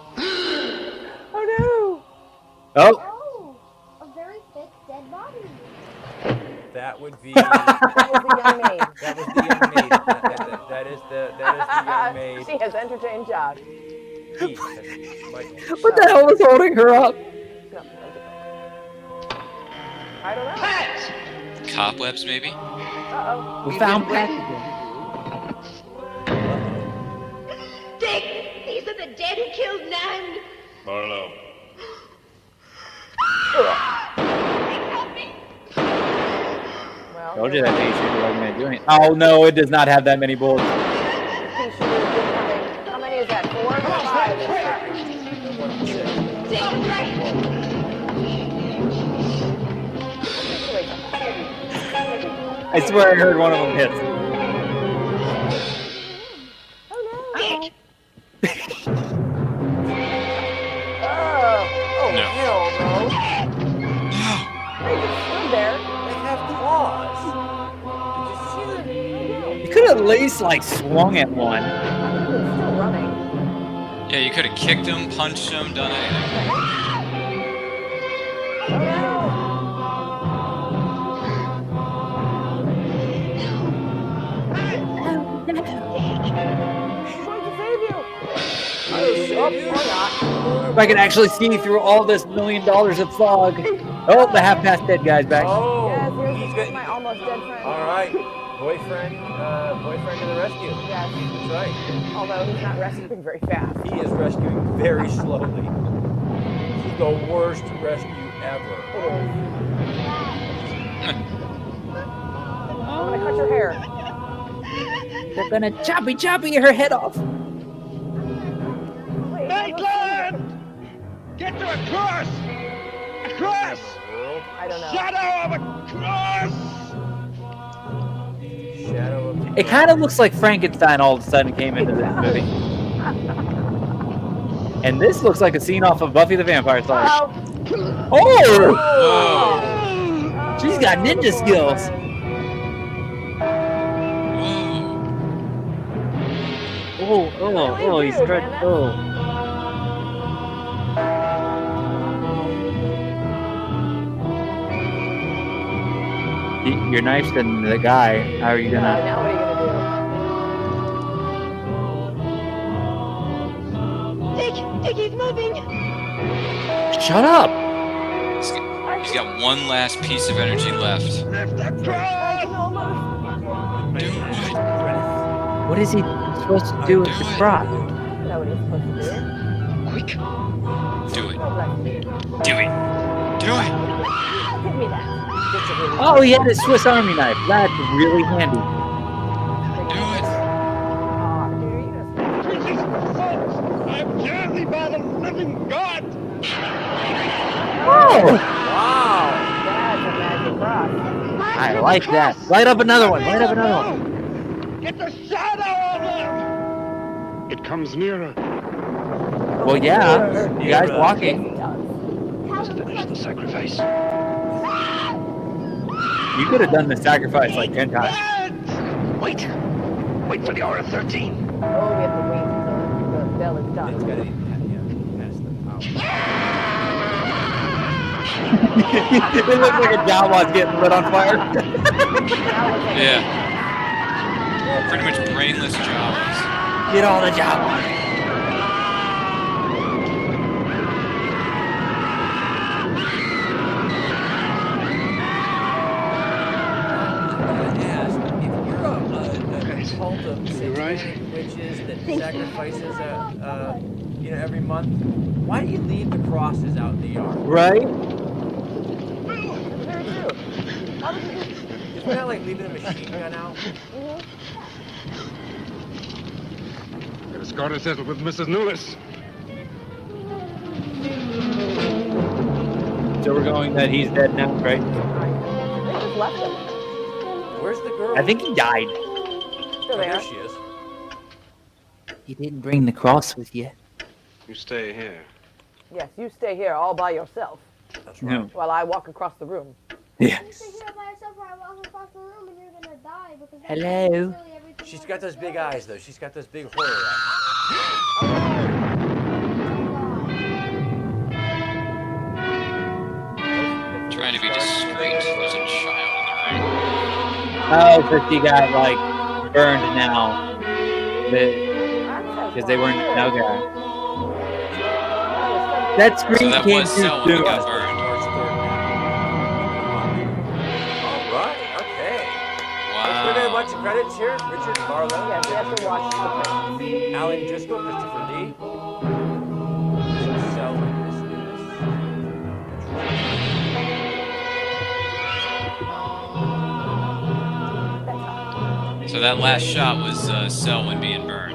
S11: Oh
S4: Oh.
S19: Oh, a very thick dead body.
S1: That would be.
S11: That was the young maid.
S1: That was the young maid. That is the young maid.
S11: She has entertained Josh.
S4: What the hell was holding her up?
S11: I don't know.
S5: Cobwebs, maybe?
S11: Uh-oh.
S4: We found Patrick.
S19: Dick, these are the dead who killed Nan.
S8: Barlow.
S19: Help me.
S4: Told you that pea shooter wasn't going to do anything. Oh, no, it does not have that many bullets.
S11: How many is that? 4 or 5?
S4: I swear I heard one of them hit.
S5: No.
S1: Hell no.
S11: They're still there.
S1: They have claws.
S4: You could have at least, like, swung at one.
S11: Still running.
S5: Yeah, you could have kicked him, punched him, done anything.
S4: If I could actually see through all this $1 million of fog. Oh, the half-past dead guy's back.
S1: Oh,
S11: he's good. My almost dead friend.
S1: All right, boyfriend to the rescue.
S11: Yes.
S1: That's right.
S11: Although he's not rescuing very fast.
S1: He is rescuing very slowly. This is the worst rescue ever.
S11: I'm gonna cut your hair.
S4: They're gonna choppy her head off.
S3: Maitland! Get to a cross! A cross!
S11: I don't know.
S3: Shadow of a cross!
S1: Shadow of
S4: It kind of looks like Frankenstein all of a sudden came into this movie. And this looks like a scene off of Buffy the Vampire Slayer. Oh!
S5: Whoa!
S4: She's got ninja skills. Oh, he's trying. Oh. Your knife's in the guy. How are you gonna?
S11: Now what are you gonna
S19: Dick, he's moving.
S4: Shut up!
S5: He's got one last piece of energy left.
S4: What is he supposed to do with the prop?
S11: know what he's supposed to do.
S5: Quick. Do it. Do it. Do it.
S11: Give me that.
S4: Oh, he had his Swiss Army knife. That's really handy.
S3: I'm journey by the living God!
S4: Oh!
S1: Wow!
S11: That's a magic rock.
S4: I like that. Light up another one. Light up another one.
S3: Get the shadow of him! It comes nearer.
S4: Well, yeah. You guys walking.
S3: Let's finish the sacrifice.
S4: You could have done the sacrifice like 10 times.
S3: Wait! Wait for the hour of 13.
S11: Oh, we have to wait until the bell is done.
S1: It's got to pass the power.
S4: It looks like a Jawa's getting lit on fire.
S5: Yeah. Pretty much brainless Jawas.
S4: Get all the Jawas.
S1: Cult of satanic witches that sacrifices every month. Why do you leave the crosses out in the yard?
S4: Right?
S11: Very true.
S1: Isn't that like leaving a machine gun out?
S9: Get a score to settle with Mrs. Nulis.
S4: So we're going that he's dead now, right?
S11: They just left him.
S1: Where's the girl?
S4: I think he died.
S11: There they
S1: There
S11: are.
S1: she is.
S4: You didn't bring the cross with you.
S9: You stay here.
S11: Yes, you stay here all by yourself.
S1: That's
S4: right. No.
S11: While I walk across the room.
S4: Yes.
S19: You stay here by yourself while I walk across the room and you're gonna die because
S4: Hello.
S19: literally everything
S1: She's
S19: else
S1: got
S19: is
S1: those big
S19: dead.
S1: eyes, though. She's got those big horror eyes.
S5: Trying to be discreet. There's a child in the room.
S4: Oh, so she got like burned now. Because they weren't. Okay. That screen
S5: So that
S4: came
S5: was
S4: too
S5: Selwyn who
S4: soon.
S5: got burned.
S1: All right, okay. Let's
S5: Wow.
S1: look at a bunch of credits here. Richard Barlow.
S11: Yes, we have to watch the film.
S1: Alan Driscoll, Christopher Lee. Selwyn, this
S5: So that last shot was Selwyn being burned.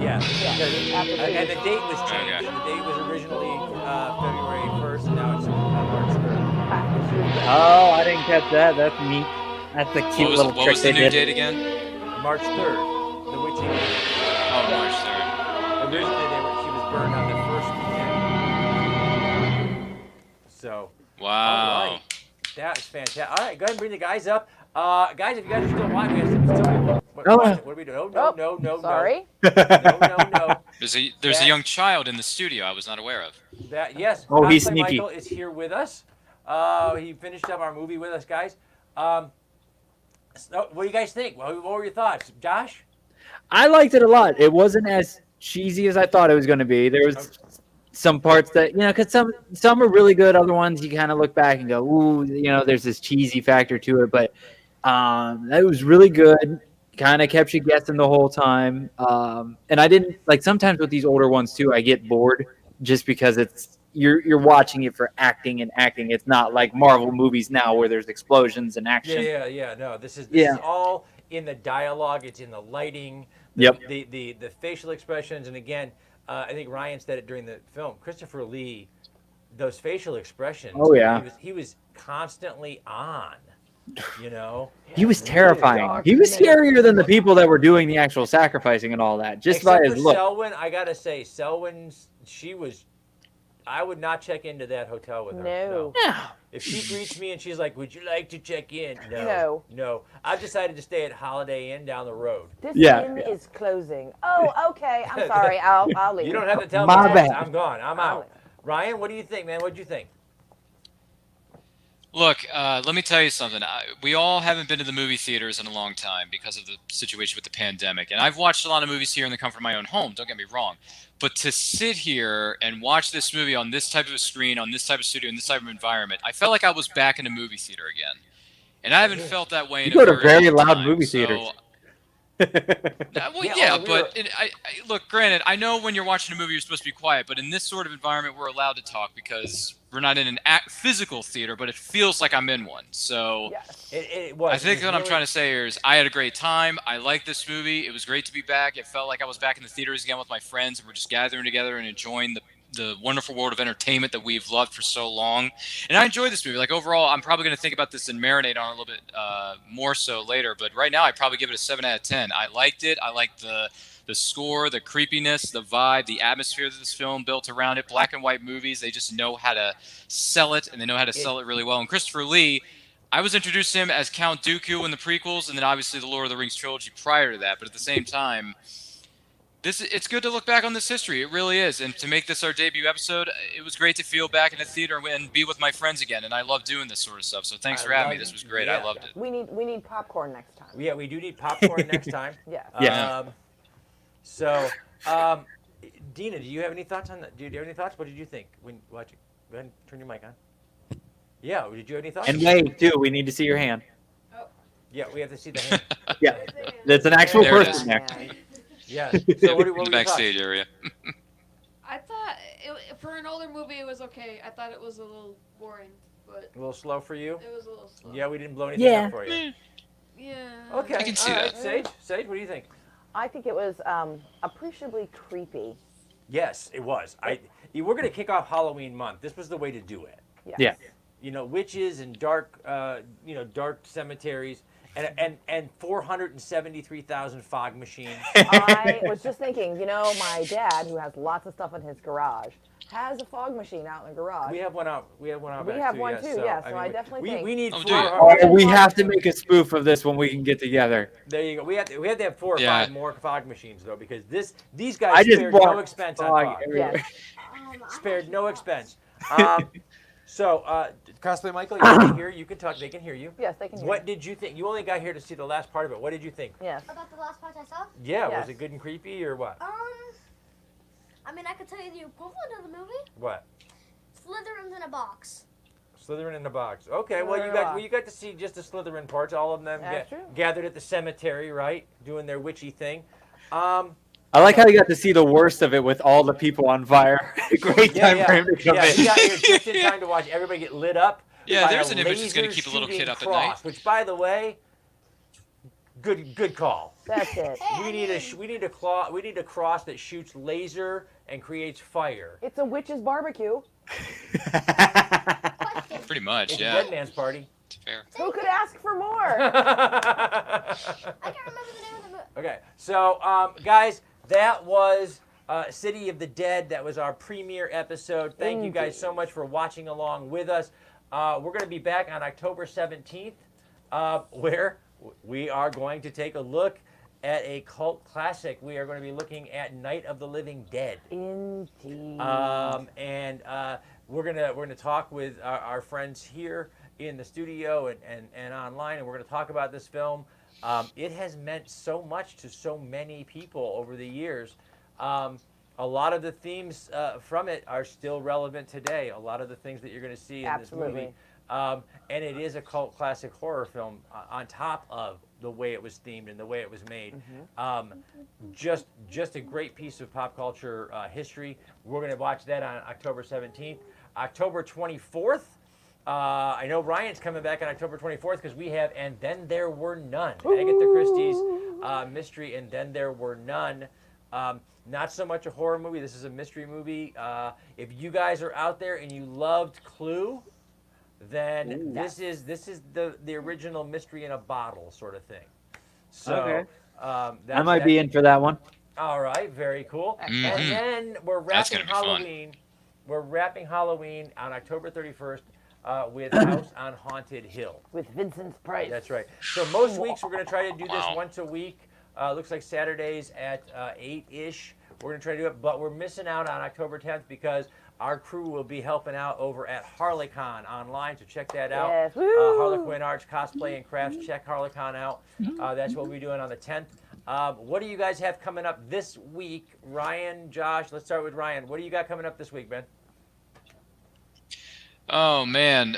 S1: Yeah.
S11: After
S1: And the date was changed.
S5: Okay.
S1: The date was originally February 1st, and now it's March 3rd.
S4: Oh, I didn't catch that. That's neat. That's a cute little
S5: What
S4: trick
S5: was the
S4: they
S5: new
S4: did.
S5: date again?
S1: March 3rd. The witching.
S5: Oh, March 3rd.
S1: Originally, she was burned on the first weekend. So.
S5: Wow.
S1: All right. That is fantastic. All right, go ahead and bring the guys up. Guys, if you guys are still watching, we have some what are we doing? Oh, no.
S11: Sorry.
S1: No.
S5: There's a young child in the studio I was not aware of.
S1: Yes.
S4: Oh, he's
S1: Cosplay
S4: sneaky.
S1: Michael is here with us. He finished up our movie with us, guys. So what do you guys think? What were your thoughts, Josh?
S4: I liked it a lot. It wasn't as cheesy as I thought it was going to be. There was some parts that, because some are really good. Other ones you kind of look back and go, ooh, there's this cheesy factor to it. But that was really good. Kind of kept you guessing the whole time. And I didn't, sometimes with these older ones too, I get bored just because you're watching it for acting and acting. It's not like Marvel movies now where there's explosions and action.
S1: Yeah. No, this is all in the dialogue. It's in the lighting. The facial expressions, and again, I think Ryan said it during the film. Christopher Lee, those facial expressions.
S4: Oh yeah.
S1: He was constantly on.
S4: He was terrifying. He was scarier than the people that were doing the actual sacrificing and all that. Just by his look.
S1: Selwyn, I gotta say, I would not check into that hotel with her.
S11: No.
S1: If she greets me and she's like, "Would you like to check in?"
S11: No.
S1: I've decided to stay at Holiday Inn down the road.
S11: This inn is closing. Oh, okay. I'm sorry. I'll leave.
S1: You don't have to tell
S4: My
S1: me.
S4: bad.
S1: I'm gone. I'm out. Ryan, what do you think, man? What'd you think?
S5: Look, let me tell you something. We all haven't been to the movie theaters in a long time because of the situation with the pandemic. And I've watched a lot of movies here in the comfort of my own home, don't get me wrong. But to sit here and watch this movie on this type of a screen, on this type of studio, in this type of environment, I felt like I was back in a movie theater again. And I haven't felt that way in
S4: You
S5: a
S4: go to
S5: very
S4: very
S5: long
S4: loud
S5: time.
S4: movie
S5: So,
S4: theaters.
S5: Look, granted, I know when you're watching a movie, you're supposed to be quiet, but in this sort of environment, we're allowed to talk because we're not in an physical theater, but it feels like I'm in one. So I think what I'm trying to say here is I had a great time. I liked this movie. It was great to be back. It felt like I was back in the theaters again with my friends, and we're just gathering together and enjoying the wonderful world of entertainment that we've loved for so long. And I enjoyed this movie. Like, overall, I'm probably going to think about this and marinate on it a little bit more so later. But right now, I'd probably give it a 7 out of 10. I liked it. I liked the score, the creepiness, the vibe, the atmosphere that this film built around it. Black and white movies, they just know how to sell it, and they know how to sell it really well. And Christopher Lee, I was introduced to him as Count Dooku in the prequels, and then obviously the Lord of the Rings trilogy prior to that. But at the same time, it's good to look back on this history. It really is. And to make this our debut episode, it was great to feel back in the theater and be with my friends again. And I love doing this sort of stuff. So thanks for having me. This was great. I loved it.
S11: We need popcorn next time.
S1: Yeah, we do need popcorn next time.
S11: Yeah.
S1: So, Dina, do you have any thoughts on that? Do you have any thoughts? What did you think when watching? Go ahead and turn your mic on. Yeah, did you have any thoughts?
S4: And wave too. We need to see your hand.
S1: Yeah, we have to see the hand.
S4: Yeah, that's an actual
S5: There it
S4: person
S5: is.
S4: there.
S1: Yeah. So what
S5: In the backstage area.
S17: I thought for an older movie it was okay. I thought it was a little boring, but
S1: A little slow for you?
S17: it was a little slow.
S1: Yeah, we didn't blow anything up for you.
S17: Yeah.
S1: Okay.
S5: I can see
S1: all right.
S5: that.
S1: Sage, what do you think?
S11: I think it was appreciably creepy.
S1: Yes, it was. We're going to kick off Halloween month. This was the way to do it.
S11: Yes.
S4: Yeah.
S1: Witches and dark, dark cemeteries. and 473,000 fog machines.
S11: I was just thinking, my dad, who has lots of stuff in his garage, has a fog machine out in the garage.
S1: We have one out. We have one out.
S11: We
S1: back
S11: have
S1: too,
S11: one
S1: yes.
S11: too.
S1: So,
S11: Yeah. So
S1: mean,
S11: I definitely think
S1: we need
S5: Oh,
S1: 4.
S5: do you?
S4: Oh, we have to make a spoof of this when we can get together.
S1: There you go. We have to have 4 or
S5: Yeah.
S1: 5 more fog machines though, because these guys
S4: I just
S1: spared
S4: brought
S1: no expense on
S4: fog
S1: fog.
S4: everywhere.
S1: Spared no expense. So, Cosplay Michael, you can hear. You can talk. They can hear you.
S11: Yes, they can hear.
S1: What did you think? You only got here to see the last part of it. What did you think?
S11: Yes.
S19: About the last part I saw?
S1: Yeah.
S11: Yes.
S1: Was it good and creepy or what?
S19: I mean, I could tell you the equivalent of the movie.
S1: What?
S19: Slytherin's in a box.
S1: Slytherin in the box. Okay, well you got to see just the Slytherin parts. All of them
S11: That's true.
S1: gathered at the cemetery, right, doing their witchy thing.
S4: I like how you got to see the worst of it with all the people on fire. Great time for him to come in.
S1: He got here just in time to watch everybody get lit up.
S5: Yeah,
S1: by
S5: there's
S1: a
S5: an image that's gonna
S1: laser
S5: keep a little kid
S1: shooting
S5: up at
S1: cross,
S5: night.
S1: Which, by the way, good call.
S11: That's it.
S1: We need a cross that shoots laser and creates fire.
S11: It's a witch's barbecue.
S5: Pretty much,
S1: It's
S5: yeah.
S1: a dead man's party.
S5: It's fair.
S11: Who could ask for more?
S19: I can't remember the name of the movie.
S1: Okay, so guys, that was City of the Dead. That was our premiere episode. Thank you guys so much for watching along with us. We're going to be back on October 17th, where we are going to take a look at a cult classic. We are going to be looking at Night of the Living Dead.
S11: Indeed.
S1: And we're gonna talk with our friends here in the studio and online, and we're going to talk about this film. It has meant so much to so many people over the years. A lot of the themes from it are still relevant today. A lot of the things that you're going to see in this movie. And it is a cult classic horror film on top of the way it was themed and the way it was made. Just a great piece of pop culture history. We're going to watch that on October 17th. October 24th, I know Ryan's coming back on October 24th because we have And Then There Were None. Agatha Christie's mystery, And Then There Were None. Not so much a horror movie. This is a mystery movie. If you guys are out there and you loved Clue, then this is the original mystery in a bottle sort of thing. So
S4: Okay.
S1: I
S4: might be in for that one.
S1: All right, very cool.
S5: Mhm.
S1: And then we're
S5: That's
S1: wrapping
S5: gonna be fun.
S1: Halloween. We're wrapping Halloween on October 31st with House on Haunted Hill.
S11: With Vincent Price.
S1: That's right. So most weeks we're going to try to do this
S5: Wow.
S1: once a week. Looks like Saturdays at 8-ish. We're going to try to do it, but we're missing out on October 10th because our crew will be helping out over at HarleyCon online, so check that out.
S11: Yes. Woo!
S1: Harlequin Arts, Cosplay and Crafts. Check HarleyCon out. That's what we'll be doing on the 10th. What do you guys have coming up this week? Ryan, Josh, let's start with Ryan. What do you got coming up this week, man?
S5: Oh man,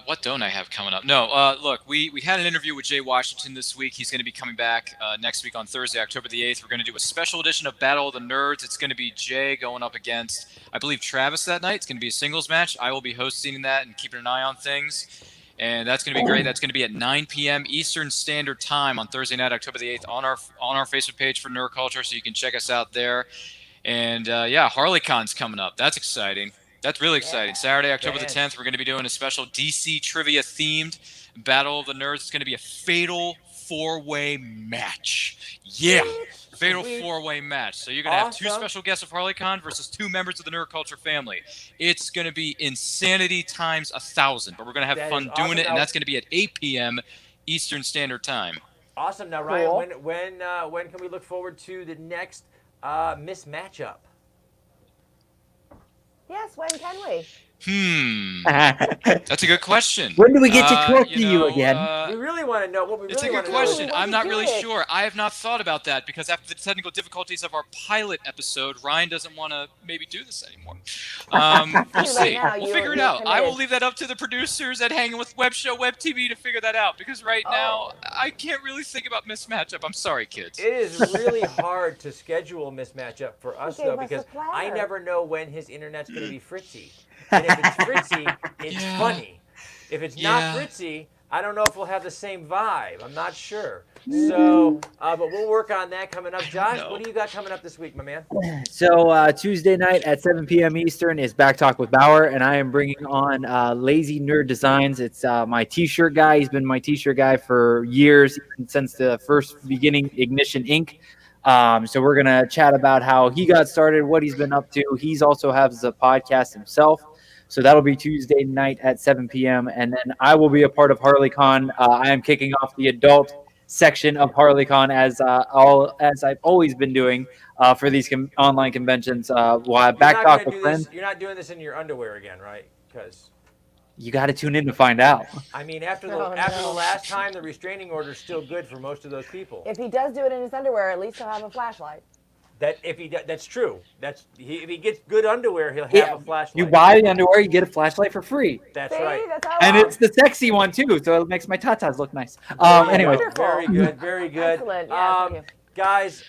S5: what don't I have coming up? No, look, we had an interview with Jay Washington this week. He's going to be coming back next week on Thursday, October the 8th. We're going to do a special edition of Battle of the Nerds. It's going to be Jay going up against, I believe, Travis that night. It's going to be a singles match. I will be hosting that and keeping an eye on things. And that's going to be great. That's going to be at 9 p.m. Eastern Standard Time on Thursday night, October the 8th, on our Facebook page for Nerd Culture, so you can check us out there. And yeah, HarleyCon's coming up. That's exciting. That's really exciting. Saturday, October the 10th, we're going to be doing a special DC trivia themed Battle of the Nerds. It's going to be a fatal 4-way match. Yeah, fatal 4-way match. So you're going to have two special guests of HarleyCon versus two members of the Nerd Culture family. It's going to be insanity times 1,000, but we're going to have
S1: That
S5: fun
S1: is
S5: doing
S1: awesome.
S5: it, and
S1: Now-
S5: that's going to be at 8 p.m. Eastern Standard Time.
S1: Awesome. Now, Ryan, when can we look forward to the next Miss Matchup?
S11: Yes, when can we?
S5: That's a good question.
S4: When do we get to talk to you
S5: know,
S4: again?
S1: We really want to know what we
S5: It's
S1: really
S5: a
S1: want
S5: good
S1: to know.
S5: question. I'm not really
S11: it?
S5: sure. I have not thought about that because after the technical difficulties of our pilot episode, Ryan doesn't want to maybe do this anymore. We'll see.
S11: now,
S5: We'll
S11: you're-
S5: figure it
S11: you're
S5: out. I will
S11: committed.
S5: leave that up to the producers at Hanging with Web Show Web TV to figure that out because right now I can't really think about Miss Matchup. I'm sorry, kids.
S1: It is really hard to schedule Miss Matchup for us,
S11: gave
S1: though,
S11: us a
S1: because I
S11: platter.
S1: never know when his internet's going to be fritzy. And if it's fritzy, it's
S5: Yeah.
S1: funny. If it's
S5: Yeah.
S1: not fritzy, I don't know if we'll have the same vibe. I'm not sure. So, but we'll work on that coming up. Josh, what do you got coming up this week, my man?
S4: So Tuesday night at 7 p.m. Eastern is Back Talk with Bauer, and I am bringing on Lazy Nerd Designs. It's my T-shirt guy. He's been my T-shirt guy for years, since the first beginning, Ignition Inc. So we're gonna chat about how he got started, what he's been up to. He's also has a podcast himself. So that'll be Tuesday night at 7 p.m. And then I will be a part of HarleyCon. I am kicking off the adult section of HarleyCon as I've always been doing for these online conventions. Back Talk with Friends.
S1: You're not doing this in your underwear again, right? Because
S4: you got to tune in to find out.
S1: I mean, after the last time, the restraining order is still good for most of those people.
S11: If he does do it in his underwear, at least he'll have a flashlight.
S1: That's true. If he gets good underwear, he'll have a flashlight.
S4: You buy the underwear, you get a flashlight for free.
S1: That's right.
S4: And it's the sexy one too, so it makes my tatas look nice. Anyway,
S1: very good, very good.
S11: Excellent. Yeah, thank you.
S1: Guys,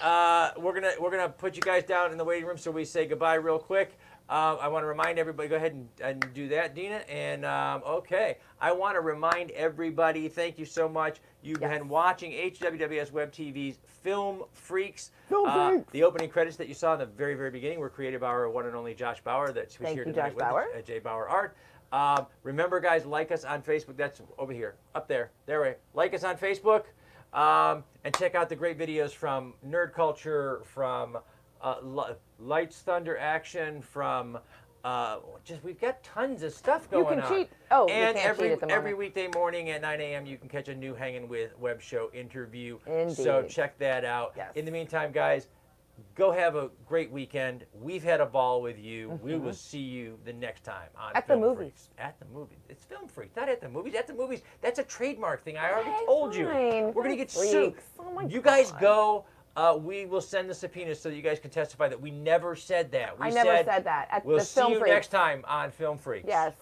S1: we're gonna put you guys down in the waiting room so we say goodbye real quick. I want to remind everybody, go ahead and do that, Dina. And okay, I want to remind everybody, thank you so much. You've been watching HWWS Web TV's Film Freaks. The opening credits that you saw in the very, very beginning were created by our one and only Josh Bauer. That's who's here tonight with us at J Bauer Art. Remember, guys, like us on Facebook. That's over here, up there. There, like us on Facebook, and check out the great videos from Nerd Culture, from Lights, Thunder, Action, from we've got tons of stuff going on.
S11: Cheat. Oh,
S1: and
S11: you can't cheat at the moment.
S1: every weekday morning at 9 a.m. you can catch a new Hanging With Web Show interview.
S11: Indeed.
S1: So check that out.
S11: Yes.
S1: In the meantime, guys, go have a great weekend. We've had a ball with you. We will see you the next time on
S11: at
S1: Film
S11: the movies.
S1: Freaks. At the movies. It's Film Freaks, not at the movies. At the movies. That's a trademark thing. I already told you. We're gonna get sued.
S11: Oh
S1: you guys go. We will send the subpoenas so that you guys can testify that we never said that.
S11: I never said that.
S1: We'll see you next time on Film Freaks.
S11: Yes.